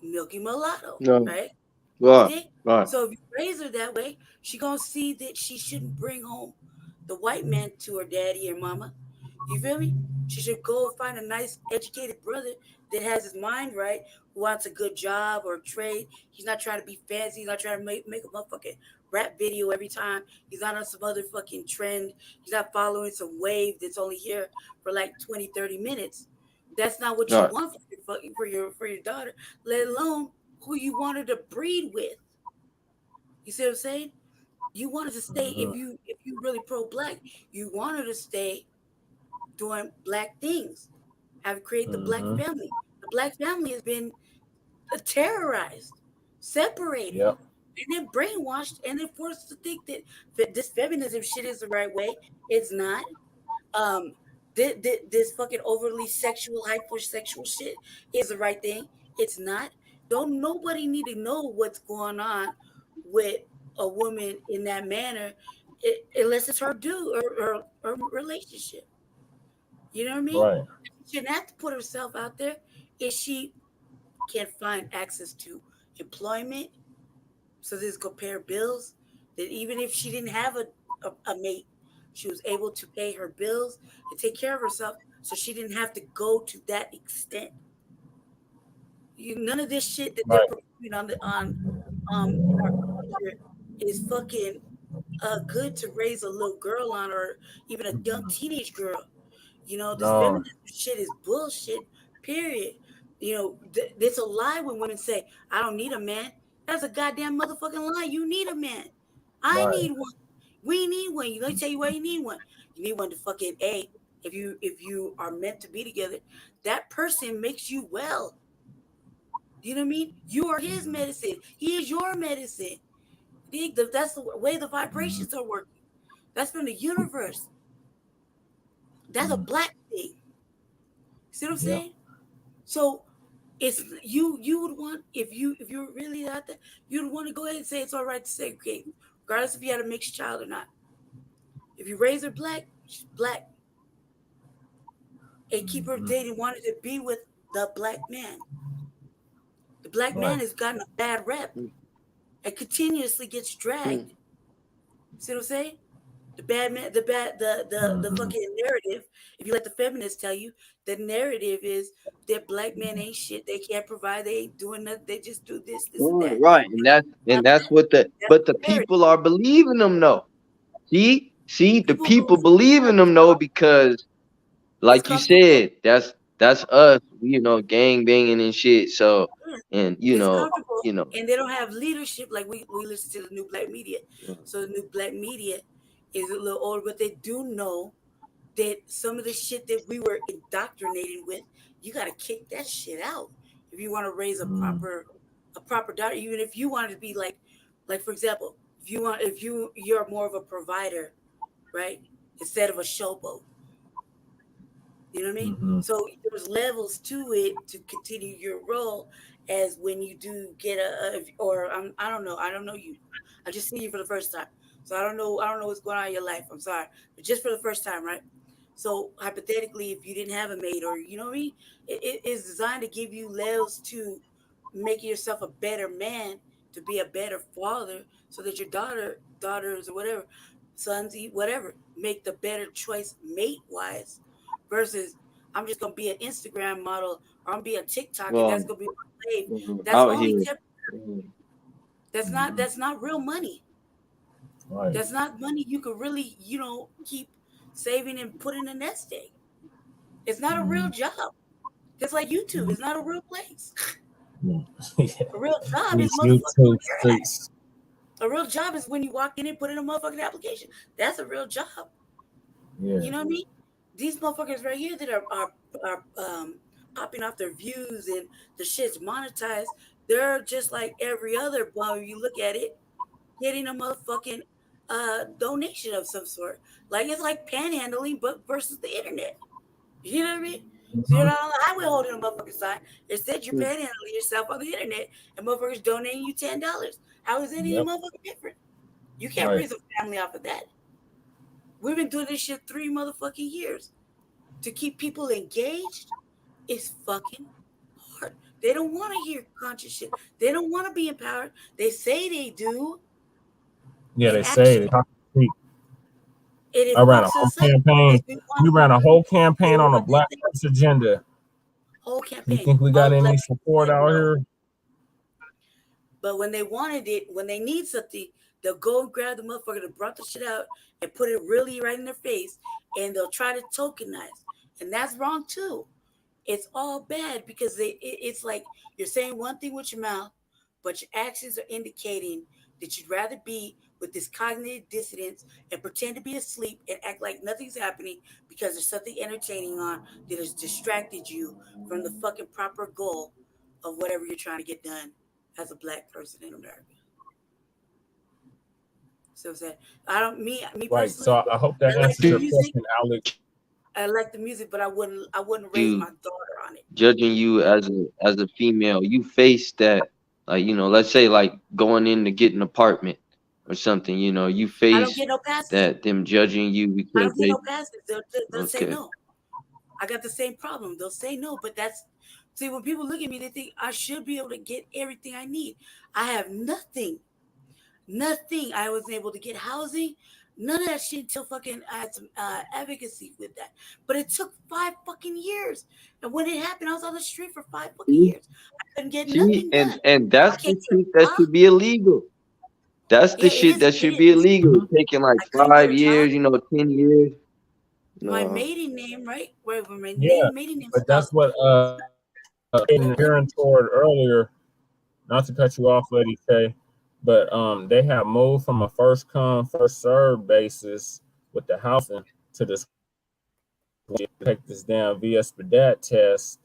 S5: milky mulatto,
S8: No.
S5: right? You
S8: Right.
S5: dig?
S8: Right.
S5: So if you raise her that way, she gonna see that she shouldn't bring home the white man to her daddy and mama. You feel me? She should go find a nice, educated brother that has his mind right, who wants a good job or trade. He's not trying to be fancy. He's not trying to make a motherfucking rap video every time. He's not on some other fucking trend. He's not following some wave that's only here for like 20, 30 minutes. That's not what you
S8: Right.
S5: want for your daughter, let alone who you want her to breed with. You see what I'm saying? You want her to stay, if you really pro black, you want her to stay doing black things. Have create the black family. The black family has been terrorized, separated,
S1: Yep.
S5: and then brainwashed, and then forced to think that this feminism shit is the right way. It's not. This fucking overly sexual, hypersexual shit is the right thing. It's not. Don't nobody need to know what's going on with a woman in that manner, unless it's her dude or relationship. You know what I mean?
S1: Right.
S5: She shouldn't have to put herself out there if she can't find access to employment, so this compare bills. That even if she didn't have a mate, she was able to pay her bills and take care of herself, so she didn't have to go to that extent. None of this shit that they're
S1: Right.
S5: promoting on our culture is fucking good to raise a little girl on, or even a young teenage girl. This
S1: No.
S5: feminism shit is bullshit, period. It's a lie when women say, I don't need a man. That's a goddamn motherfucking lie. You need a man. I
S1: Right.
S5: need one. We need one. Let me tell you why you need one. You need one to fucking if you are meant to be together, that person makes you well. You know what I mean? You are his medicine. He is your medicine. That's the way the vibrations are working. That's from the universe. That's a black thing. See what I'm
S1: Yeah.
S5: saying? So it's you would want, if you're really out there, you'd want to go ahead and say it's all right to segregate, regardless if you had a mixed child or not. If you raise her black, she's black. And keep her dating, wanted to be with the black man. The black man
S1: Right.
S5: has gotten a bad rep and continuously gets dragged. See what I'm saying? The bad man, the fucking narrative. If you let the feminists tell you, the narrative is that black men ain't shit. They can't provide. They ain't doing nothing. They just do this and
S8: Right,
S5: that.
S8: right, and that's what the
S5: Narrative.
S8: people are believing them though. See, the
S5: People
S8: people
S5: believe
S8: believing them though because,
S5: it's
S8: like you
S5: comfortable.
S8: said, that's us, gang banging and shit. So, and
S5: It's comfortable, and they don't have leadership like we listen to the new black media. So the new black media is a little older, but they do know that some of the shit that we were indoctrinated with, you got to kick that shit out if you want to raise a proper daughter. Even if you wanted to be like for example, if you're more of a provider, right, instead of a showboat. You know what I mean? So there's levels to it to continue your role, as when you do get I don't know you. I just see you for the first time. So I don't know what's going on in your life. I'm sorry. But just for the first time, right? So hypothetically, if you didn't have a mate, or you know what I mean, it is designed to give you levels to make yourself a better man, to be a better father, so that your daughters or whatever, sons, whatever, make the better choice mate wise, versus I'm just gonna be an Instagram model, or I'm gonna be a TikTok, and that's gonna be my slave. That's
S8: out
S5: only
S8: here.
S5: temporary. That's not real money.
S1: Right.
S5: That's not money you could really, keep saving and put in a nest egg. It's not a real job. Just like YouTube, it's not a real place.
S1: Yeah.
S5: A real job is
S1: These
S5: motherfucking
S1: YouTube
S5: where you're at.
S1: streets.
S5: A real job is when you walk in and put in a motherfucking application. That's a real job.
S1: Yeah.
S5: You know what I mean? These motherfuckers right here that are popping off their views and the shit's monetized. They're just like every other bum. If you look at it, getting a motherfucking donation of some sort. Like it's like panhandling, but versus the internet. You know what I mean? So you're not on the highway holding a motherfucking sign. Instead, you're panhandling yourself on the internet and motherfuckers donating you $10. How is any motherfucker different? You can't raise a family off of that. We've been doing this shit 3 motherfucking years. To keep people engaged is fucking hard. They don't want to hear conscious shit. They don't want to be empowered. They say they do.
S1: Yeah, they say they talk to me.
S5: It
S1: I ran a
S5: fucks
S1: whole
S5: us up.
S1: campaign. We ran a whole campaign on a
S5: want
S1: Black Lives agenda.
S5: Whole campaign.
S1: You think we got any support out here?
S5: But when they wanted it, when they need something, they'll go and grab the motherfucker that brought the shit out and put it really right in their face, and they'll try to tokenize. And that's wrong too. It's all bad because it's like you're saying one thing with your mouth, but your actions are indicating that you'd rather be with this cognitive dissonance and pretend to be asleep and act like nothing's happening because there's something entertaining on that has distracted you from the fucking proper goal of whatever you're trying to get done as a Black person in America. So that I don't me
S1: Right.
S5: personally.
S1: So I hope that answers your question, Alex.
S5: I like the music, but I wouldn't raise my daughter on it.
S8: Judging you as a female, you face that, like, you know, let's say like going in to get an apartment or something, you know, you
S5: I don't
S8: face
S5: get no passes.
S8: that them judging you
S5: I
S8: because
S5: don't get
S8: they
S5: no passes. They'll say
S8: okay.
S5: no. I got the same problem. They'll say no, but see, when people look at me, they think I should be able to get everything I need. I have nothing. I wasn't able to get housing. None of that shit until fucking I had some advocacy with that. But it took 5 fucking years. And when it happened, I was on the street for 5 fucking years. I couldn't get nothing done.
S8: And that's the shit that should be illegal. That's the shit that should be illegal. Taking like 5 years, you know, 10 years.
S5: My maiden name, right? Where my maiden name.
S1: But that's what hearing toward earlier. Not to cut you off, Lady K, but they have moved from a first come first served basis with the housing to this. Take this damn VS-SPDAT test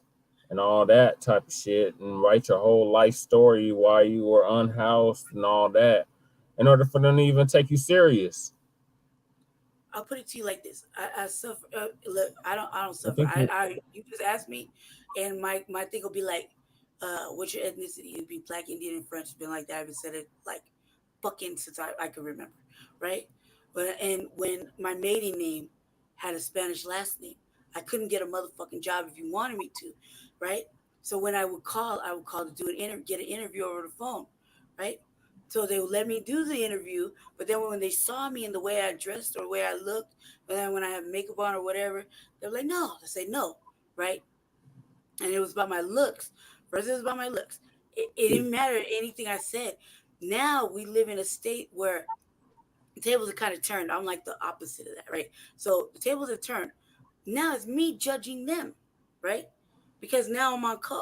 S1: and all that type of shit, and write your whole life story why you were unhoused and all that, in order for them to even take you serious.
S5: I'll put it to you like this: I suffer. Look, I don't suffer. You just ask me, and my thing will be like, what's your ethnicity? It'd be Black, Indian, and French. It's been like that. I haven't said it like fucking since I can remember, right? And when my maiden name had a Spanish last name, I couldn't get a motherfucking job if you wanted me to, right? So when I would call to do get an interview over the phone, right? So they would let me do the interview, but then when they saw me and the way I dressed or the way I looked, and then when I have makeup on or whatever, they're like, no. They say no, right? And it was about my looks. First, it was about my looks. It didn't matter anything I said. Now we live in a state where the tables are kind of turned. I'm like the opposite of that, right? So the tables are turned. Now it's me judging them, right? Because now I'm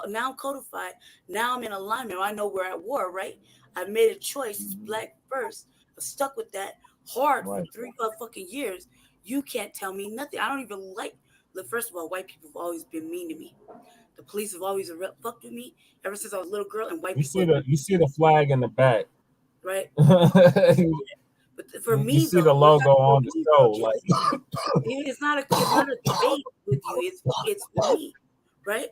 S5: now I'm codified. Now I'm in alignment. I know we're at war, right? I've made a choice. It's Black first. I'm stuck with that hard for 3 fucking years. You can't tell me nothing. I don't even like. Look, first of all, white people have always been mean to me. The police have always fucked with me ever since I was a little girl. And white people.
S1: You see the flag in the back,
S5: right? But for me,
S1: you see the logo on the show. Like
S5: it's not a debate with you. It's with me, right?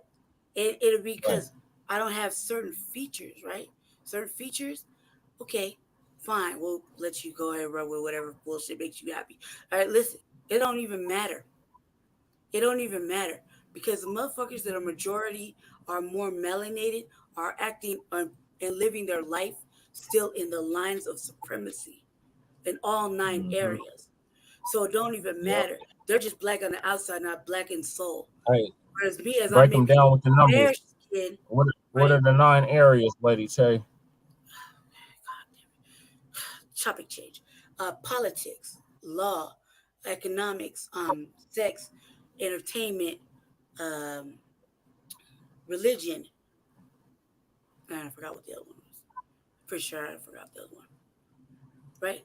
S5: It'll be because I don't have certain features, right? Certain features. Okay, fine. We'll let you go ahead and run with whatever bullshit makes you happy. All right, listen. It don't even matter. It don't even matter because the motherfuckers that are majority are more melanated, are acting and living their life still in the lines of supremacy in all 9 areas. So it don't even matter. They're just Black on the outside, not Black in soul.
S1: Right.
S5: Whereas me, as
S1: break them down with the numbers.
S5: Skin,
S1: what are the 9 areas, Lady Che?
S5: Topic change. Politics, law, economics, sex, entertainment, religion. I forgot what the other one was. Pretty sure I forgot the other one. right?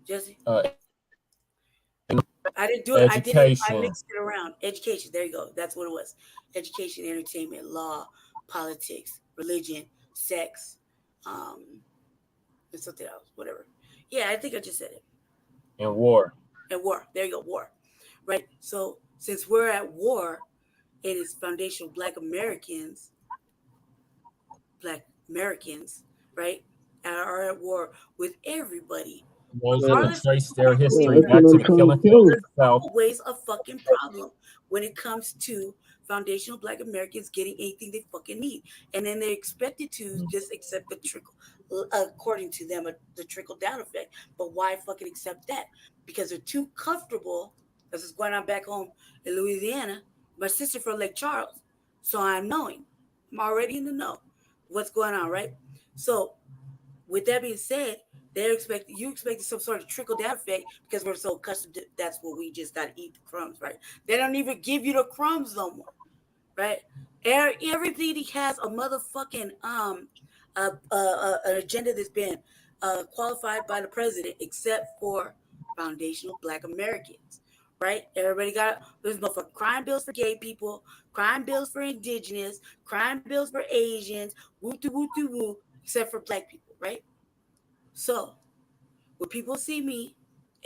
S5: Jesse?
S1: Uh,
S5: I didn't do it. I did it. I
S1: education.
S5: mixed it around. Education. There you go. That's what it was. Education, entertainment, law, politics, religion, sex, and something else. Whatever. Yeah, I think I just said it.
S1: And war.
S5: And war. There you go. War. Right. So since we're at war, and it's foundational Black Americans, right, are at war with everybody.
S1: Those that
S5: Regardless
S1: trace
S5: of
S1: their
S5: what
S1: history
S5: belief,
S1: back to the killing fields of the South.
S5: always a fucking problem when it comes to foundational Black Americans getting anything they fucking need, and then they're expected to just accept the trickle, according to them, the trickle down effect. But why fucking accept that? Because they're too comfortable. This is going on back home in Louisiana. My sister from Lake Charles, so I'm knowing. I'm already in the know what's going on, right? So, with that being said, you expect some sort of trickle down effect because we're so accustomed to that's what we just gotta eat the crumbs, right? They don't even give you the crumbs no more, right? Everybody has a motherfucking an agenda that's been qualified by the president, except for foundational Black Americans, right? Everybody got there's no for crime bills for gay people, crime bills for indigenous, crime bills for Asians, woo, except for Black people, right? So when people see me,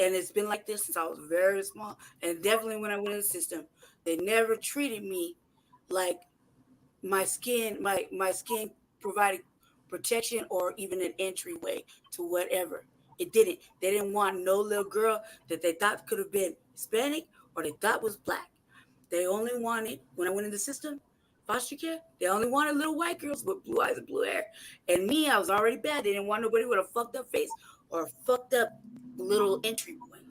S5: and it's been like this since I was very small, and definitely when I went in the system, they never treated me like my skin provided protection or even an entryway to whatever. It didn't. They didn't want no little girl that they thought could have been Hispanic or they thought was Black. They only wanted, when I went in the system, foster care, they only wanted little white girls with blue eyes and blue hair. And me, I was already bad. They didn't want nobody with a fucked up face or a fucked up little entry point.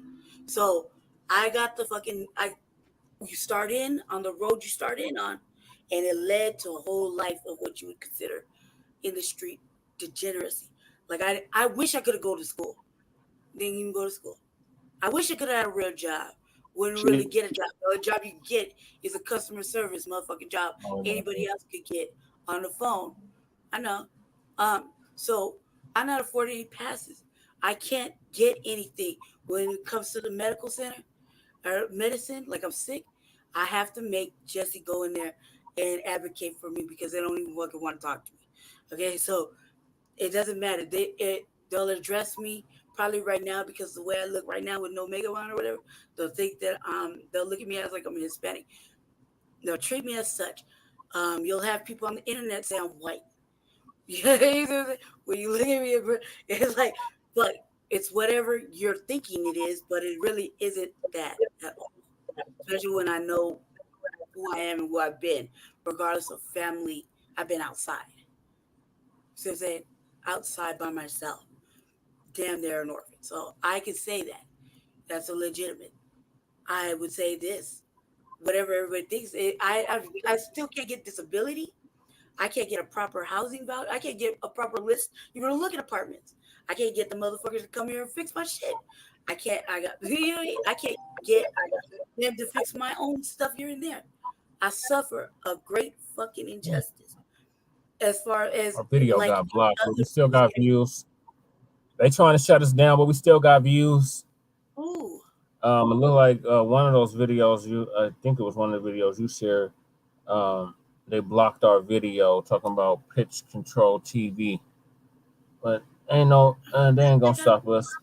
S5: So I got the fucking, you start in on the road you start in on, and it led to a whole life of what you would consider in the street degeneracy. Like I wish I could have go to school. Didn't even go to school. I wish I could have had a real job. Wouldn't really get a job. The only job you can get is a customer service motherfucking job. Anybody else could get on the phone. I know. So I'm not affording any passes. I can't get anything when it comes to the medical center or medicine. Like I'm sick, I have to make Jesse go in there and advocate for me because they don't even fucking want to talk to me. Okay, so it doesn't matter. They'll address me probably right now because the way I look right now with no makeup on or whatever, they'll think that they'll look at me as like I'm Hispanic. They'll treat me as such. You'll have people on the internet say I'm white. When you look at me, it's like, but it's whatever you're thinking it is, but it really isn't that at all. Especially when I know who I am and who I've been, regardless of family. I've been outside. So I'm saying outside by myself. Damn, they're an orphan. So I can say that. That's a legitimate. I would say this. Whatever everybody thinks, I still can't get disability. I can't get a proper housing value. I can't get a proper list. You're gonna look at apartments. I can't get the motherfuckers to come here and fix my shit. I can't. I can't get them to fix my own stuff here and there. I suffer a great fucking injustice. As far as
S1: Our video
S5: like
S1: got blocked, but we still got views. They trying to shut us down, but we still got views.
S5: Ooh.
S1: It looked like one of those videos I think it was one of the videos you shared. They blocked our video talking about pitch control TV, but they ain't gonna stop us.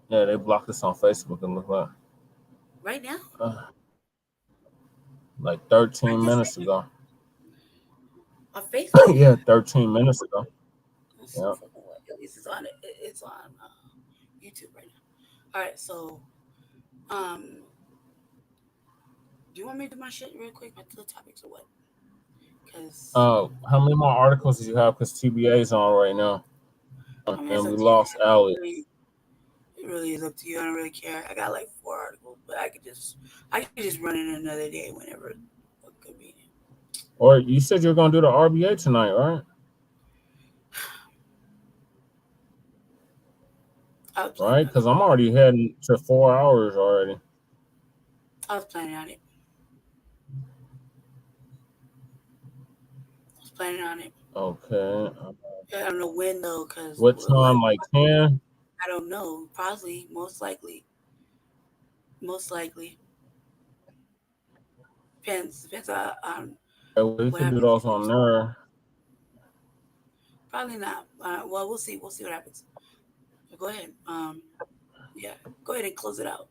S1: Yeah, they blocked us on Facebook and look like
S5: right now,
S1: like 13 minutes ago.
S5: On Facebook?
S1: Yeah, 13 minutes ago. Yeah.
S5: At least it's on YouTube right now. All right, so do you want me to do my shit real quick, my topics or what? Because
S1: how many more articles do you have? Because TBA is on right now, and we lost Alex.
S5: It really is up to you. I don't really care. I got like 4 articles, but I could just run it another day whenever convenient.
S1: Or you said you were gonna do the RBA tonight, right? Right, because I'm already heading to 4 hours already.
S5: I was planning on it.
S1: Okay.
S5: I don't know when though, cause
S1: What time? Like 10?
S5: I don't know. Probably, most likely. Most likely. Depends on
S1: We
S5: what
S1: could do
S5: happens.
S1: those on there.
S5: Probably not. Well, we'll see. We'll see what happens. Go ahead. Yeah. Go ahead and close it out.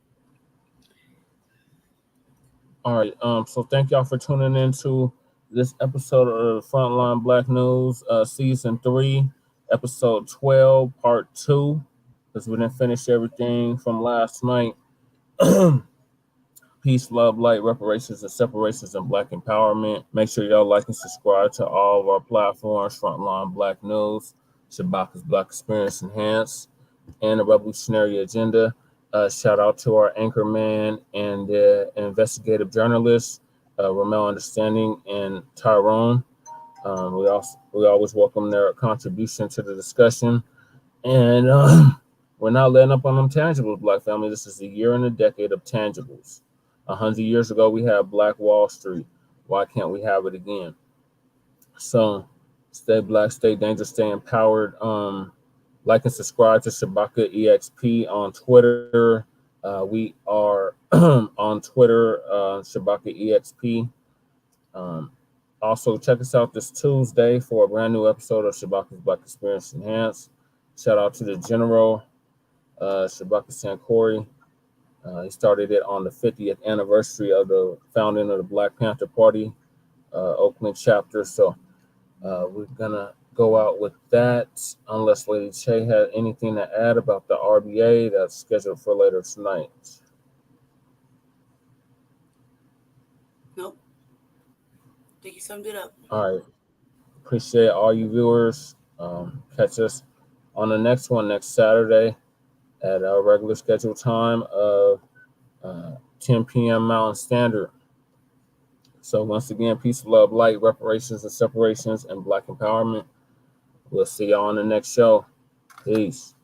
S1: All right. So thank y'all for tuning into this episode of Front Line Blacc News, season 3, episode 12, part 2. Because we didn't finish everything from last night. Peace, love, light, reparations, and separations, and Black empowerment. Make sure y'all like and subscribe to all of our platforms: Frontline Blacc News, Shabaka's Black Experience Enhanced, and the Revolutionary Agenda. Shout out to our anchor man and investigative journalists, Ramel Understanding and Tyrone. We always welcome their contribution to the discussion. And we're not letting up on them tangibles, Black family. This is a year and a decade of tangibles. 100 years ago, we had Black Wall Street. Why can't we have it again? So stay black, stay dangerous, stay empowered. Like and subscribe to Shabaka EXP on Twitter. We are on Twitter, Shabaka EXP. Also, check us out this Tuesday for a brand new episode of Shabaka's Black Experience Enhanced. Shout out to the General, Shabaka Sankori. He started it on the 50th anniversary of the founding of the Black Panther Party, Oakland chapter. So we're going to go out with that, unless Lady Che had anything to add about the RBA that's scheduled for later tonight.
S5: Nope. I think you summed it up.
S1: All right. Appreciate all you viewers. Catch us on the next one next Saturday at our regular scheduled time of 10 p.m. Mountain Standard. So once again, peace, love, light, reparations and separations, and Black empowerment. We'll see y'all on the next show. Peace.